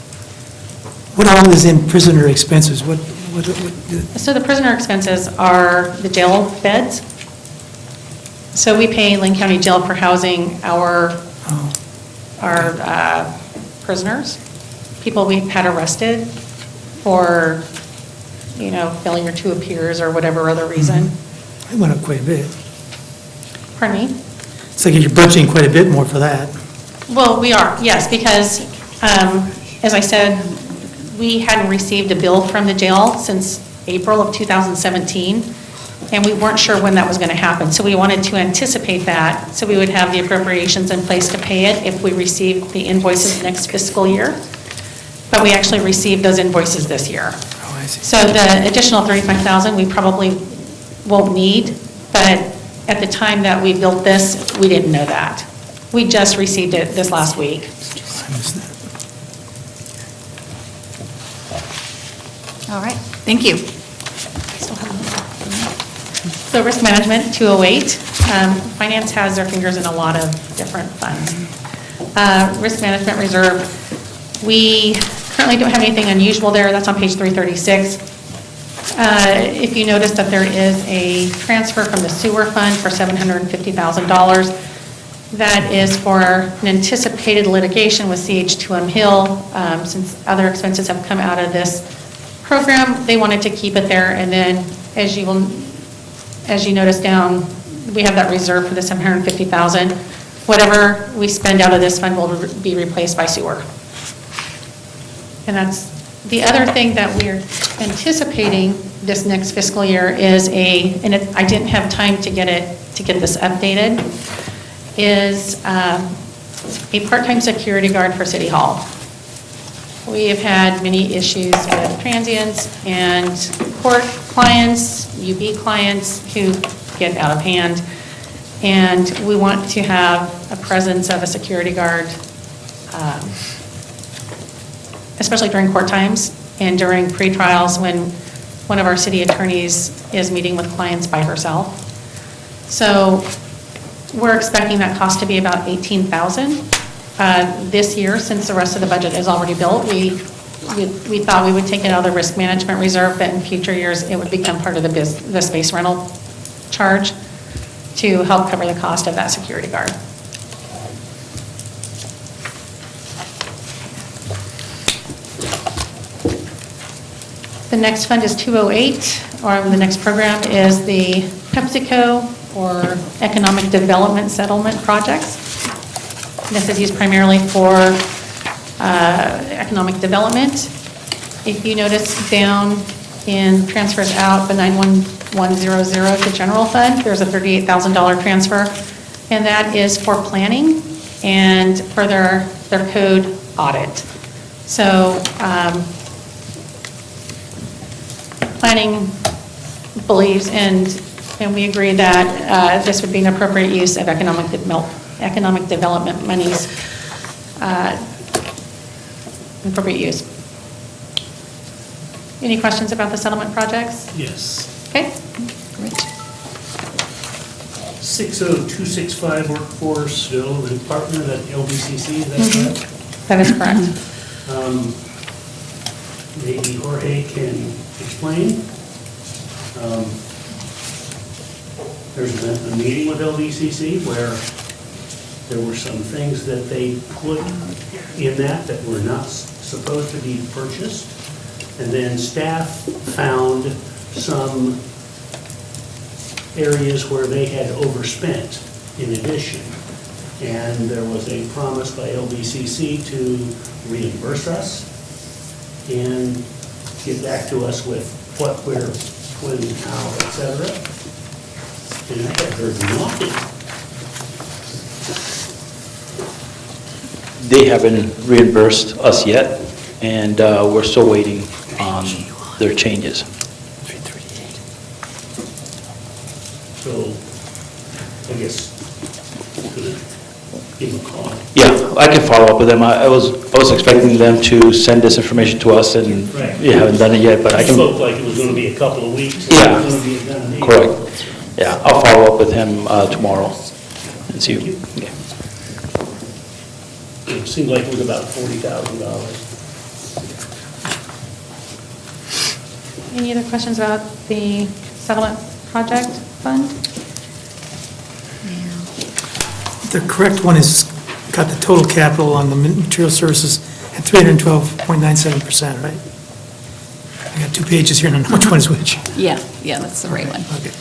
What all is in prisoner expenses? So the prisoner expenses are the jail beds. So we pay Lynn County Jail for housing our prisoners, people we've had arrested for, failure to appear or whatever other reason. It went up quite a bit. Pardon me? It's like you're budgeting quite a bit more for that. Well, we are, yes, because, as I said, we hadn't received a bill from the jail since April of 2017, and we weren't sure when that was going to happen. So we wanted to anticipate that, so we would have the appropriations in place to pay it if we received the invoices next fiscal year. But we actually received those invoices this year. Oh, I see. So the additional $35,000 we probably won't need, but at the time that we built this, we didn't know that. We just received it this last week. All right, thank you. So risk management, 208. Finance has their fingers in a lot of different funds. Risk management reserve, we currently don't have anything unusual there. That's on page 336. If you notice that there is a transfer from the sewer fund for $750,000. That is for an anticipated litigation with CH2M Hill. Since other expenses have come out of this program, they wanted to keep it there. And then, as you notice down, we have that reserve for the $750,000. Whatever we spend out of this fund will be replaced by sewer. And that's the other thing that we're anticipating this next fiscal year is I didn't have time to get this updated, is a part-time security guard for City Hall. We have had many issues with transients and court clients, UB clients who get out of hand. And we want to have a presence of a security guard, especially during court times and during pre-trials when one of our city attorneys is meeting with clients by herself. So we're expecting that cost to be about $18,000 this year, since the rest of the budget is already built. We thought we would take it out of the risk management reserve, but in future years, it would become part of the space rental charge to help cover the cost of that security guard. The next fund is 208, or the next program is the PepsiCo, or Economic Development Settlement Projects. This is used primarily for economic development. If you notice down in transfers out, the 91100 to general fund, there's a $38,000 transfer, and that is for planning and for their code audit. So planning believes and we agree that this would be an appropriate use of economic development monies. appropriate use. Any questions about the settlement projects? Yes. Okay, great. 60265 workforce development partner at LBCC, is that correct? That is correct. Maybe Jorge can explain. There's a meeting with LBCC where there were some things that they put in that were not supposed to be purchased. And then staff found some areas where they had overspent in addition. And there was a promise by LBCC to reimburse us and get back to us with what, where, when, how, et cetera. And I have heard nothing. They haven't reimbursed us yet, and we're still waiting on their changes. So, I guess, could give them a call. Yeah, I can follow up with them. I was expecting them to send this information to us, and Right. we haven't done it yet, but I It can. spoke like it was going to be a couple of weeks. Yeah. It was going to be done in April. Correct. Yeah, I'll follow up with him tomorrow and see. Thank you. Okay. It seemed like it was about $40,000. Any other questions about the settlement project fund? The correct one is, got the total capital on the material services at 312.97%, right? I got 2 pages here, and I don't know which one is which. Yeah, that's the right one. Okay.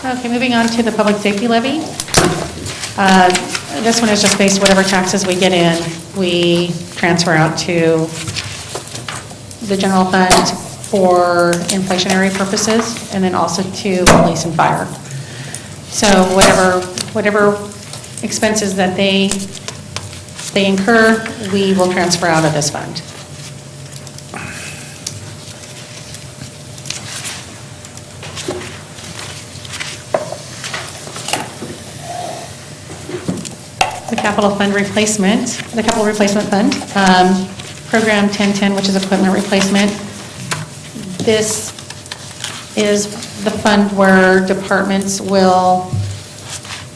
Okay, moving on to the public safety levy. This one is just based whatever taxes we get in, we transfer out to the general fund for inflationary purposes, and then also to police and fire. So whatever expenses that they incur, we will transfer out of this fund. The capital replacement fund, program 1010, which is equipment replacement. This is the fund where departments will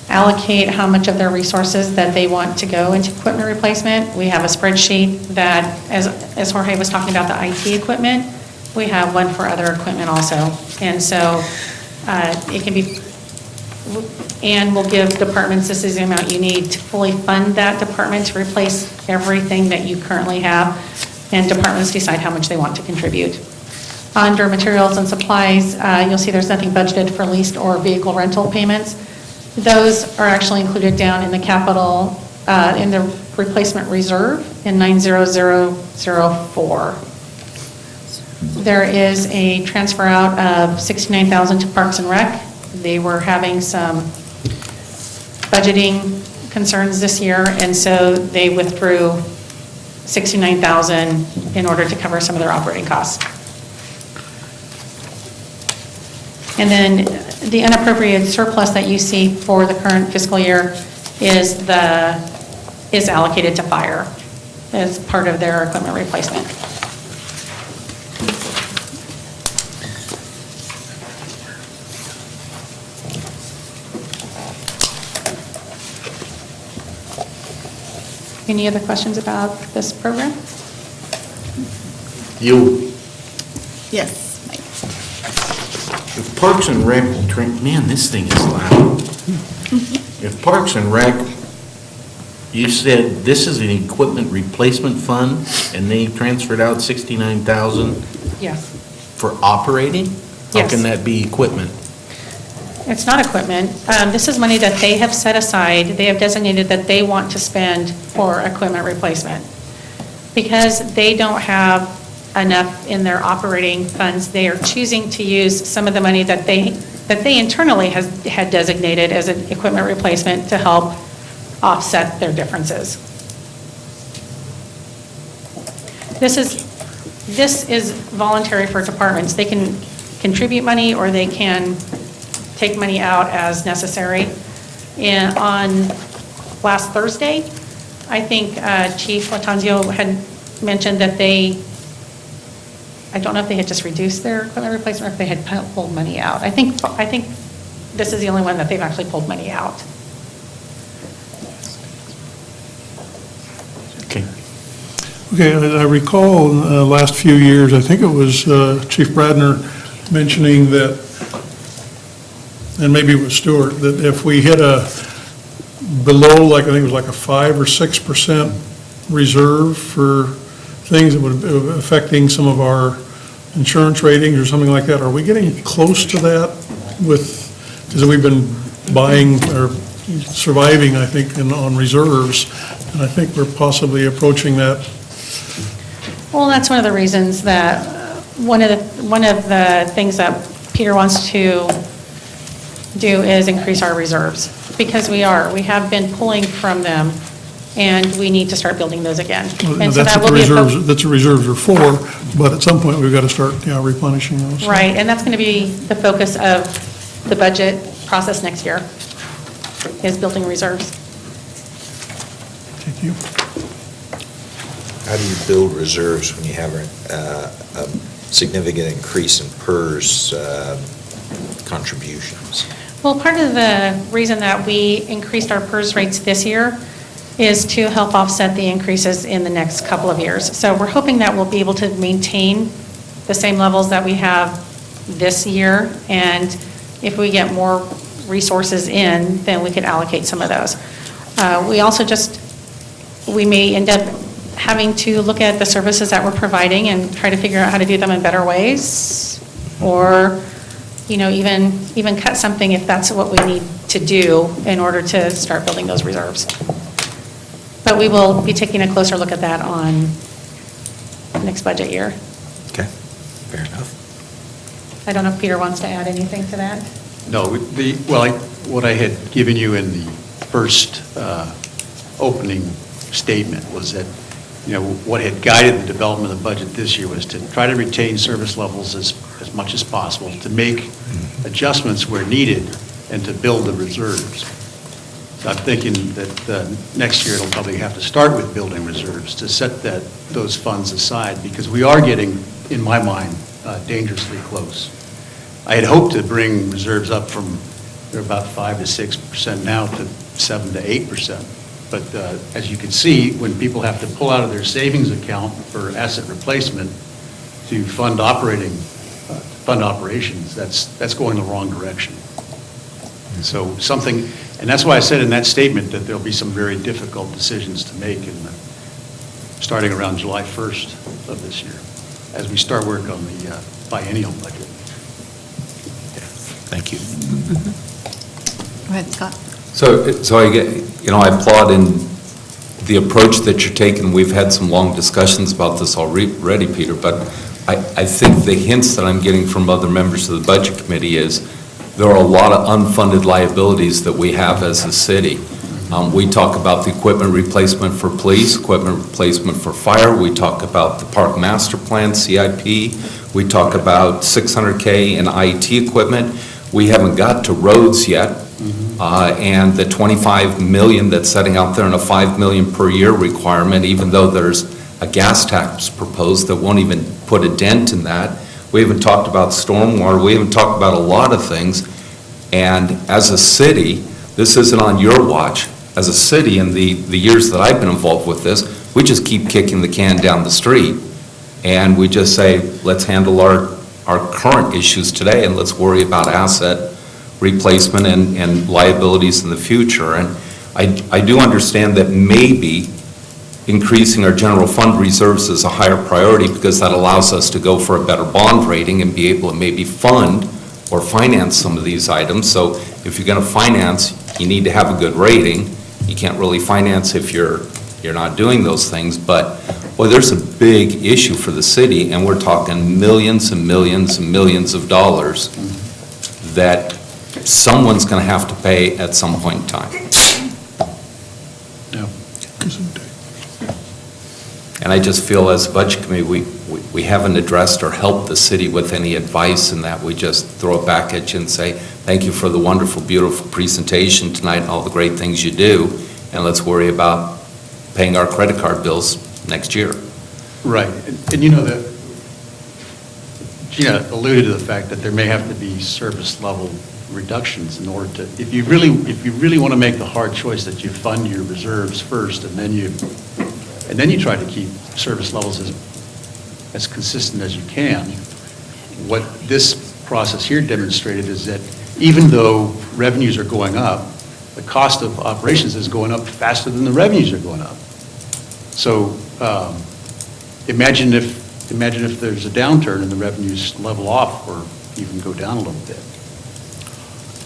allocate how much of their resources that they want to go into equipment replacement. We have a spreadsheet that, as Jorge was talking about the IT equipment, we have one for other equipment also. And so it can be, and we'll give departments, this is the amount you need to fully fund that department to replace everything that you currently have, and departments decide how much they want to contribute. Under materials and supplies, you'll see there's nothing budgeted for leased or vehicle rental payments. Those are actually included down in the capital, in the replacement reserve in 90004. There is a transfer out of $69,000 to Parks and Rec. They were having some budgeting concerns this year, and so they withdrew $69,000 in order to cover some of their operating costs. And then the unappropriated surplus that you see for the current fiscal year is allocated to fire as part of their equipment replacement. Any other questions about this program? You, Yes. if Parks and Rec, man, this thing is loud. If Parks and Rec, you said this is an equipment replacement fund, and they transferred out 69,000 Yes. for operating? How Yes. can that be equipment? It's not equipment. This is money that they have set aside, they have designated that they want to spend for equipment replacement. Because they don't have enough in their operating funds, they are choosing to use some of the money that they internally had designated as an equipment replacement to help offset their differences. This is voluntary for departments. They can contribute money, or they can take money out as necessary. on last Thursday. I think Chief Latanzio had mentioned that I don't know if they had just reduced their equipment replacement or if they had pulled money out. I think this is the only one that they've actually pulled money out. Okay. Okay, I recall in the last few years, I think it was Chief Bradner mentioning that, and maybe it was Stewart, that if we hit below, like, I think it was like a 5 or 6% reserve for things that would be affecting some of our insurance ratings or something like that, are we getting close to that because we've been buying or surviving, I think, on reserves, and I think we're possibly approaching that. Well, that's one of the reasons that, one of the things that Peter wants to do is increase our reserves, because we have been pulling from them, and we need to start building those again. And so that will be that's what the reserves are for, but at some point, we've got to start replenishing those. right, and that's going to be the focus of the budget process next year, is building reserves. Thank you. How do you build reserves when you have a significant increase in PERS contributions? Well, part of the reason that we increased our PERS rates this year is to help offset the increases in the next couple of years. So we're hoping that we'll be able to maintain the same levels that we have this year, and if we get more resources in, then we could allocate some of those. We may end up having to look at the services that we're providing and try to figure out how to do them in better ways, or, even cut something if that's what we need to do in order to start building those reserves. But we will be taking a closer look at that on next budget year. Okay, fair enough. I don't know if Peter wants to add anything to that? No, what I had given you in the first opening statement was that, what had guided the development of the budget this year was to try to retain service levels as much as possible, to make adjustments where needed, and to build the reserves. So I'm thinking that next year it'll probably have to start with building reserves to set those funds aside, because we are getting, in my mind, dangerously close. I had hoped to bring reserves up from, they're about 5 to 6% now, to 7 to 8%. But as you can see, when people have to pull out of their savings account for asset replacement to fund operations, that's going the wrong direction. So and that's why I said in that statement that there'll be some very difficult decisions to make starting around July 1st of this year, as we start work on the biennial budget. Thank you. Go ahead, Scott. So I applaud in the approach that you're taking. We've had some long discussions about this already, Peter, but I think the hints that I'm getting from other members of the Budget Committee is there are a lot of unfunded liabilities that we have as a city. We talk about the equipment replacement for police, equipment replacement for fire. We talk about the Park Master Plan, CIP. We talk about $600K in IT equipment. We haven't got to roads yet. And the 25 million that's setting out there in a 5 million per year requirement, even though there's a gas tax proposed that won't even put a dent in that. We haven't talked about stormwater. We haven't talked about a lot of things. And as a city, this isn't on your watch. As a city, in the years that I've been involved with this, we just keep kicking the can down the street. And we just say, let's handle our current issues today, and let's worry about asset replacement and liabilities in the future. And I do understand that maybe increasing our general fund reserves is a higher priority, because that allows us to go for a better bond rating and be able to maybe fund or finance some of these items. So if you're going to finance, you need to have a good rating. You can't really finance if you're not doing those things. But boy, there's a big issue for the city, and we're talking millions and millions and millions of dollars that someone's going to have to pay at some point in time. Yeah. And I just feel as a budget committee, we haven't addressed or helped the city with any advice in that. We just throw it back at you and say, thank you for the wonderful, beautiful presentation tonight and all the great things you do, and let's worry about paying our credit card bills next year. Right, and you know that Gina alluded to the fact that there may have to be service level reductions in order to, if you really want to make the hard choice that you fund your reserves first, and then you try to keep service levels as consistent as you can. What this process here demonstrated is that even though revenues are going up, the cost of operations is going up faster than the revenues are going up. So imagine if there's a downturn and the revenues level off or even go down a little bit.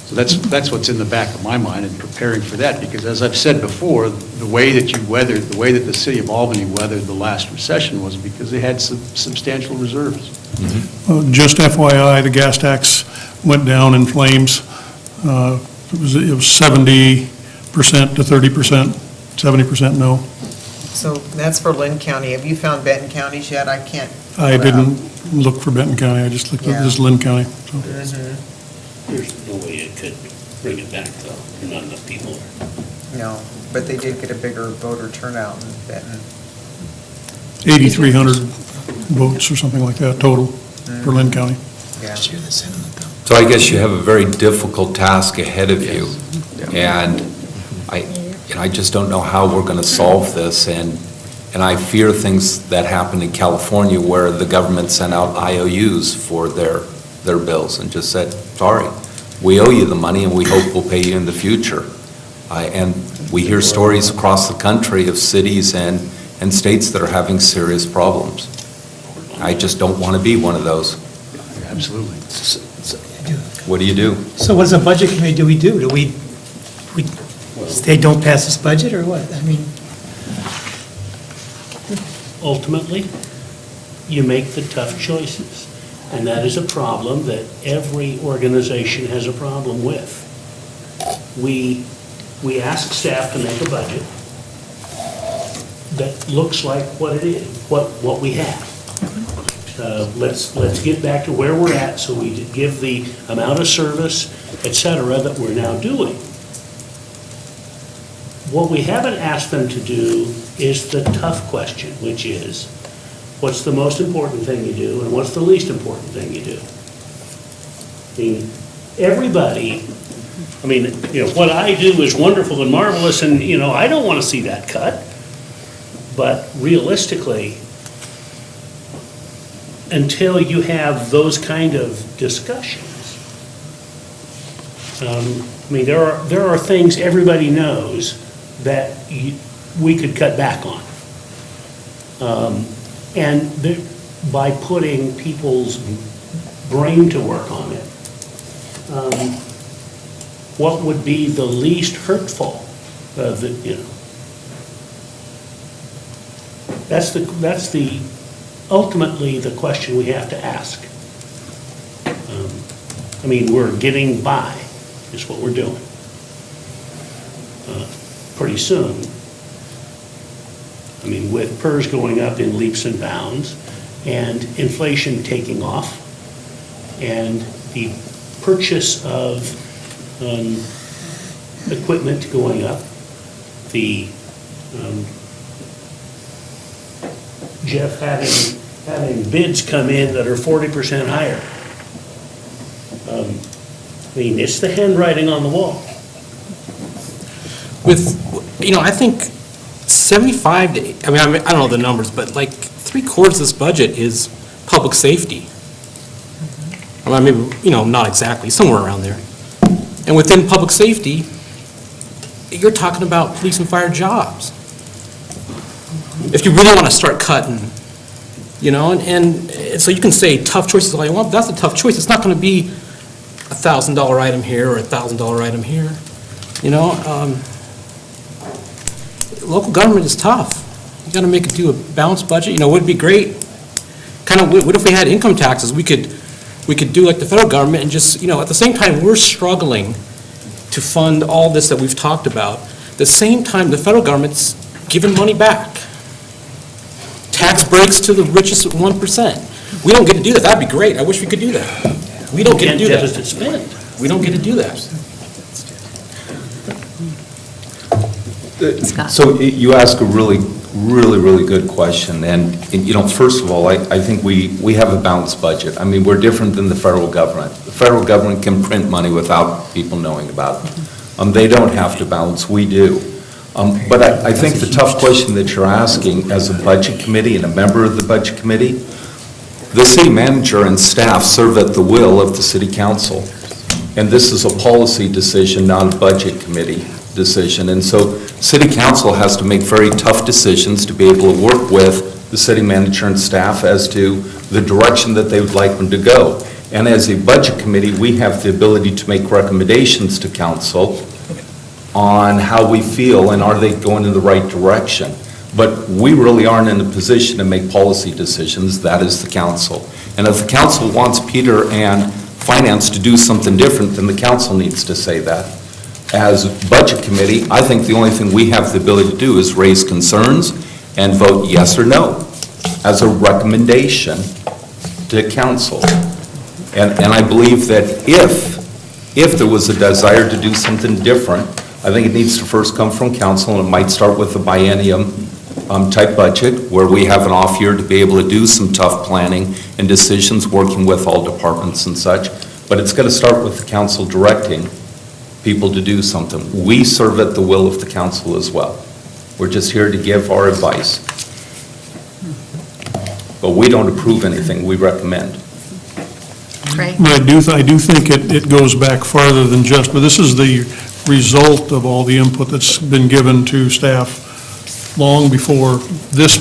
So that's what's in the back of my mind in preparing for that, because as I've said before, the way that the city of Albany weathered the last recession was because they had substantial reserves. Just FYI, the gas tax went down in flames. It was 70% to 30%, 70% no. So that's for Lynn County. Have you found Benton counties yet? I can't. I didn't look for Benton County, I just looked at this Lynn County. So. There's no way it could bring it back, though. There are not enough people there. No, but they did get a bigger voter turnout in Benton. 8,300 votes or something like that total for Lynn County. Yeah. So I guess you have a very difficult task ahead of you, and I just don't know how we're going to solve this, and I fear things that happened in California where the government sent out IOUs for their bills and just said, sorry, we owe you the money and we hope we'll pay you in the future. And we hear stories across the country of cities and states that are having serious problems. I just don't want to be one of those. Absolutely. What do you do? So what does a budget committee do? Do we say don't pass this budget or what? I mean. Ultimately, you make the tough choices. And that is a problem that every organization has a problem with. We ask staff to make a budget that looks like what it is, what we have. Let's get back to where we're at so we give the amount of service, et cetera, that we're now doing. What we haven't asked them to do is the tough question, which is, what's the most important thing you do and what's the least important thing you do? I mean, everybody, what I do is wonderful and marvelous and, I don't want to see that cut. But realistically, until you have those kind of discussions, there are things everybody knows that we could cut back on. And by putting people's brain to work on it, what would be the least hurtful? That's ultimately the question we have to ask. We're getting by, is what we're doing. Pretty soon, with PERS going up in leaps and bounds, and inflation taking off, and the purchase of equipment going up, the Jeff having bids come in that are 40% higher. It's the handwriting on the wall. I think 75 to, I don't know the numbers, but like 3/4 of this budget is public safety. Maybe, not exactly, somewhere around there. And within public safety, you're talking about police and fire jobs. If you really want to start cutting, and so you can say tough choices all you want, but that's a tough choice. It's not going to be a $1,000 item here or a $1,000 item here. Local government is tough. You got to make it do a balanced budget. Would it be great? What if we had income taxes? We could do like the federal government and just, at the same time we're struggling to fund all this that we've talked about. At the same time, the federal government's giving money back tax breaks to the richest 1%. We don't get to do that. That'd be great. I wish we could do that. We don't get to do that. Deficit spend. We don't get to do that. So you ask a really good question, and, first of all, I think we have a balanced budget. I mean, we're different than the federal government. The federal government can print money without people knowing about it. They don't have to balance, we do. But I think the tough question that you're asking as a budget committee and a member of the budget committee, the city manager and staff serve at the will of the city council. And this is a policy decision, not a budget committee decision. And so city council has to make very tough decisions to be able to work with the city manager and staff as to the direction that they would like them to go. And as a budget committee, we have the ability to make recommendations to council on how we feel and are they going in the right direction. But we really aren't in a position to make policy decisions. That is the council. And if the council wants Peter and finance to do something different, then the council needs to say that. As budget committee, I think the only thing we have the ability to do is raise concerns and vote yes or no as a recommendation to council. And I believe that if there was a desire to do something different, I think it needs to first come from council, and it might start with a biennium type budget where we have an off year to be able to do some tough planning and decisions working with all departments and such. But it's going to start with the council directing people to do something. We serve at the will of the council as well. We're just here to give our advice. But we don't approve anything, we recommend. Great. But I do think it goes back farther than just, but this is the result of all the input that's been given to staff long before this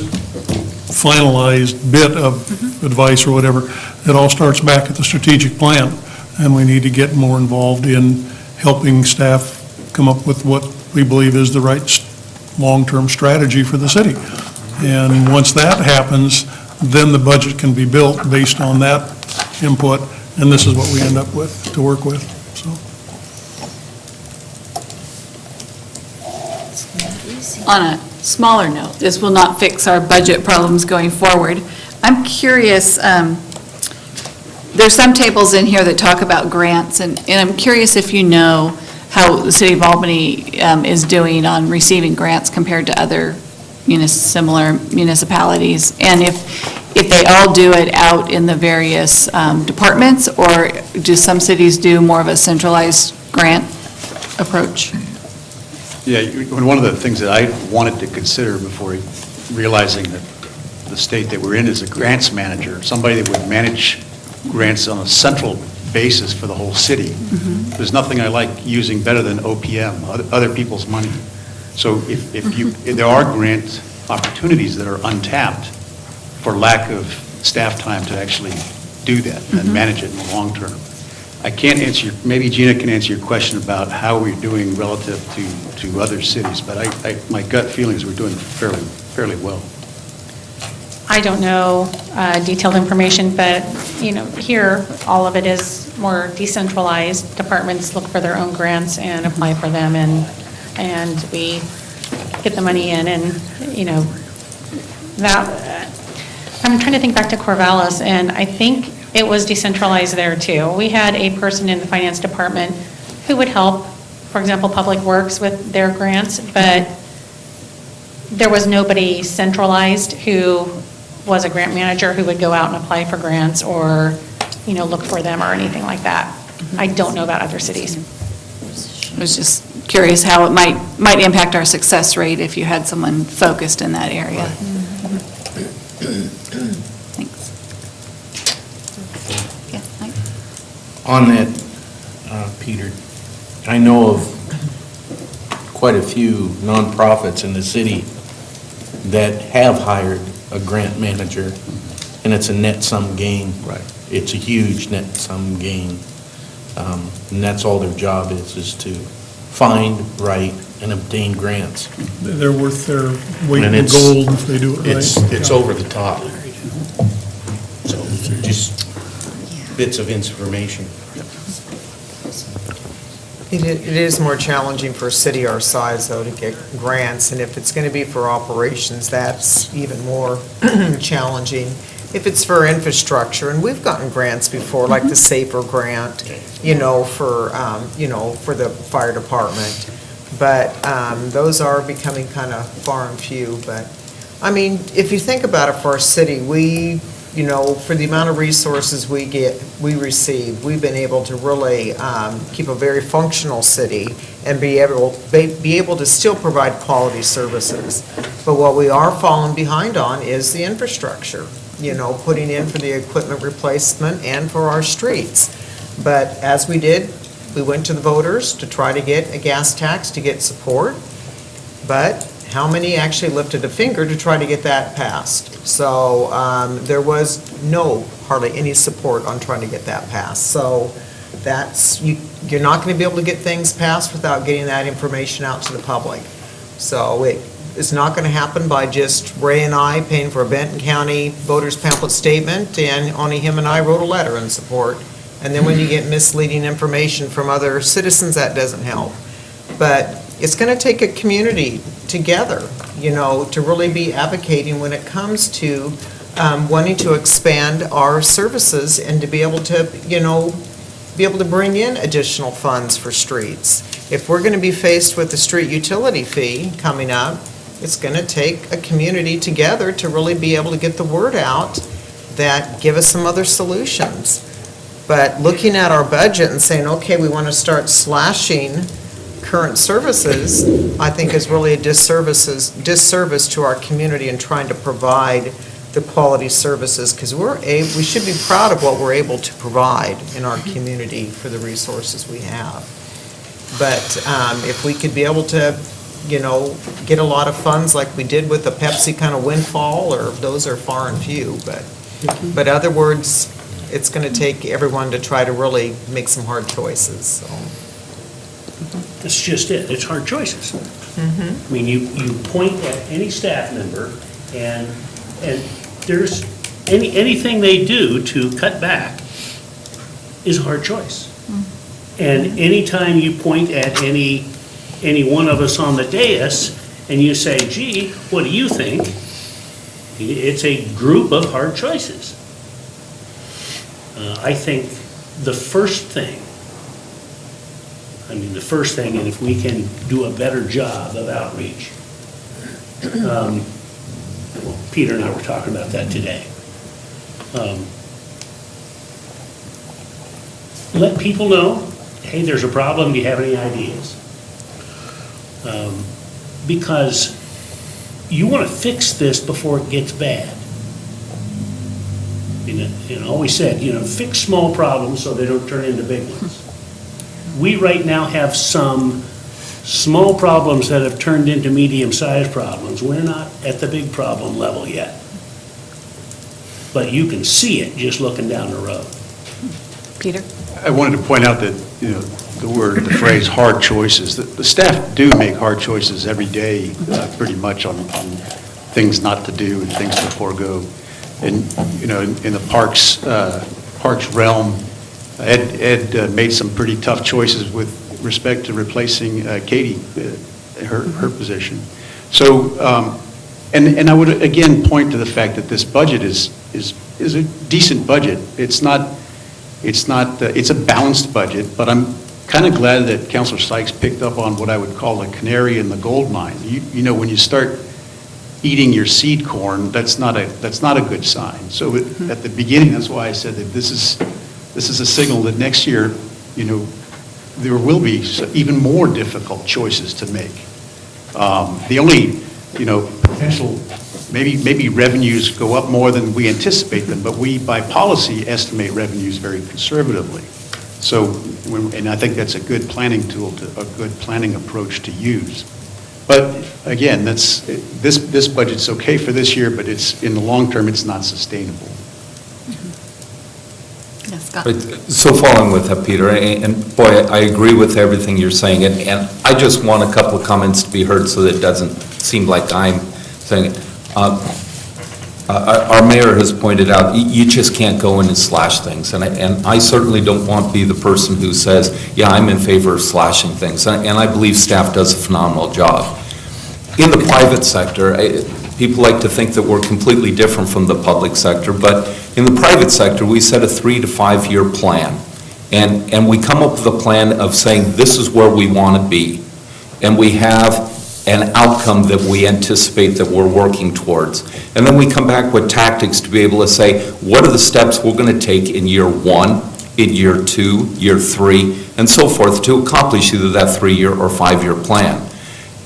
finalized bit of advice or whatever. It all starts back at the strategic plan, and we need to get more involved in helping staff come up with what we believe is the right long-term strategy for the city. And once that happens, then the budget can be built based on that input, and this is what we end up with, to work with, so. On a smaller note, this will not fix our budget problems going forward. I'm curious, there's some tables in here that talk about grants, and I'm curious if you know how the city of Albany is doing on receiving grants compared to other similar municipalities, and if they all do it out in the various departments, or do some cities do more of a centralized grant approach? Yeah, one of the things that I wanted to consider before realizing that the state that we're in is a grants manager, somebody that would manage grants on a central basis for the whole city. There's nothing I like using better than OPM, other people's money. So if there are grant opportunities that are untapped for lack of staff time to actually do that and manage it in the long term. I can't answer, maybe Gina can answer your question about how we're doing relative to other cities, but my gut feeling is we're doing fairly well. I don't know detailed information, but, here, all of it is more decentralized. Departments look for their own grants and apply for them, and we get the money in, and, that, I'm trying to think back to Corvallis, and I think it was decentralized there, too. We had a person in the finance department who would help, for example, Public Works with their grants, but there was nobody centralized who was a grant manager who would go out and apply for grants or, look for them or anything like that. I don't know about other cities. I was just curious how it might impact our success rate if you had someone focused in that area. Thanks. Yeah, Mike? On that, Peter, I know of quite a few nonprofits in the city that have hired a grant manager, and it's a net sum gain. Right. It's a huge net sum gain. And that's all their job is to find, write, and obtain grants. They're worth their weight And in it's- gold if they do it right. It's over the top. So just bits of information. It is more challenging for a city our size, though, to get grants, and if it's going to be for operations, that's even more challenging. If it's for infrastructure, and we've gotten grants before, like the SAFER grant, for the fire department, but those are becoming kind of far and few. But, I mean, if you think about it, for our city, we, for the amount of resources we receive, we've been able to really keep a very functional city and be able to still provide quality services. But what we are falling behind on is the infrastructure, putting in for the equipment replacement and for our streets. But as we did, we went to the voters to try to get a gas tax to get support, but how many actually lifted a finger to try to get that passed? So there was hardly any support on trying to get that passed. So you're not going to be able to get things passed without getting that information out to the public. So it's not going to happen by just Ray and I paying for a Benton County voters pamphlet statement, and only him and I wrote a letter in support. And then when you get misleading information from other citizens, that doesn't help. But it's going to take a community together, to really be advocating when it comes to wanting to expand our services and to be able to bring in additional funds for streets. If we're going to be faced with the street utility fee coming up, it's going to take a community together to really be able to get the word out that give us some other solutions. But looking at our budget and saying, okay, we want to start slashing current services, I think is really a disservice to our community in trying to provide the quality services, because we should be proud of what we're able to provide in our community for the resources we have. But if we could be able to, get a lot of funds like we did with the Pepsi kind of windfall, or those are far and few, but other words, it's going to take everyone to try to really make some hard choices, so. That's just it. It's hard choices. I mean, you point at any staff member, and there's anything they do to cut back is a hard choice. And anytime you point at any one of us on the dais and you say, gee, what do you think? It's a group of hard choices. I think the first thing, and if we can do a better job of outreach, Peter and I were talking about that today. Let people know, hey, there's a problem, do you have any ideas? Because you want to fix this before it gets bad. Always said, fix small problems so they don't turn into big ones. We right now have some small problems that have turned into medium-sized problems. We're not at the big problem level yet. But you can see it just looking down the road. Peter? I wanted to point out that, the phrase hard choices, the staff do make hard choices every day, pretty much on things not to do and things to forego. And, in the parks realm, Ed made some pretty tough choices with respect to replacing Katie, her position. So, and I would again point to the fact that this budget is a decent budget. It's a balanced budget, but I'm kind of glad that Councilor Sykes picked up on what I would call a canary in the gold mine. When you start eating your seed corn, that's not a good sign. So at the beginning, that's why I said that this is a signal that next year, there will be even more difficult choices to make. The only, potential, maybe revenues go up more than we anticipate them, but we, by policy, estimate revenues very conservatively. So, and I think that's a good planning tool, a good planning approach to use. But again, this budget's okay for this year, but it's, in the long term, it's not sustainable. So following with that, Peter, and boy, I agree with everything you're saying, and I just want a couple of comments to be heard so that it doesn't seem like I'm saying it. Our mayor has pointed out, you just can't go in and slash things, and I certainly don't want to be the person who says, yeah, I'm in favor of slashing things, and I believe staff does a phenomenal job. In the private sector, people like to think that we're completely different from the public sector, but in the private sector, we set a 3 to 5 year plan, and we come up with a plan of saying, this is where we want to be, and we have an outcome that we anticipate that we're working towards. And then we come back with tactics to be able to say, what are the steps we're going to take in year 1, in year 2, year 3, and so forth to accomplish either that 3-year or 5-year plan.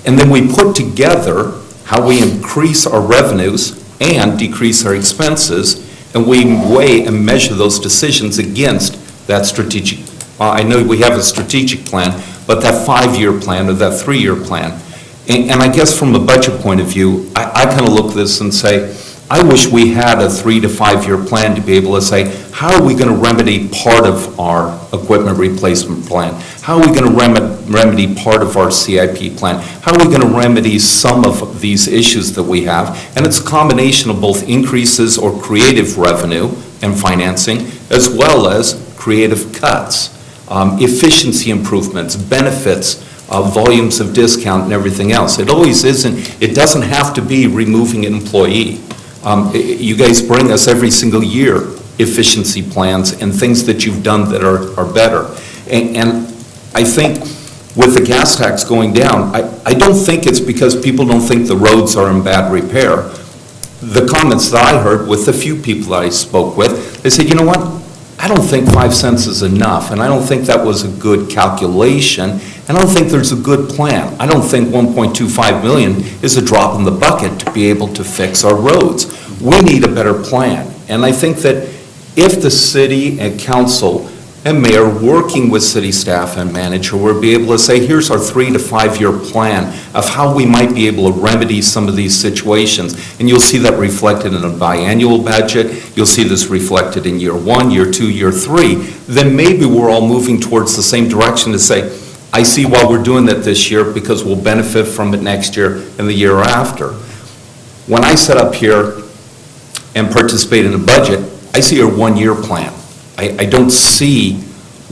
And then we put together how we increase our revenues and decrease our expenses, and we weigh and measure those decisions against that strategic, I know we have a strategic plan, but that 5-year plan or that 3-year plan. And I guess from a budget point of view, I kind of look at this and say, I wish we had a 3 to 5 year plan to be able to say, how are we going to remedy part of our equipment replacement plan? How are we going to remedy part of our CIP plan? How are we going to remedy some of these issues that we have? And it's a combination of both increases or creative revenue and financing, as well as creative cuts, efficiency improvements, benefits, volumes of discount and everything else. It always isn't, it doesn't have to be removing an employee. You guys bring us every single year efficiency plans and things that you've done that are better. And I think with the gas tax going down, I don't think it's because people don't think the roads are in bad repair. The comments that I heard with the few people that I spoke with, they said, you know what? I don't think 5 cents is enough, and I don't think that was a good calculation, and I don't think there's a good plan. I don't think 1.25 million is a drop in the bucket to be able to fix our roads. We need a better plan, and I think that if the city and council and mayor, working with city staff and manager, will be able to say, here's our 3 to 5 year plan of how we might be able to remedy some of these situations. And you'll see that reflected in a biannual budget. You'll see this reflected in year 1, year 2, year 3. Then maybe we're all moving towards the same direction to say, I see why we're doing that this year because we'll benefit from it next year and the year after. When I set up here and participate in a budget, I see a 1 year plan. I don't see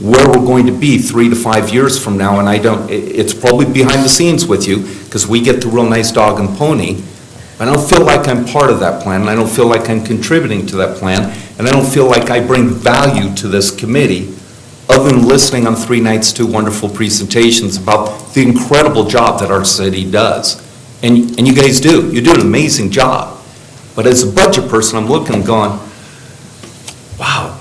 where we're going to be 3 to 5 years from now, and it's probably behind the scenes with you, because we get the real nice dog and pony, but I don't feel like I'm part of that plan, and I don't feel like I'm contributing to that plan, and I don't feel like I bring value to this committee, other than listening on 3 nights to wonderful presentations about the incredible job that our city does. And you guys do. You do an amazing job. But as a budget person, I'm looking and going, wow,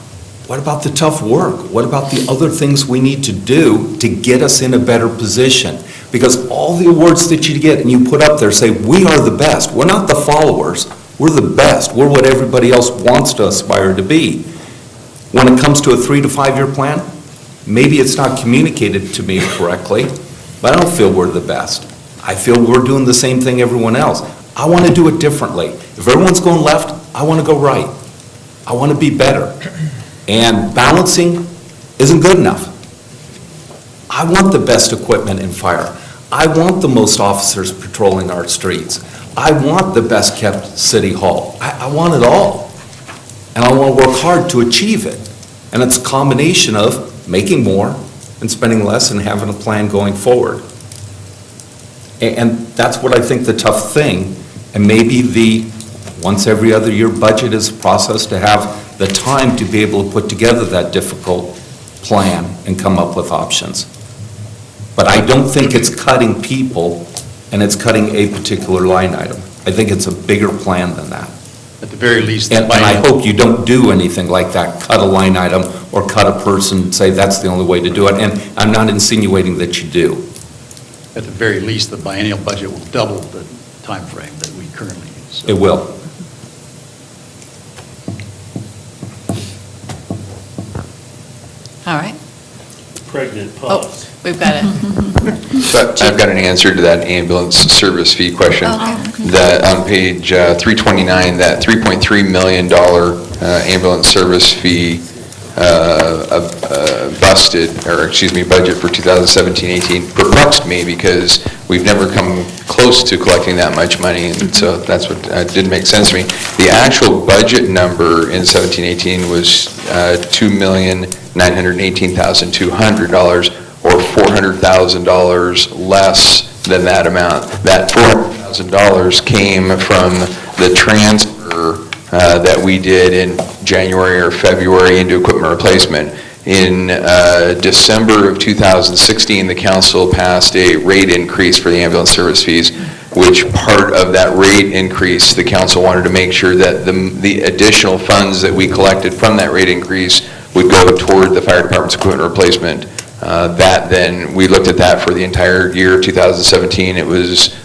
what about the tough work? What about the other things we need to do to get us in a better position? Because all the awards that you get and you put up there say, we are the best. We're not the followers. We're the best. We're what everybody else wants to aspire to be. When it comes to a 3 to 5 year plan, maybe it's not communicated to me correctly, but I don't feel we're the best. I feel we're doing the same thing everyone else. I want to do it differently. If everyone's going left, I want to go right. I want to be better. And balancing isn't good enough. I want the best equipment in fire. I want the most officers patrolling our streets. I want the best kept city hall. I want it all. And I want to work hard to achieve it. And it's a combination of making more and spending less and having a plan going forward. And that's what I think the tough thing, and maybe the once every other year budget is a process to have the time to be able to put together that difficult plan and come up with options. But I don't think it's cutting people and it's cutting a particular line item. I think it's a bigger plan than that. At the very least. And I hope you don't do anything like that, cut a line item or cut a person and say that's the only way to do it. And I'm not insinuating that you do. At the very least, the biennial budget will double the time frame that we currently use. So. It will. All right. Pregnant pause. Oh, we've got it. So I've got an answer to that ambulance service fee question. That on page 329, that $3.3 million ambulance service fee budget for 2017-18 perplexed me, because we've never come close to collecting that much money, and so that's what didn't make sense to me. The actual budget number in 17-18 was $2,918,200, or $400,000 less than that amount. That $400,000 came from the transfer that we did in January or February into equipment replacement. In December of 2016, the council passed a rate increase for the ambulance service fees, which part of that rate increase, the council wanted to make sure that the additional funds that we collected from that rate increase would go toward the fire department's equipment replacement. That then, we looked at that for the entire year of 2017, it was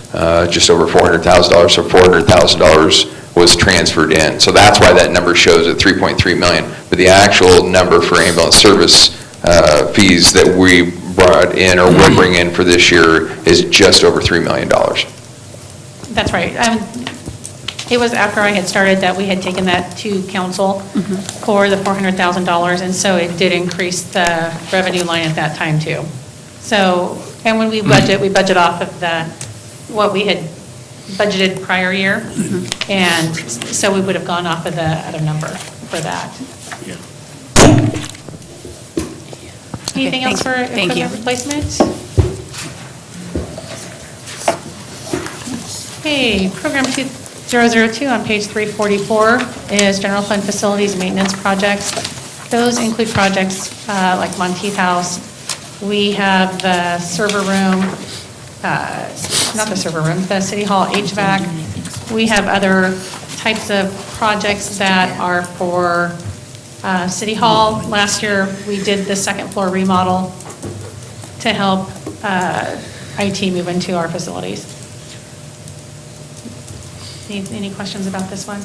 just over $400,000, so $400,000 was transferred in. So that's why that number shows at $3.3 million. But the actual number for ambulance service fees that we brought in or will bring in for this year is just over $3 million. That's right. It was after I had started that we had taken that to council for the $400,000, and so it did increase the revenue line at that time too. So, and when we budget off of what we had budgeted prior year, and so we would have gone off of the other number for that. Anything else for equipment replacement? Okay, program 002 on page 344 is general fund facilities maintenance projects. Those include projects like Monteith House. We have the server room, not the server room, the City Hall HVAC. We have other types of projects that are for City Hall. Last year, we did the second floor remodel to help IT move into our facilities. Any questions about this one?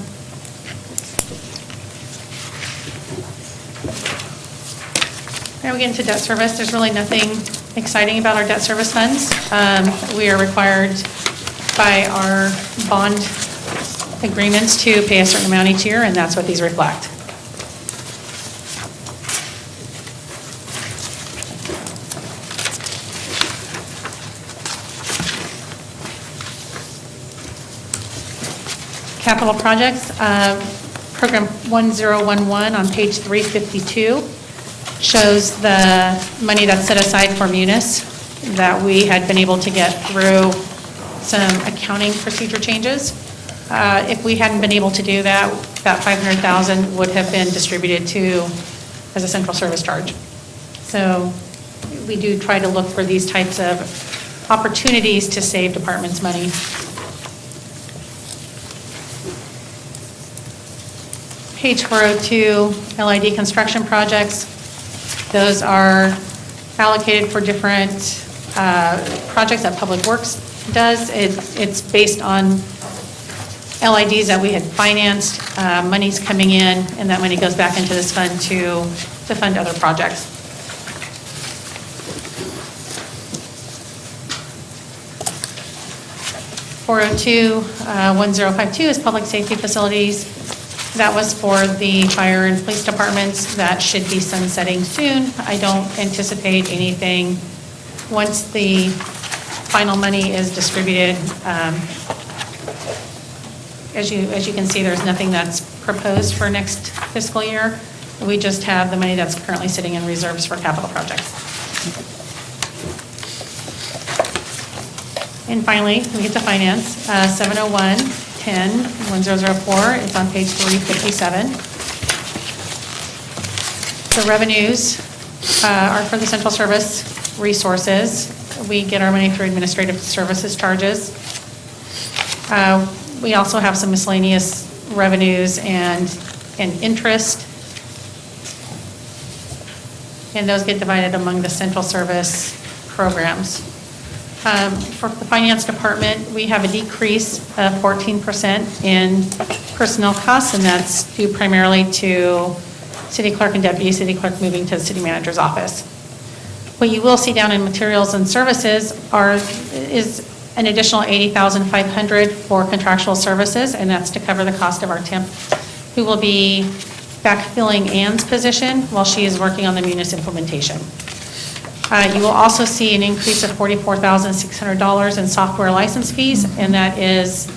Now we get into debt service. There's really nothing exciting about our debt service funds. We are required by our bond agreements to pay a certain amount each year, and that's what these reflect. Capital projects, program 1011 on page 352 shows the money that's set aside for Munis that we had been able to get through some accounting procedure changes. If we hadn't been able to do that, that $500,000 would have been distributed as a central service charge. So we do try to look for these types of opportunities to save departments money. Page 402, LID construction projects. Those are allocated for different projects that Public Works does. It's based on LIDs that we had financed, money's coming in, and that money goes back into this fund to fund other projects. $402-1052 is public safety facilities. That was for the fire and police departments. That should be sunsetting soon. I don't anticipate anything once the final money is distributed. As you can see, there's nothing that's proposed for next fiscal year. We just have the money that's currently sitting in reserves for capital projects. And finally, we get to finance, 701-10-1004. It's on page 357. The revenues are for the central service resources. We get our money through administrative services charges. We also have some miscellaneous revenues and interest. And those get divided among the central service programs. For the finance department, we have a decrease of 14% in personnel costs, and that's due primarily to city clerk and deputy city clerk moving to the city manager's office. What you will see down in materials and services is an additional $80,500 for contractual services, and that's to cover the cost of our temp, who will be backfilling Ann's position while she is working on the Munis implementation. You will also see an increase of $44,600 in software license fees, and that is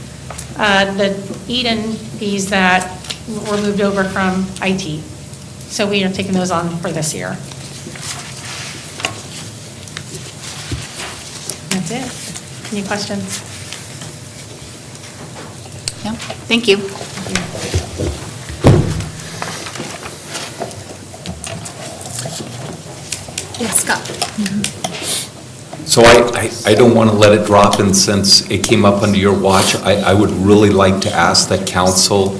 the Eden fees that were moved over from IT. So we are taking those on for this year. That's it. Any questions? No? Thank you. Yes, Scott. So I don't want to let it drop, and since it came up under your watch, I would really like to ask that council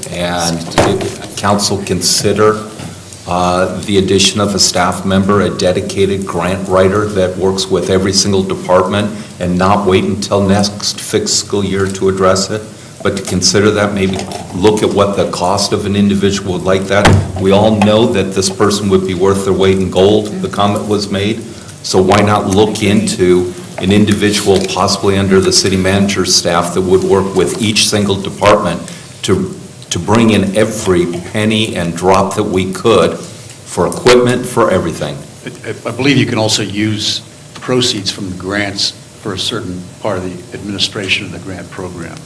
consider the addition of a staff member, a dedicated grant writer that works with every single department, and not wait until next fiscal year to address it, but to consider that, maybe look at what the cost of an individual would like that. We all know that this person would be worth their weight in gold, the comment was made. So why not look into an individual possibly under the city manager's staff that would work with each single department to bring in every penny and drop that we could for equipment, for everything. I believe you can also use proceeds from the grants for a certain part of the administration of the grant program.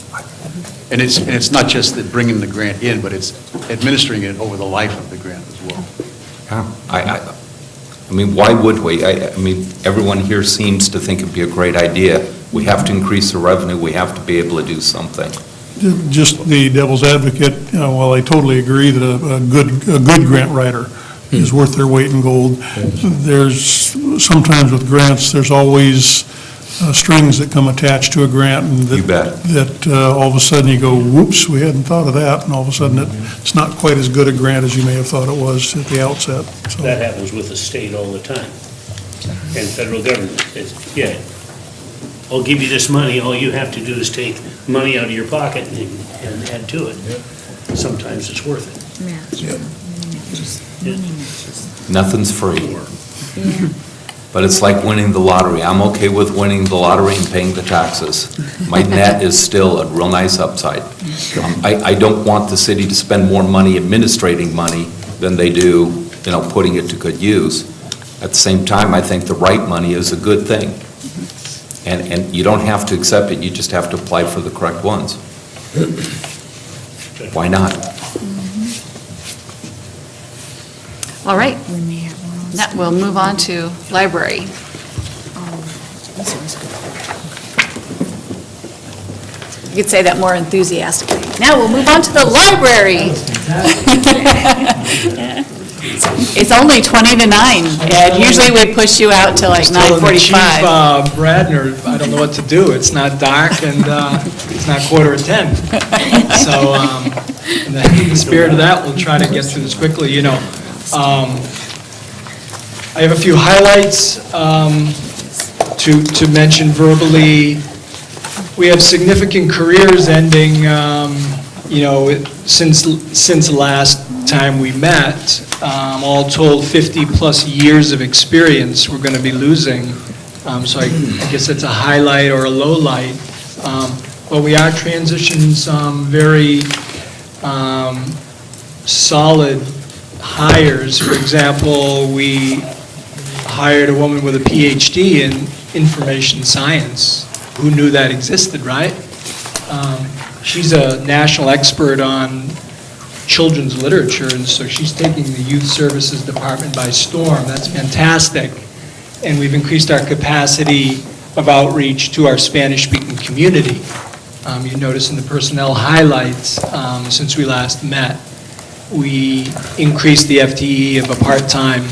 And it's not just that bringing the grant in, but it's administering it over the life of the grant as well. Yeah, I mean, why would we? I mean, everyone here seems to think it'd be a great idea. We have to increase the revenue, we have to be able to do something. Just the devil's advocate, while I totally agree that a good grant writer is worth their weight in gold, there's, sometimes with grants, there's always strings that come attached to a grant, and that all of a sudden you go, whoops, we hadn't thought of that, and all of a sudden it's not quite as good a grant as you may have thought it was at the outset. So. That happens with the state all the time, and federal government. Yeah, I'll give you this money, all you have to do is take money out of your pocket and add to it. Sometimes it's worth it. Nothing's free. But it's like winning the lottery. I'm okay with winning the lottery and paying the taxes. My net is still a real nice upside. I don't want the city to spend more money administrating money than they do, putting it to good use. At the same time, I think the right money is a good thing. And you don't have to accept it, you just have to apply for the correct ones. Why not? All right. Now we'll move on to library. You could say that more enthusiastically. Now we'll move on to the library. It's only 20 to 9, and usually we push you out to like 9:45. Chief Bradner, I don't know what to do. It's not dark and it's not 9:45. So in the spirit of that, we'll try to get through this quickly. I have a few highlights to mention verbally. We have significant careers ending, since last time we met. All told, 50-plus years of experience we're going to be losing. So I guess that's a highlight or a low light. But we are transitioning some very solid hires. For example, we hired a woman with a PhD in information science. Who knew that existed, right? She's a national expert on children's literature, and so she's taking the Youth Services Department by storm. That's fantastic. And we've increased our capacity of outreach to our Spanish-speaking community. You notice in the personnel highlights, since we last met, we increased the FTE of a part-time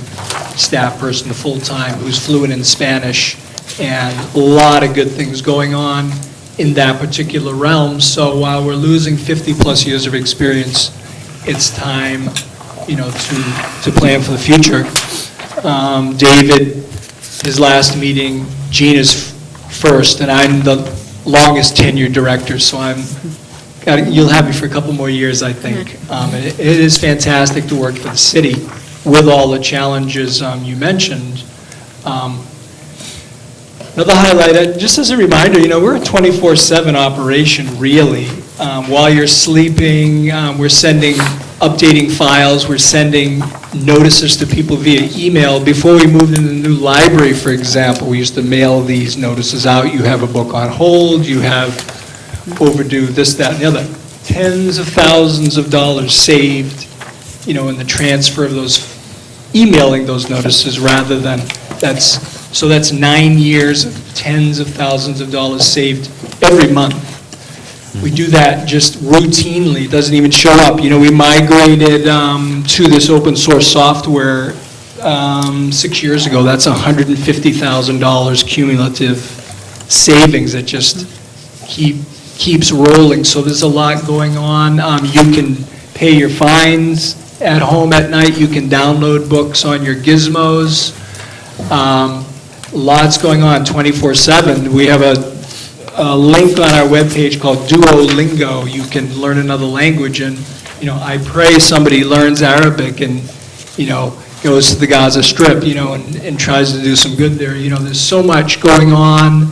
staff person to full-time who's fluent in Spanish, and a lot of good things going on in that particular realm. So while we're losing 50-plus years of experience, it's time, to plan for the future. David, his last meeting, Gina's first, and I'm the longest tenured director, so you'll have me for a couple more years, I think. It is fantastic to work for the city with all the challenges you mentioned. Another highlight, just as a reminder, we're a 24/7 operation, really. While you're sleeping, we're sending updating files, we're sending notices to people via email. Before we moved into the new library, for example, we used to mail these notices out. You have a book on hold, you have overdue, this, that, and the other. Tens of thousands of dollars saved, in the transfer of those, emailing those notices rather than, so that's 9 years of tens of thousands of dollars saved every month. We do that just routinely, it doesn't even show up. We migrated to this open source software 6 years ago. That's $150,000 cumulative savings that just keeps rolling. So there's a lot going on. You can pay your fines at home at night. You can download books on your gizmos. Lots going on 24/7. We have a link on our webpage called Duolingo. You can learn another language, and I pray somebody learns Arabic and goes to the Gaza Strip, and tries to do some good there. There's so much going on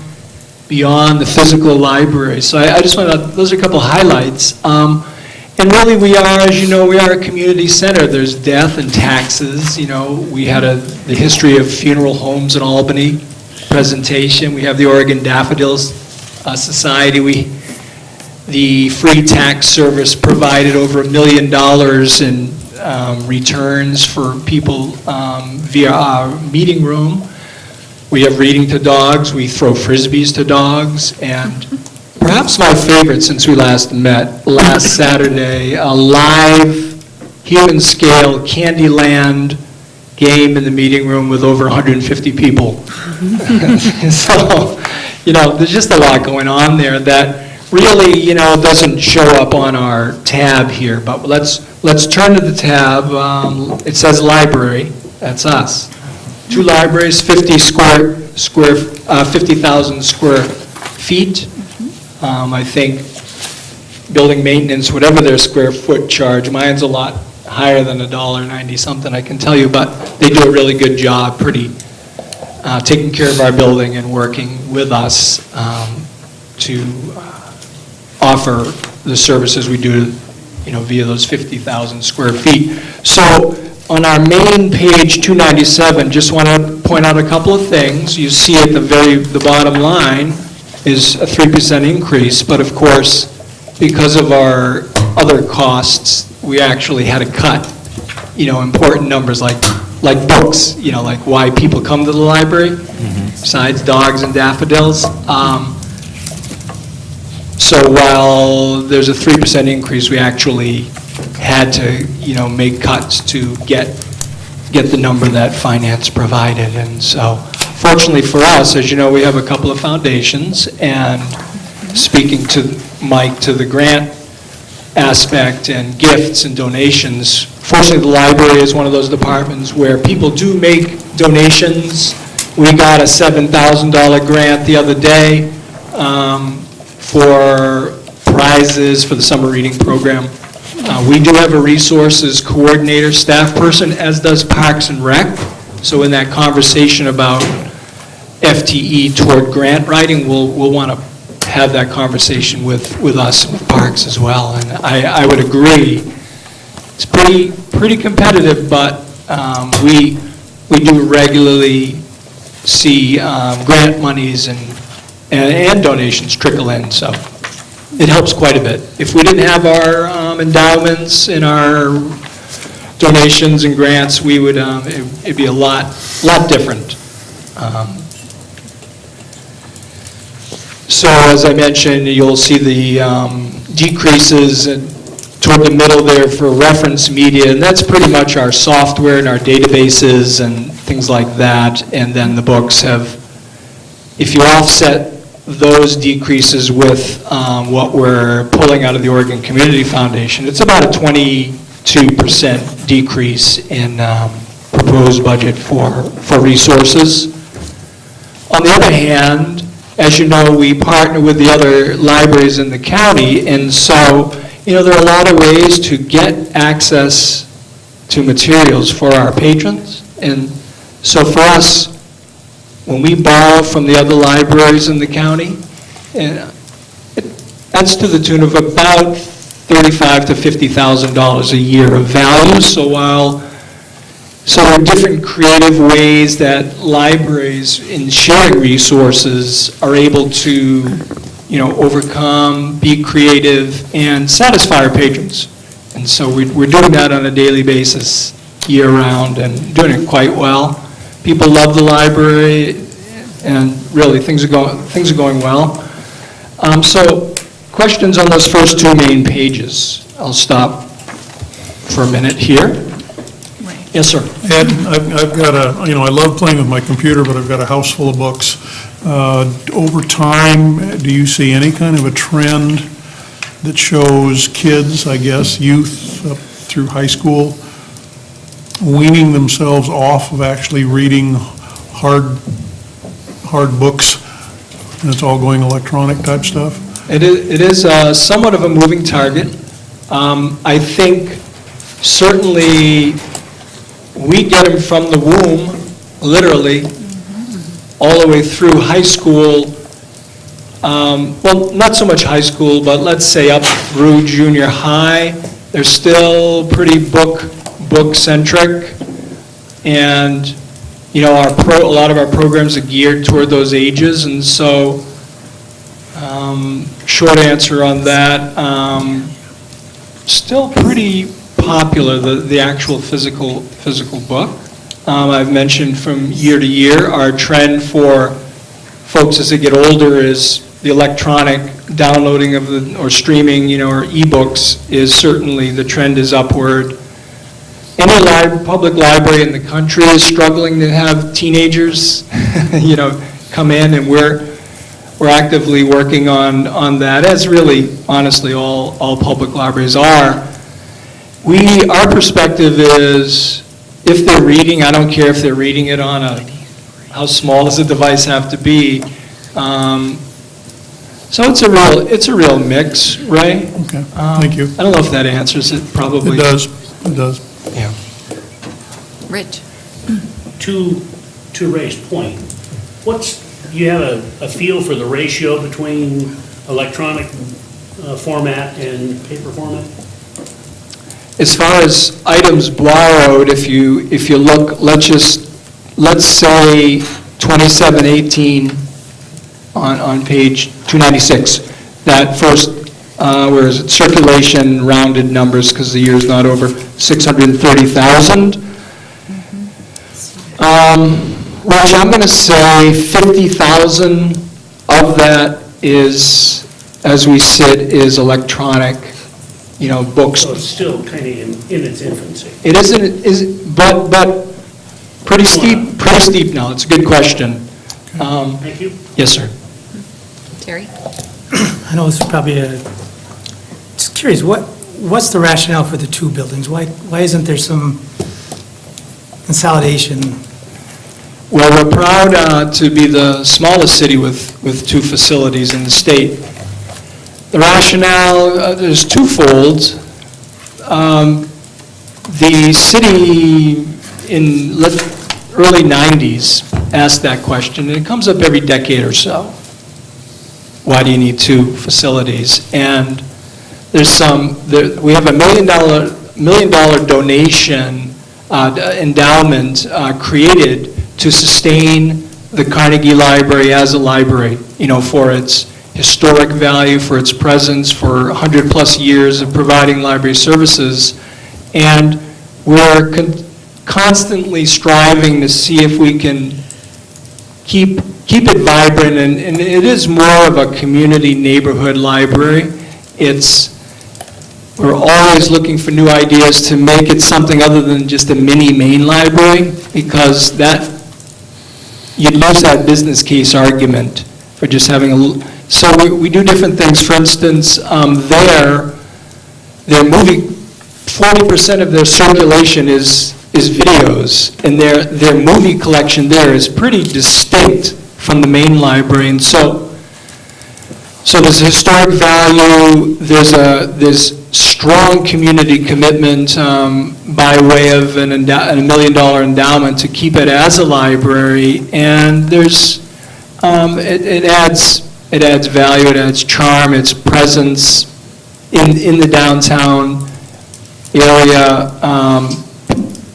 beyond the physical library. So I just want to, those are a couple highlights. And really, we are, as you know, we are a community center. There's death and taxes. We had the history of funeral homes in Albany presentation. We have the Oregon Daffodils Society. The free tax service provided over $1 million in returns for people via our meeting room. We have reading to dogs. We throw frisbees to dogs. And perhaps my favorite since we last met, last Saturday, a live human-scale Candyland game in the meeting room with over 150 people. So, there's just a lot going on there that really, doesn't show up on our tab here. But let's turn to the tab. It says library. That's us. 2 libraries, 50,000 square feet. I think building maintenance, whatever their square foot charge, mine's a lot higher than $1.90 something, I can tell you, but they do a really good job, taking care of our building and working with us to offer the services we do, via those 50,000 square feet. So on our main page 297, just want to point out a couple of things. You see at the bottom line is a 3% increase, but of course, because of our other costs, we actually had to cut, important numbers like books, like why people come to the library, besides dogs and daffodils. So while there's a 3% increase, we actually had to, make cuts to get the number that finance provided. And so fortunately for us, as you know, we have a couple of foundations, and speaking to Mike to the grant aspect and gifts and donations, fortunately the library is one of those departments where people do make donations. We got a $7,000 grant the other day for prizes for the summer reading program. We do have a resources coordinator staff person, as does Parks and Rec. So in that conversation about FTE toward grant writing, we'll want to have that conversation with us, with Parks as well. And I would agree, it's pretty competitive, but we do regularly see grant monies and donations trickle in, so it helps quite a bit. If we didn't have our endowments and our donations and grants, we would it'd be a lot different. So as I mentioned, you'll see the decreases toward the middle there for reference media, and that's pretty much our software and our databases and things like that. And then the books have, if you offset those decreases with what we're pulling out of the Oregon Community Foundation, it's about a 22% decrease in proposed budget for resources. On the other hand, as you know, we partner with the other libraries in the county, and so, there are a lot of ways to get access to materials for our patrons. And so for us, when we borrow from the other libraries in the county, that's to the tune of about $35,000 to $50,000 a year of value. So there are different creative ways that libraries in sharing resources are able to, overcome, be creative, and satisfy our patrons. And so we're doing that on a daily basis, year-round, and doing it quite well. People love the library, and really, things are going well. So, questions on those first two main pages. I'll stop for a minute here. Yes, sir. Ed, I've got I love playing with my computer, but I've got a house full of books. Over time, do you see any kind of a trend that shows kids, I guess, youth up through high school, weaning themselves off of actually reading hard books, and it's all going electronic type stuff? It is somewhat of a moving target. I think certainly we get them from the womb, literally, all the way through high school. Well, not so much high school, but let's say up through junior high. They're still pretty book-centric, and a lot of our programs are geared toward those ages, and so short answer on that, still pretty popular, the actual physical book. I've mentioned from year to year, our trend for folks as they get older is the electronic downloading or streaming, or ebooks is certainly, the trend is upward. Any public library in the country is struggling to have teenagers, come in, and we're actively working on that, as really, honestly, all public libraries are. Our perspective is, if they're reading, I don't care if they're reading it on how small does the device have to be. So it's a real mix, Ray. Okay, thank you. I don't know if that answers it, probably. It does. Yeah. Rich? To Ray's point, do you have a feel for the ratio between electronic format and paper format? As far as items borrowed, if you look, let's say 2718 on page 296, that first, where is it, circulation rounded numbers, because the year's not over, 630,000. Rich, I'm going to say 50,000 of that is, as we sit, is electronic, books. So it's still kind of in its infancy. It isn't, but pretty steep now. It's a good question. Thank you. Yes, sir. Terry? I know this is probably just curious, what's the rationale for the two buildings? Why isn't there some consolidation? Well, we're proud to be the smallest city with two facilities in the state. The rationale, there's twofold. The city in early 90s asked that question, and it comes up every decade or so. Why do you need two facilities? And there's we have $1 million donation endowment created to sustain the Carnegie Library as a library, for its historic value, for its presence, for 100-plus years of providing library services. And we're constantly striving to see if we can keep it vibrant, and it is more of a community neighborhood library. We're always looking for new ideas to make it something other than just a mini main library, because you'd lose that business case argument for just having so we do different things. For instance, their movie, 40% of their circulation is videos, and their movie collection there is pretty distinct from the main library, and so there's a historic value, there's strong community commitment by way of a $1 million endowment to keep it as a library, and there's it adds value, it adds charm, its presence, in the downtown area,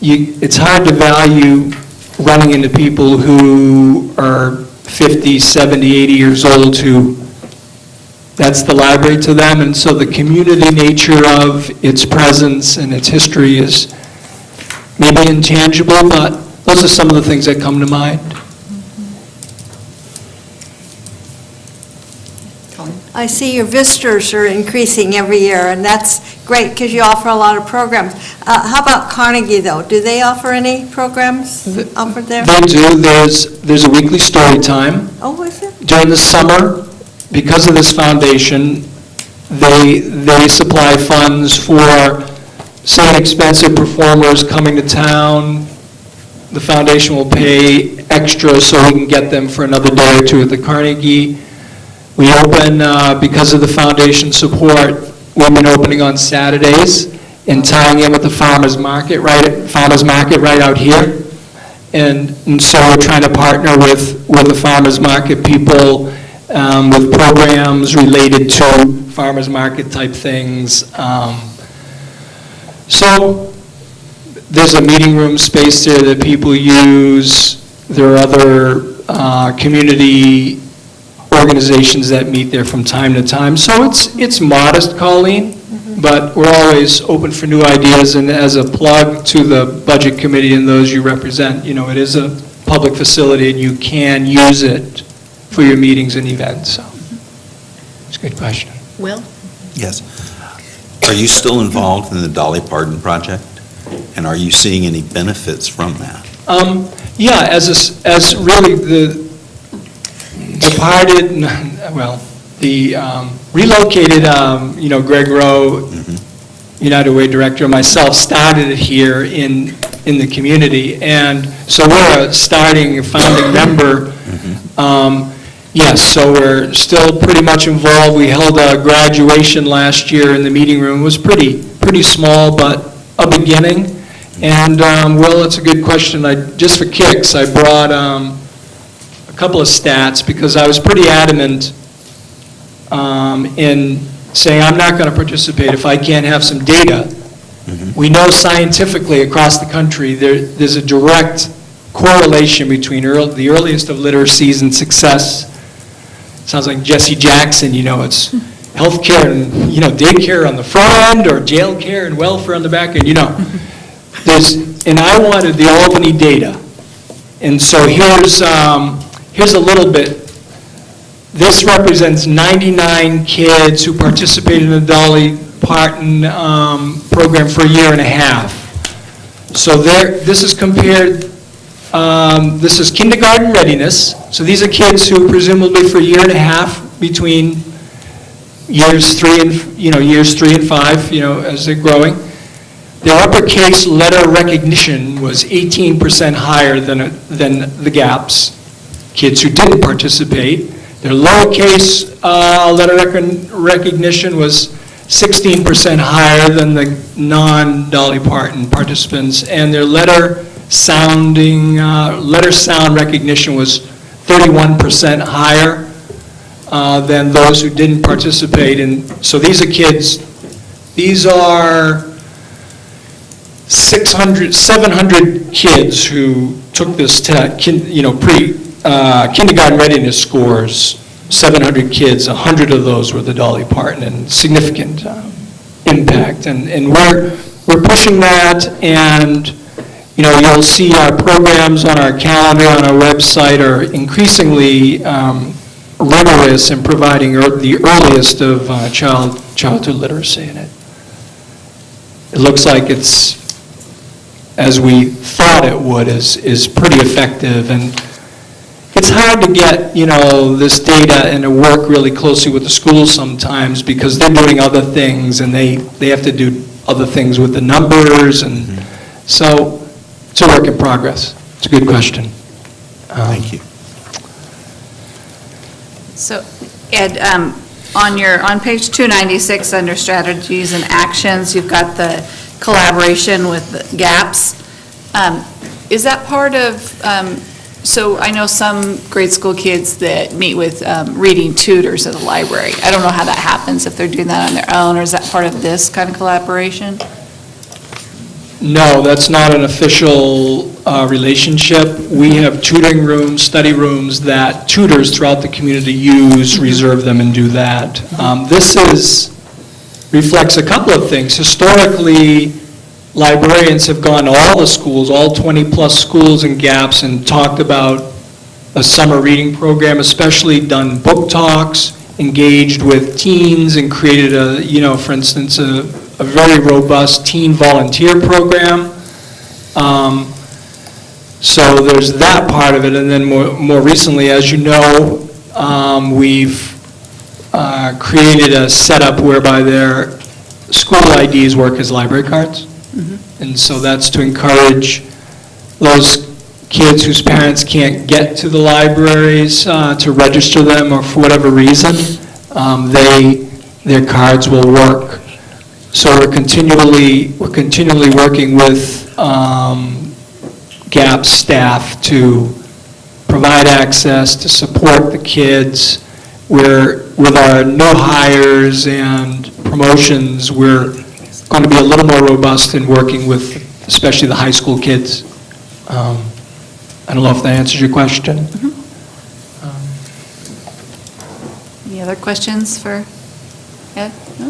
it's hard to value running into people who are 50, 70, 80 years old who, that's the library to them, and so the community nature of its presence and its history is maybe intangible, but those are some of the things that come to mind. I see your visitors are increasing every year, and that's great because you offer a lot of programs. How about Carnegie, though? Do they offer any programs offered there? They do. There's a weekly story time. Oh, is it? During the summer, because of this foundation, they supply funds for, say, inexpensive performers coming to town. The foundation will pay extra so we can get them for another day or two at the Carnegie. We open, because of the foundation support, we've been opening on Saturdays and tying in with the farmers market right out here. And so we're trying to partner with the farmers market people with programs related to farmers market type things. So there's a meeting room space there that people use. There are other community organizations that meet there from time to time. So it's modest, Colleen, but we're always open for new ideas. And as a plug to the budget committee and those you represent, you know, it is a public facility and you can use it for your meetings and events. So it's a good question. Will? Yes. Are you still involved in the Dolly Parton project? And are you seeing any benefits from that? Yeah, as really the departed, well, the relocated, Greg Rowe, United Way director, and myself started it here in the community. And so we're a founding member. Yes, so we're still pretty much involved. We held a graduation last year in the meeting room. It was pretty small, but a beginning. And, Will, it's a good question. Just for kicks, I brought a couple of stats because I was pretty adamant in saying I'm not going to participate if I can't have some data. We know scientifically across the country there's a direct correlation between the earliest of literacies and success. Sounds like Jesse Jackson, it's health care and, daycare on the front end or jail care and welfare on the back end, and I wanted the Albany data. And so here's a little bit. This represents 99 kids who participated in the Dolly Parton program for a year and a half. So this is compared, this is kindergarten readiness. So these are kids who presumably for a year and a half between years 3 and 5, as they're growing. Their uppercase letter recognition was 18% higher than the GAPS, kids who didn't participate. Their lowercase letter recognition was 16% higher than the non-Dolly Parton participants, and their letter sound recognition was 31% higher than those who didn't participate. And so these are kids, these are 700 kids who took this test, kindergarten readiness scores, 700 kids, 100 of those were the Dolly Parton, and significant impact. And we're pushing that, and you'll see our programs on our calendar, on our website are increasingly rigorous in providing the earliest of childhood literacy in it. It looks like it's, as we thought it would, is pretty effective. And it's hard to get, this data and to work really closely with the schools sometimes because they're doing other things and they have to do other things with the numbers. And so it's a work in progress. It's a good question. Thank you. So, Ed, on page 296 under strategies and actions, you've got the collaboration with the GAPS. Is that part of So I know some grade school kids that meet with reading tutors at the library. I don't know how that happens, if they're doing that on their own, or is that part of this kind of collaboration? No, that's not an official relationship. We have tutoring rooms, study rooms that tutors throughout the community use, reserve them and do that. Reflects a couple of things. Historically, librarians have gone to all the schools, all 20-plus schools and gaps, and talked about a summer reading program, especially done book talks, engaged with teens, and created for instance, a very robust teen volunteer program. So there's that part of it, and then more recently, as you know, we've created a setup whereby their school IDs work as library cards. And so that's to encourage those kids whose parents can't get to the libraries to register them, or for whatever reason, their cards will work. So we're continually working with GAP staff to provide access, to support the kids. With our new hires and promotions, we're going to be a little more robust in working with especially the high school kids. I don't know if that answers your question. Any other questions for Ed? No?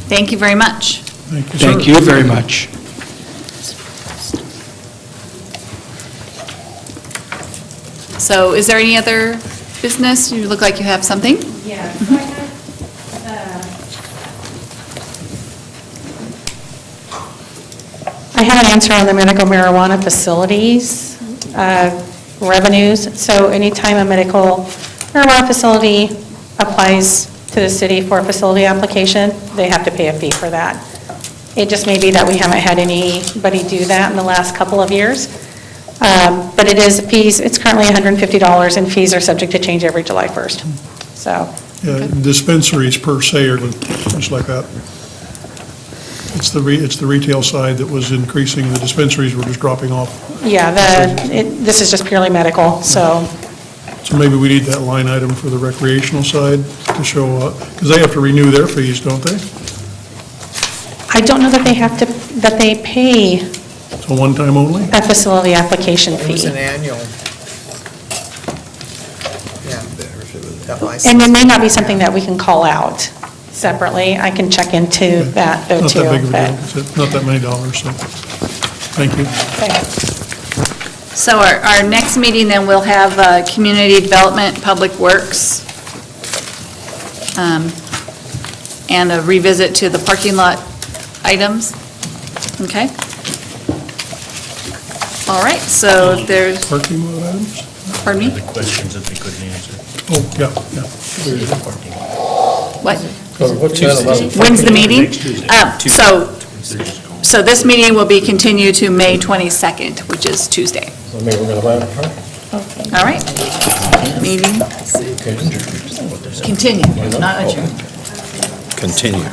Thank you very much. Thank you, sir. Thank you very much. So is there any other business? You look like you have something. Yeah. I have an answer on the medical marijuana facilities revenues. So anytime a medical marijuana facility applies to the city for a facility application, they have to pay a fee for that. It just may be that we haven't had anybody do that in the last couple of years. But it is fees, it's currently $150, and fees are subject to change every July 1st. So. Yeah, dispensaries per se are just like that. It's the retail side that was increasing, the dispensaries were just dropping off. Yeah, this is just purely medical, so. So maybe we need that line item for the recreational side to show up, because they have to renew their fees, don't they? I don't know that that they pay So one time only? a facility application It was fee. an annual. Yeah. that license. And it may not be something that we can call out separately. I can check into that though too. Not that big of a but- deal, it's not that many dollars, so, thank you. Okay. So our next meeting, then, we'll have Community Development, Public Works, and a revisit to the parking lot items. Okay? All right, so there's, Parking lot items? pardon me? The questions that they couldn't answer. Oh, yeah. What? Tuesday. When's the meeting? So this meeting will be continued to May 22nd, which is Tuesday. All right. Meeting. Continue, not adjourn. Continue.